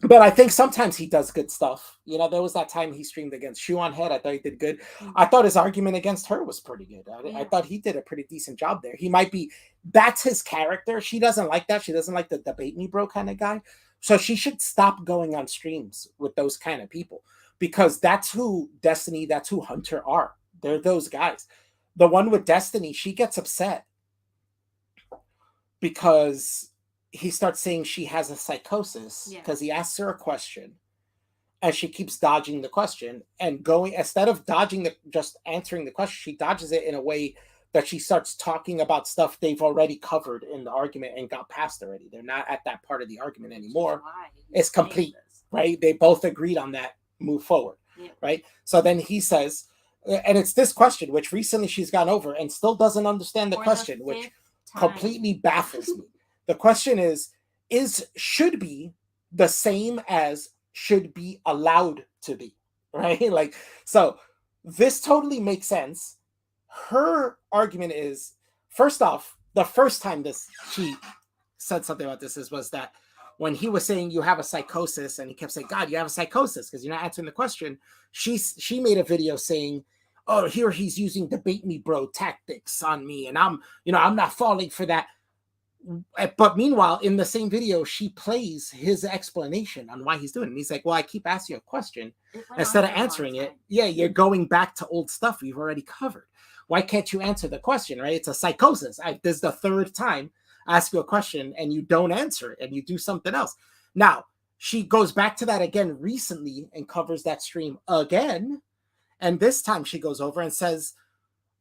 But I think sometimes he does good stuff. There was that time he streamed against Shoe on Head. I thought he did good. I thought his argument against her was pretty good. I thought he did a pretty decent job there. That's his character. She doesn't like that. She doesn't like the debate me bro kind of guy. So she should stop going on streams with those kind of people because that's who Destiny, that's who Hunter are. They're those guys. The one with Destiny, she gets upset because he starts saying she has a psychosis because he asks her a question and she keeps dodging the question and going, instead of just answering the question, she dodges it in a way that she starts talking about stuff they've already covered in the argument and got past already. They're not at that part of the argument anymore. It's complete, right? They both agreed on that, move forward, right? So then he says, and it's this question, which recently she's gone over and still doesn't understand the question, which completely baffles me. The question is should be the same as should be allowed to be, right? So this totally makes sense. Her argument is, first off, the first time she said something about this was that when he was saying you have a psychosis and he kept saying, God, you have a psychosis because you're not answering the question. She made a video saying, oh, here he's using debate me bro tactics on me. And I'm not falling for that. But meanwhile, in the same video, she plays his explanation on why he's doing it. And he's like, well, I keep asking you a question. Instead of answering it, yeah, you're going back to old stuff we've already covered. Why can't you answer the question, right? It's a psychosis. This is the third time I ask you a question and you don't answer it and you do something else. Now, she goes back to that again recently and covers that stream again. And this time she goes over and says,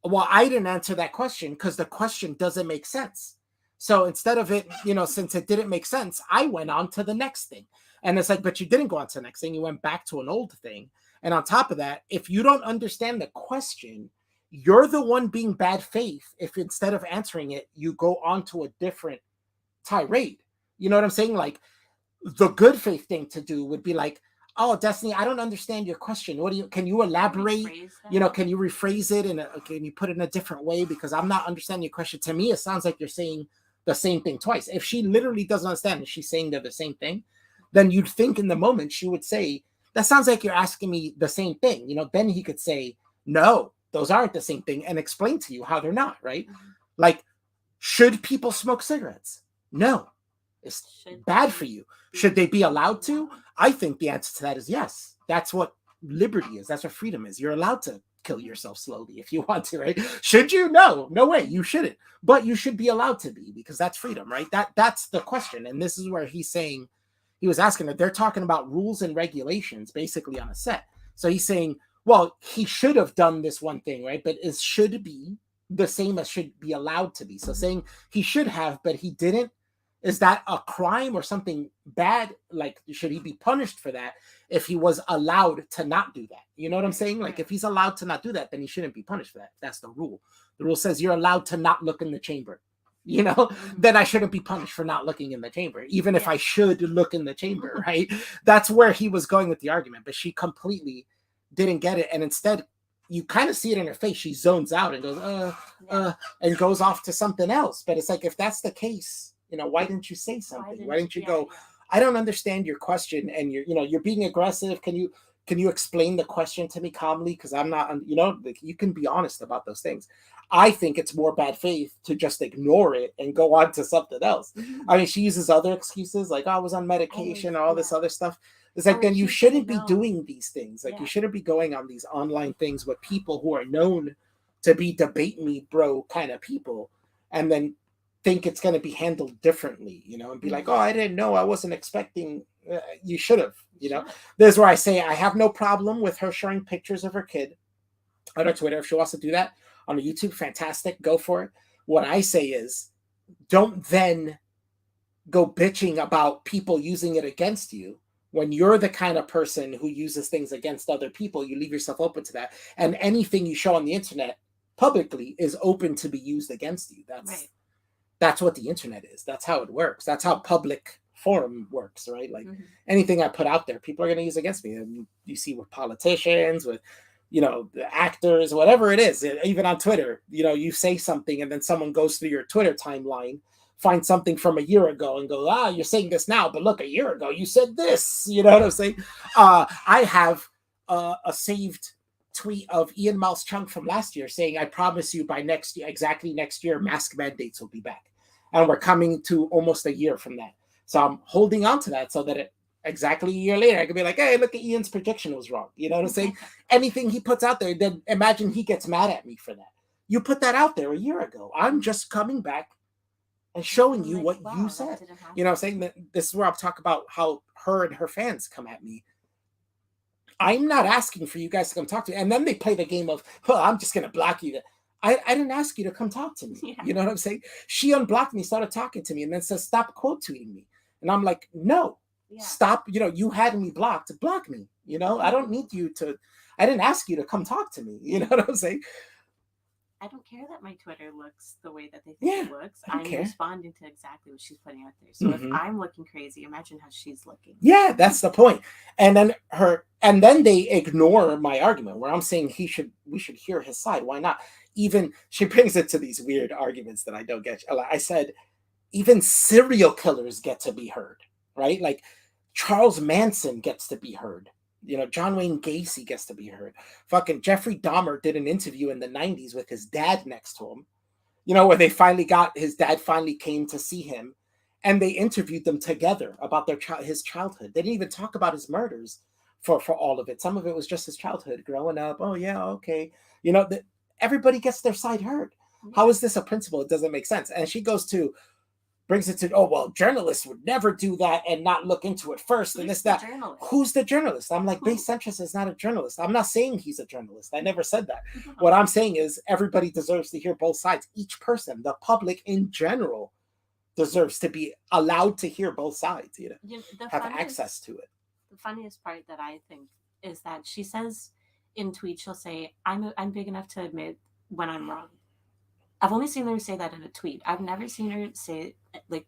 well, I didn't answer that question because the question doesn't make sense. So instead of it, since it didn't make sense, I went on to the next thing. And it's like, but you didn't go on to the next thing. You went back to an old thing. And on top of that, if you don't understand the question, you're the one being bad faith if instead of answering it, you go on to a different tirade. You know what I'm saying? Like, the good faith thing to do would be like, oh, Destiny, I don't understand your question. Can you elaborate? Can you rephrase it and can you put it in a different way? Because I'm not understanding your question. To me, it sounds like you're saying the same thing twice. If she literally doesn't understand and she's saying they're the same thing, then you'd think in the moment she would say, that sounds like you're asking me the same thing. Then he could say, no, those aren't the same thing and explain to you how they're not, right? Like, should people smoke cigarettes? No, it's bad for you. Should they be allowed to? I think the answer to that is yes. That's what liberty is. That's what freedom is. You're allowed to kill yourself slowly if you want to, right? Should you? No way. You shouldn't. But you should be allowed to be because that's freedom, right? That's the question. And this is where he's saying, he was asking that they're talking about rules and regulations basically on a set. So he's saying, well, he should have done this one thing, right? But it should be the same as should be allowed to be. So saying he should have, but he didn't, is that a crime or something bad? Like, should he be punished for that if he was allowed to not do that? You know what I'm saying? Like, if he's allowed to not do that, then he shouldn't be punished for that. That's the rule. The rule says you're allowed to not look in the chamber. Then I shouldn't be punished for not looking in the chamber, even if I should look in the chamber, right? That's where he was going with the argument, but she completely didn't get it. And instead, you kind of see it in her face. She zones out and goes, and goes off to something else. But it's like, if that's the case, why didn't you say something? Why didn't you go, I don't understand your question. And you're being aggressive. Can you explain the question to me calmly? Because I'm not, you can be honest about those things. I think it's more bad faith to just ignore it and go on to something else. I mean, she uses other excuses like, I was on medication, all this other stuff. It's like, then you shouldn't be doing these things. Like, you shouldn't be going on these online things with people who are known to be debate me, bro, kind of people. And then think it's going to be handled differently, and be like, oh, I didn't know. I wasn't expecting. You should have, This is where I say I have no problem with her sharing pictures of her kid on her Twitter. If she wants to do that on her YouTube, fantastic. Go for it. What I say is, don't then go bitching about people using it against you when you're the kind of person who uses things against other people. You leave yourself open to that. And anything you show on the internet publicly is open to be used against you. That's what the internet is. That's how it works. That's how public forum works, right? Like, anything I put out there, people are going to use against me. And you see with politicians, with, the actors, whatever it is, even on Twitter, you say something and then someone goes through your Twitter timeline, finds something from a year ago and goes, you're saying this now, but look, a year ago you said this. You know what I'm saying? I have a saved tweet of Ian Mouse Chung from last year saying, I promise you by next year, exactly next year, mask mandates will be back. And we're coming to almost a year from that. So I'm holding on to that so that exactly a year later, I could be like, hey, look at Ian's prediction was wrong. You know what I'm saying? Anything he puts out there, then imagine he gets mad at me for that. You put that out there a year ago. I'm just coming back and showing you what you said. You know what I'm saying? This is where I'll talk about how her and her fans come at me. I'm not asking for you guys to come talk to me. And then they play the game of, I'm just going to block you. I didn't ask you to come talk to me. You know what I'm saying? She unblocked me, started talking to me, and then says, stop quote tweeting me. And I'm like, no, stop. You had me blocked. Block me. I don't need you to, I didn't ask you to come talk to me. You know what I'm saying? I don't care that my Twitter looks the way that they think it looks. I'm responding to exactly what she's putting out there. So if I'm looking crazy, imagine how she's looking. Yeah, that's the point. And then they ignore my argument where I'm saying we should hear his side. Why not? Even she brings it to these weird arguments that I don't get. I said, even serial killers get to be heard, right? Like Charles Manson gets to be heard. John Wayne Gacy gets to be heard. Fucking Jeffrey Dahmer did an interview in the 90s with his dad next to him. you know, where they finally got his dad finally came to see him, and they interviewed them together about his childhood. They didn't even talk about his murders for all of it. Some of it was just his childhood, growing up. Oh yeah, okay, you know, everybody gets their side heard. How is this a principle? It doesn't make sense. And she brings it to, oh well, journalists would never do that and not look into it first. Who's and this the that journalist? Who's the journalist? I'm like, base centrist is not a journalist. I'm not saying he's a journalist. I never said that. What I'm saying is everybody deserves to hear both sides. Each person, the public in general, deserves to be allowed to hear both sides, you know, have access to it. The funniest part that I think is that she says in tweets, she'll say, I'm big enough to admit when I'm wrong. I've only seen her say that in a tweet. I've never seen her say, like,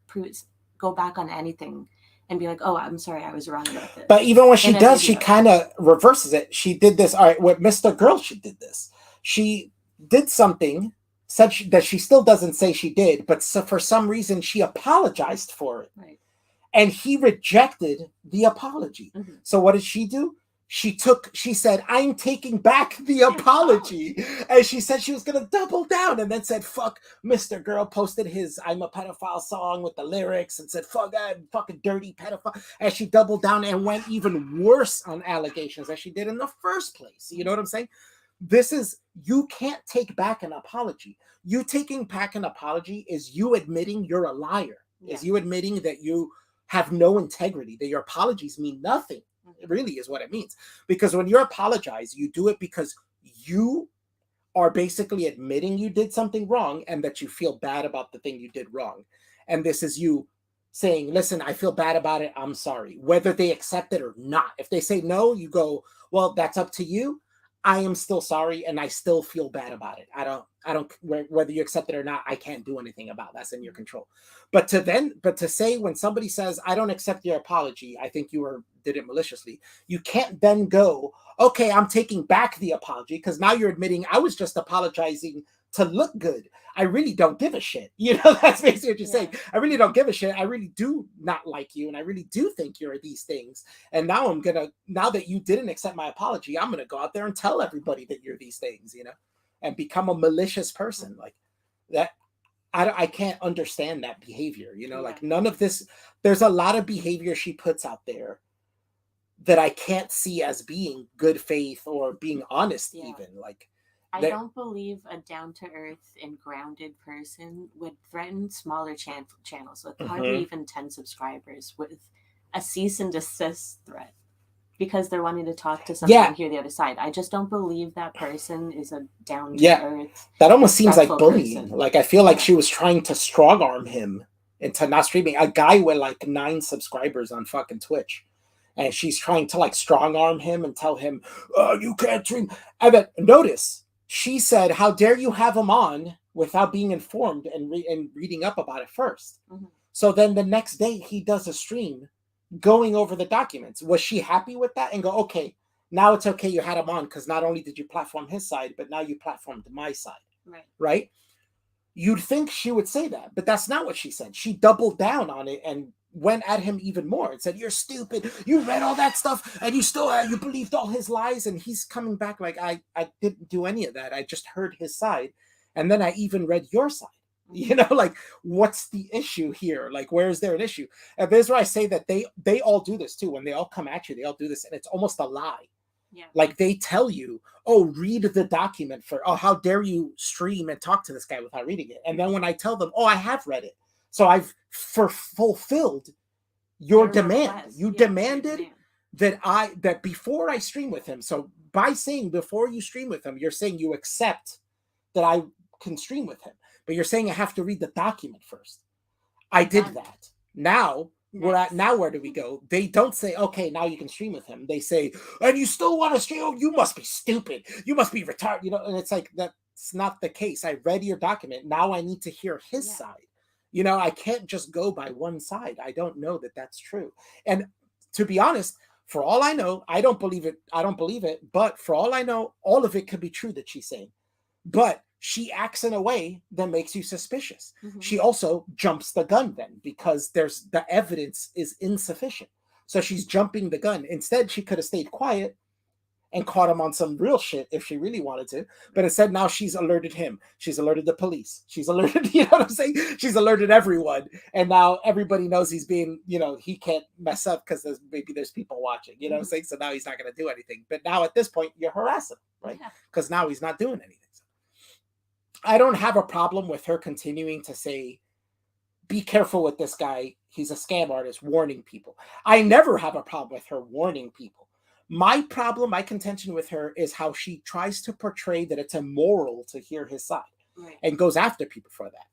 go back on anything and be like, oh, I'm sorry, I was wrong about this. But even when she does, she kind of reverses it. She did this. All right, with Mr. Girl, she did this. She did something, said that she still doesn't say she did, but for some reason, she apologized for it. Right. And he rejected the apology. Mm-hmm. So what did she do? She said, I'm taking back the apology. And she said she was going to double down, and then said, fuck, Mr. Girl posted his I'm a pedophile song with the lyrics and said, fuck that fucking dirty pedophile. And she doubled down and went even worse on allegations as she did in the first place. You know what I'm saying? You can't take back an apology. You taking back an apology is you admitting you're a liar. Yeah. Is you admitting that you have no integrity, that your apologies mean nothing. It really is what it means. Because when you apologize, you do it because you are basically admitting you did something wrong and that you feel bad about the thing you did wrong. And this is you saying, listen, I feel bad about it. I'm sorry. Whether they accept it or not. If they say no, you go, well, that's up to you. I am still sorry and I still feel bad about it. I don't, whether you accept it or not, I can't do anything about it. That's in your control. But to say when somebody says, I don't accept your apology, I think you did it maliciously, you can't then go, okay, I'm taking back the apology, because now you're admitting I was just apologizing to look good. I really don't give a shit. You know, that's basically what you're saying. I really don't give a shit. I really do not like you. And I really do think you're these things. And now now that you didn't accept my apology, I'm going to go out there and tell everybody that you're these things, you know, and become a malicious person like that. I can't understand that behavior, you know, like none of this. There's a lot of behavior she puts out there that I can't see as being good faith or being honest, even like. I don't believe a down-to-earth and grounded person would threaten smaller channels with hardly even 10 subscribers with a cease and desist threat because they're wanting to talk to someone and hear the other side. I just don't believe that person is a down-to-earth. That almost seems like bullying. Person. Like I feel like she was trying to strong-arm him into not streaming. A guy with like 9 subscribers on fucking Twitch. And she's trying to like strong-arm him and tell him, oh, you can't stream. And then notice, she said, how dare you have him on without being informed and reading up about it first. So then the next day he does a stream going over the documents. Was she happy with that? And go, okay, now it's okay you had him on because not only did you platform his side, but now you platformed my side. Right? You'd think she would say that, but that's not what she said. She doubled down on it and went at him even more and said, you're stupid. You read all that stuff and you still you believed all his lies. And he's coming back like, I didn't do any of that. I just heard his side. And then I even read your side. You know, like, what's the issue here? Like, where is there an issue? And there's where I say that they all do this too. When they all come at you, they all do this. And it's almost a lie. Like they tell you, oh, read the document oh, how dare you stream and talk to this guy without reading it? And then when I tell them, oh, I have read it. So I've fulfilled your demand. You demanded that before I stream with him. So by saying before you stream with him, you're saying you accept that I can stream with him. But you're saying I have to read the document first. I did that. Now where do we go? They don't say, okay, now you can stream with him. They say, and you still want to stream? Oh, you must be stupid. You must be retarded. You know, and it's like that's not the case. I read your document. Now I need to hear his side. You know, I can't just go by one side. I don't know that that's true. And to be honest, for all I know, I don't believe it. But for all I know, all of it could be true that she's saying. But she acts in a way that makes you suspicious. She also jumps the gun then because the evidence is insufficient. So she's jumping the gun. Instead, she could have stayed quiet and caught him on some real shit if she really wanted to. But instead, now she's alerted him. She's alerted the police. She's alerted, you know what I'm saying? She's alerted everyone. And now everybody knows he's being, he can't mess up because maybe there's people watching, you know what I'm saying? So now he's not going to do anything. But now at this point, you're harassing him, right? Because now he's not doing anything. So I don't have a problem with her continuing to say, be careful with this guy. He's a scam artist, warning people. I never have a problem with her warning people. My contention with her is how she tries to portray that it's immoral to hear his side, and goes after people for that.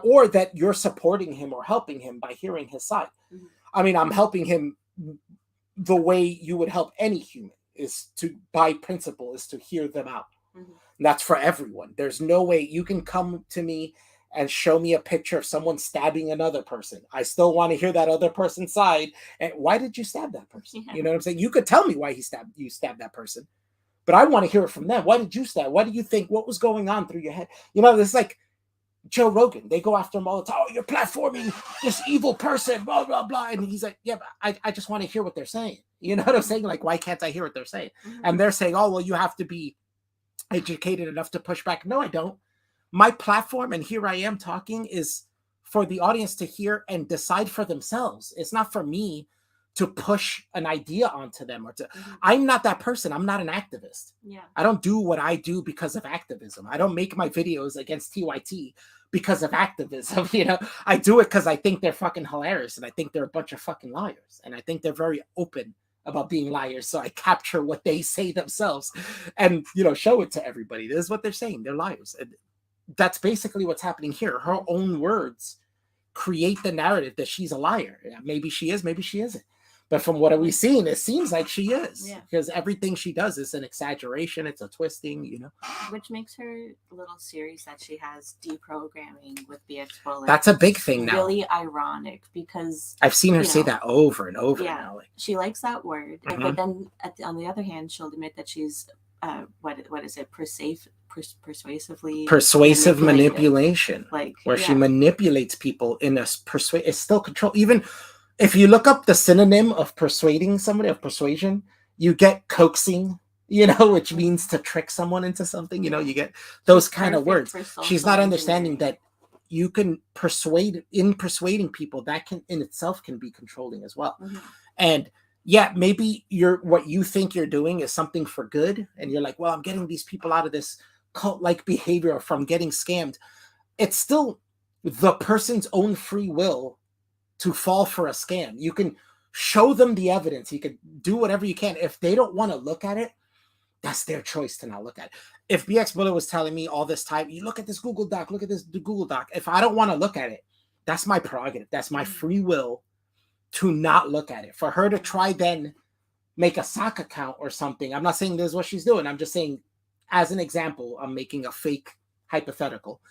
Or that you're supporting him or helping him by hearing his side. I mean, I'm helping him the way you would help any human, is to, by principle, is to hear them out. That's for everyone. There's no way you can come to me and show me a picture of someone stabbing another person. I still want to hear that other person's side. And why did you stab that person? You know what I'm saying? You could tell me why you stabbed that person, but I want to hear it from them. Why did you stab? What do you think? What was going on through your head? It's like Joe Rogan. They go after him all the time. Oh, you're platforming this evil person, blah, blah, blah. And he's like, yeah, but I just want to hear what they're saying. You know what I'm saying? Like, why can't I hear what they're saying? And they're saying, oh, well, you have to be educated enough to push back. No, I don't. My platform, and here I am talking, is for the audience to hear and decide for themselves. It's not for me to push an idea onto them, or to. I'm not that person. I'm not an activist. I don't do what I do because of activism. I don't make my videos against TYT because of activism. I do it because I think they're fucking hilarious, and I think they're a bunch of fucking liars, and I think they're very open about being liars. So I capture what they say themselves and, show it to everybody. This is what they're saying. They're liars. And that's basically what's happening here. Her own words create the narrative that she's a liar. Maybe she is, maybe she isn't. But from what we've seen, it seems like she is, because everything she does is an exaggeration. It's a twisting, Which makes her little series that she has, deprogramming with BX Bullet. That's a big thing now. Really ironic, because I've seen her say that over and over now. She likes that word, but then on the other hand, she'll admit that she's what is it? Persuasive manipulation, where she manipulates people in a it's still control. Even if you look up the synonym of persuading somebody, of persuasion, you get coaxing, which means to trick someone into something. You get those kind of words. She's not understanding that you can persuading people, that can in itself can be controlling as well. And maybe what you think you're doing is something for good, and you're like, well, I'm getting these people out of this cult-like behavior from getting scammed. It's still the person's own free will to fall for a scam. You can show them the evidence. You can do whatever you can. If they don't want to look at it, that's their choice to not look at it. If BX Bullet was telling me all this time, you look at this Google Doc, look at this Google Doc. If I don't want to look at it, that's my prerogative. That's my free will to not look at it. For her to try then make a sock account or something, I'm not saying this is what she's doing. I'm just saying, as an example, I'm making a fake hypothetical.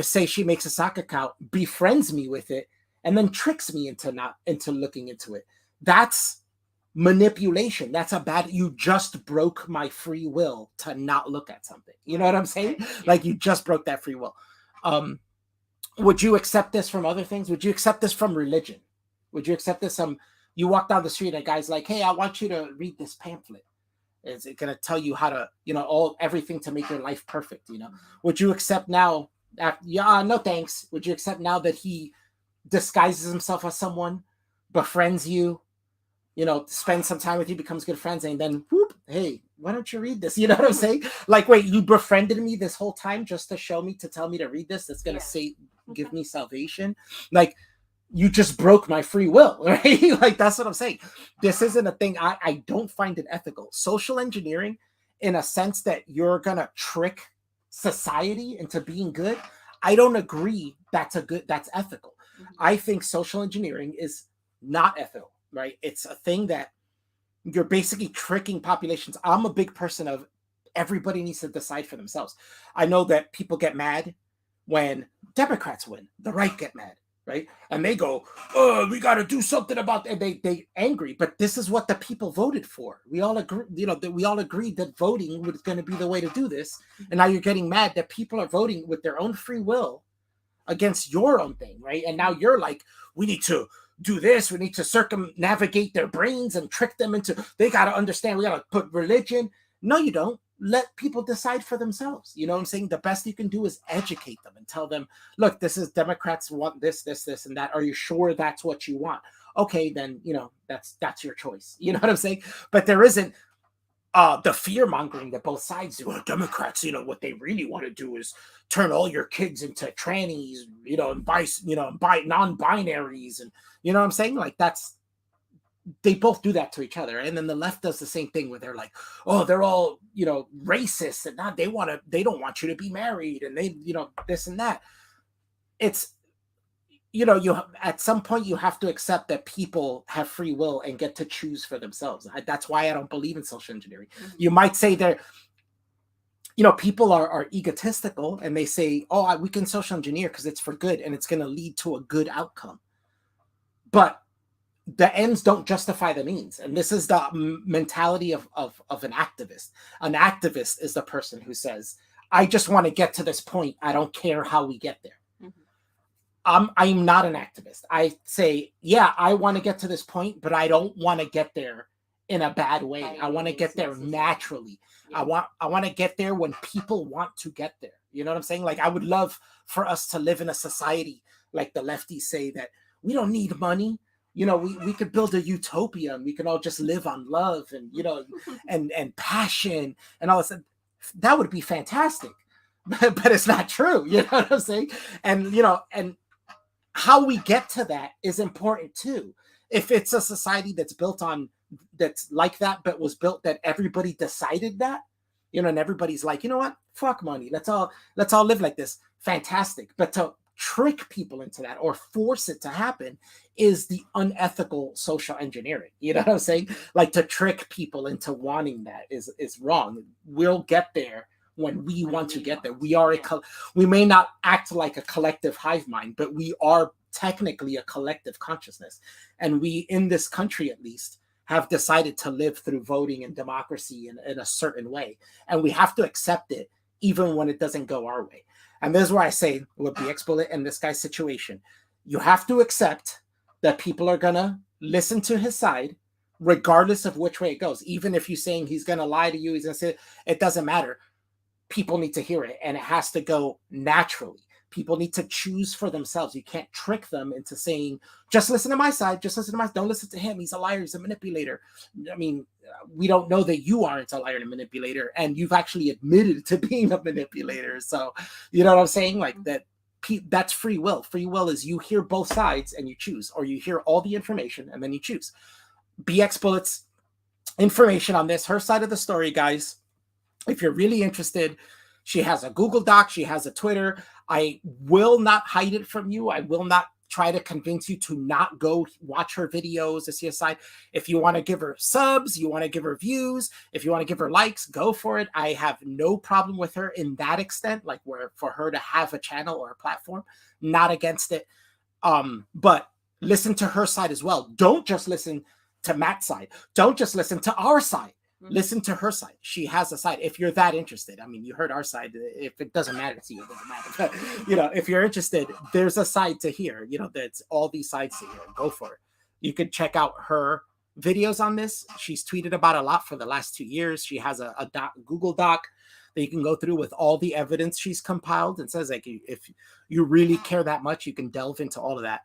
Say she makes a sock account, befriends me with it, and then tricks me into looking into it. That's manipulation. That's you just broke my free will to not look at something. You know what I'm saying? Like, you just broke that free will. Would you accept this from other things? Would you accept this from religion? Would you accept this? You walk down the street and a guy's like, hey, I want you to read this pamphlet. Is it going to tell you how to, everything to make your life perfect? Would you accept now? No, thanks. Would you accept now that he disguises himself as someone, befriends you, spends some time with you, becomes good friends, and then whoop, hey, why don't you read this? You know what I'm saying? Like, wait, you befriended me this whole time just to tell me to read this? That's gonna give me salvation? Like, you just broke my free will, right? Like, that's what I'm saying. This isn't a thing. I don't find it ethical. Social engineering, in a sense that you're gonna trick society into being good, I don't agree that's ethical. I think social engineering is not ethical, right? It's a thing that you're basically tricking populations. I'm a big person of everybody needs to decide for themselves. I know that people get mad when Democrats win. The right get mad, right? And they go, oh, we got to do something about that. And they angry, but this is what the people voted for. We all agree, that we all agreed that voting was going to be the way to do this. And now you're getting mad that people are voting with their own free will against your own thing, right? And now you're like, we need to do this. We need to circumnavigate their brains and trick them into, they got to understand, we got to put religion. No, you don't. Let people decide for themselves. You know what I'm saying? The best you can do is educate them and tell them, look, this is Democrats want this, and that. Are you sure that's what you want? Okay, then, you know, that's your choice. You know what I'm saying? But there isn't the fear mongering that both sides do. Oh, Democrats, you know, what they really want to do is turn all your kids into trannies, you know, and buy non-binaries, and you know what I'm saying? Like, they both do that to each other. And then the left does the same thing where they're like, oh, they're all, you know, racist, and now they don't want you to be married, and they, you know, this and that. It's, you know, at some point you have to accept that people have free will and get to choose for themselves. That's why I don't believe in social engineering. Mm-hmm. You might say that, you know, people are egotistical and they say, oh, we can social engineer because it's for good and it's going to lead to a good outcome. But the ends don't justify the means. And this is the mentality of an activist. An activist is the person who says, I just want to get to this point. I don't care how we get there. I'm not an activist. I say, yeah, I want to get to this point, but I don't want to get there in a bad way. I want to get there naturally. Yeah. I want to get there when people want to get there. You know what I'm saying? Like, I would love for us to live in a society like the lefties say, that we don't need money. You know, we could build a utopia and we can all just live on love and, you know, and passion and all this. That would be fantastic. But it's not true. You know what I'm saying? And, you know, and how we get to that is important too. If it's a society that's built on, that's like that, but was built that everybody decided that, you know, and everybody's like, you know what, fuck money. Let's all live like this. Fantastic. But to trick people into that or force it to happen is the unethical social engineering. You know what I'm saying? Like, to trick people into wanting that is wrong. We'll get there when we want to get there. We are we may not act like a collective hive mind, but we are technically a collective consciousness. And we, in this country at least, have decided to live through voting and democracy in a certain way. And we have to accept it even when it doesn't go our way. And this is where I say, with the expullet and this guy's situation, you have to accept that people are going to listen to his side, regardless of which way it goes. Even if you're saying he's going to lie to you, he's going to say, it doesn't matter. People need to hear it, and it has to go naturally. People need to choose for themselves. You can't trick them into saying, just listen to my side, just listen to don't listen to him. He's a liar, he's a manipulator. I mean, we don't know that you aren't a liar and a manipulator, and you've actually admitted to being a manipulator. So, you know what I'm saying? Like, that's free will. Free will is you hear both sides and you choose, or you hear all the information and then you choose. BX Bullet's information on this, her side of the story, guys. If you're really interested, she has a Google Doc, she has a Twitter. I will not hide it from you. I will not try to convince you to not go watch her videos to see a side. If you want to give her subs, you want to give her views, if you want to give her likes, go for it. I have no problem with her in that extent, like where for her to have a channel or a platform, not against it. But listen to her side as well. Don't just listen to Matt's side. Don't just listen to our side. Listen to her side. She has a side. If you're that interested, I mean, you heard our side. If it doesn't matter to you, it doesn't matter. But, you know, if you're interested, there's a side to hear. You know, that's all these sides to hear. Go for it. You can check out her videos on this. She's tweeted about a lot for the last 2 years. She has a Google Doc that you can go through with all the evidence she's compiled, and says, like, if you really care that much, you can delve into all of that.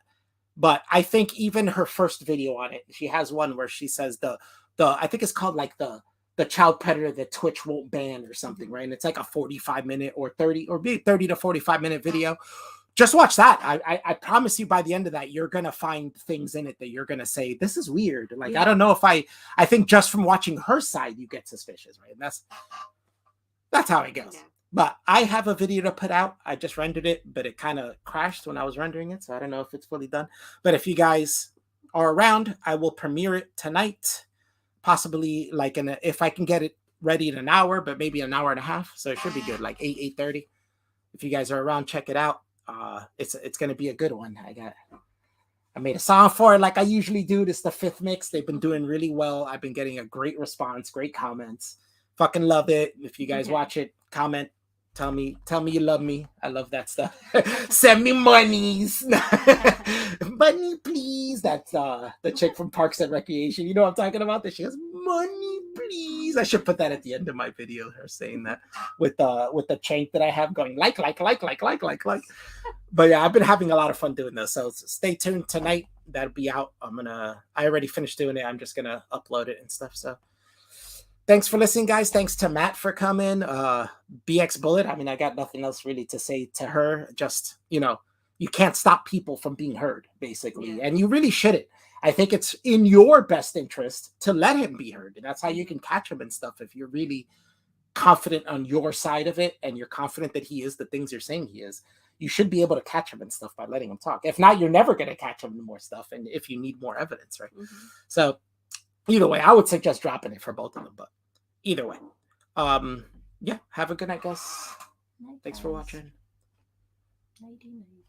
But I think even her first video on it, she has one where she says I think it's called like the child predator that Twitch won't ban or something, right? And it's like a 45-minute or 30 to 45-minute video. Just watch that. I promise you, by the end of that, you're gonna find things in it that you're gonna say, this is weird. Like, yeah. I don't know if I think just from watching her side, you get suspicious, right? And that's how it goes. Yeah. But I have a video to put out. I just rendered it, but it kind of crashed when I was rendering it, so I don't know if it's fully done. But if you guys are around, I will premiere it tonight. Possibly like if I can get it ready in an hour, but maybe an hour and a half. So it should be good, like 8:30. If you guys are around, check it out. It's gonna be a good one. I made a song for it like I usually do. This is the 5th mix. They've been doing really well. I've been getting a great response, great comments. Fucking love it. If you guys watch it, comment. Tell me you love me. I love that stuff. Send me monies. Money, please. please. That's the chick from Parks and Recreation. You know what I'm talking about? That she has money, please. I should put that at the end of my video. Her saying that with the chain that I have going like. But yeah, I've been having a lot of fun doing this. So stay tuned tonight. That'll be out. I already finished doing it. I'm just gonna upload it and stuff. So thanks for listening, guys. Thanks to Matt for coming. BX Bullet. I mean, I got nothing else really to say to her. Just, you can't stop people from being heard, basically. And you really shouldn't. I think it's in your best interest to let him be heard. And that's how you can catch him and stuff. If you're really confident on your side of it and you're confident that he is the things you're saying he is, you should be able to catch him and stuff by letting him talk. If not, you're never going to catch him in more stuff. And if you need more evidence, right? So either way, I would suggest dropping it for both of them. But either way, yeah, have a good night, guys. Thanks for watching. Nighty night.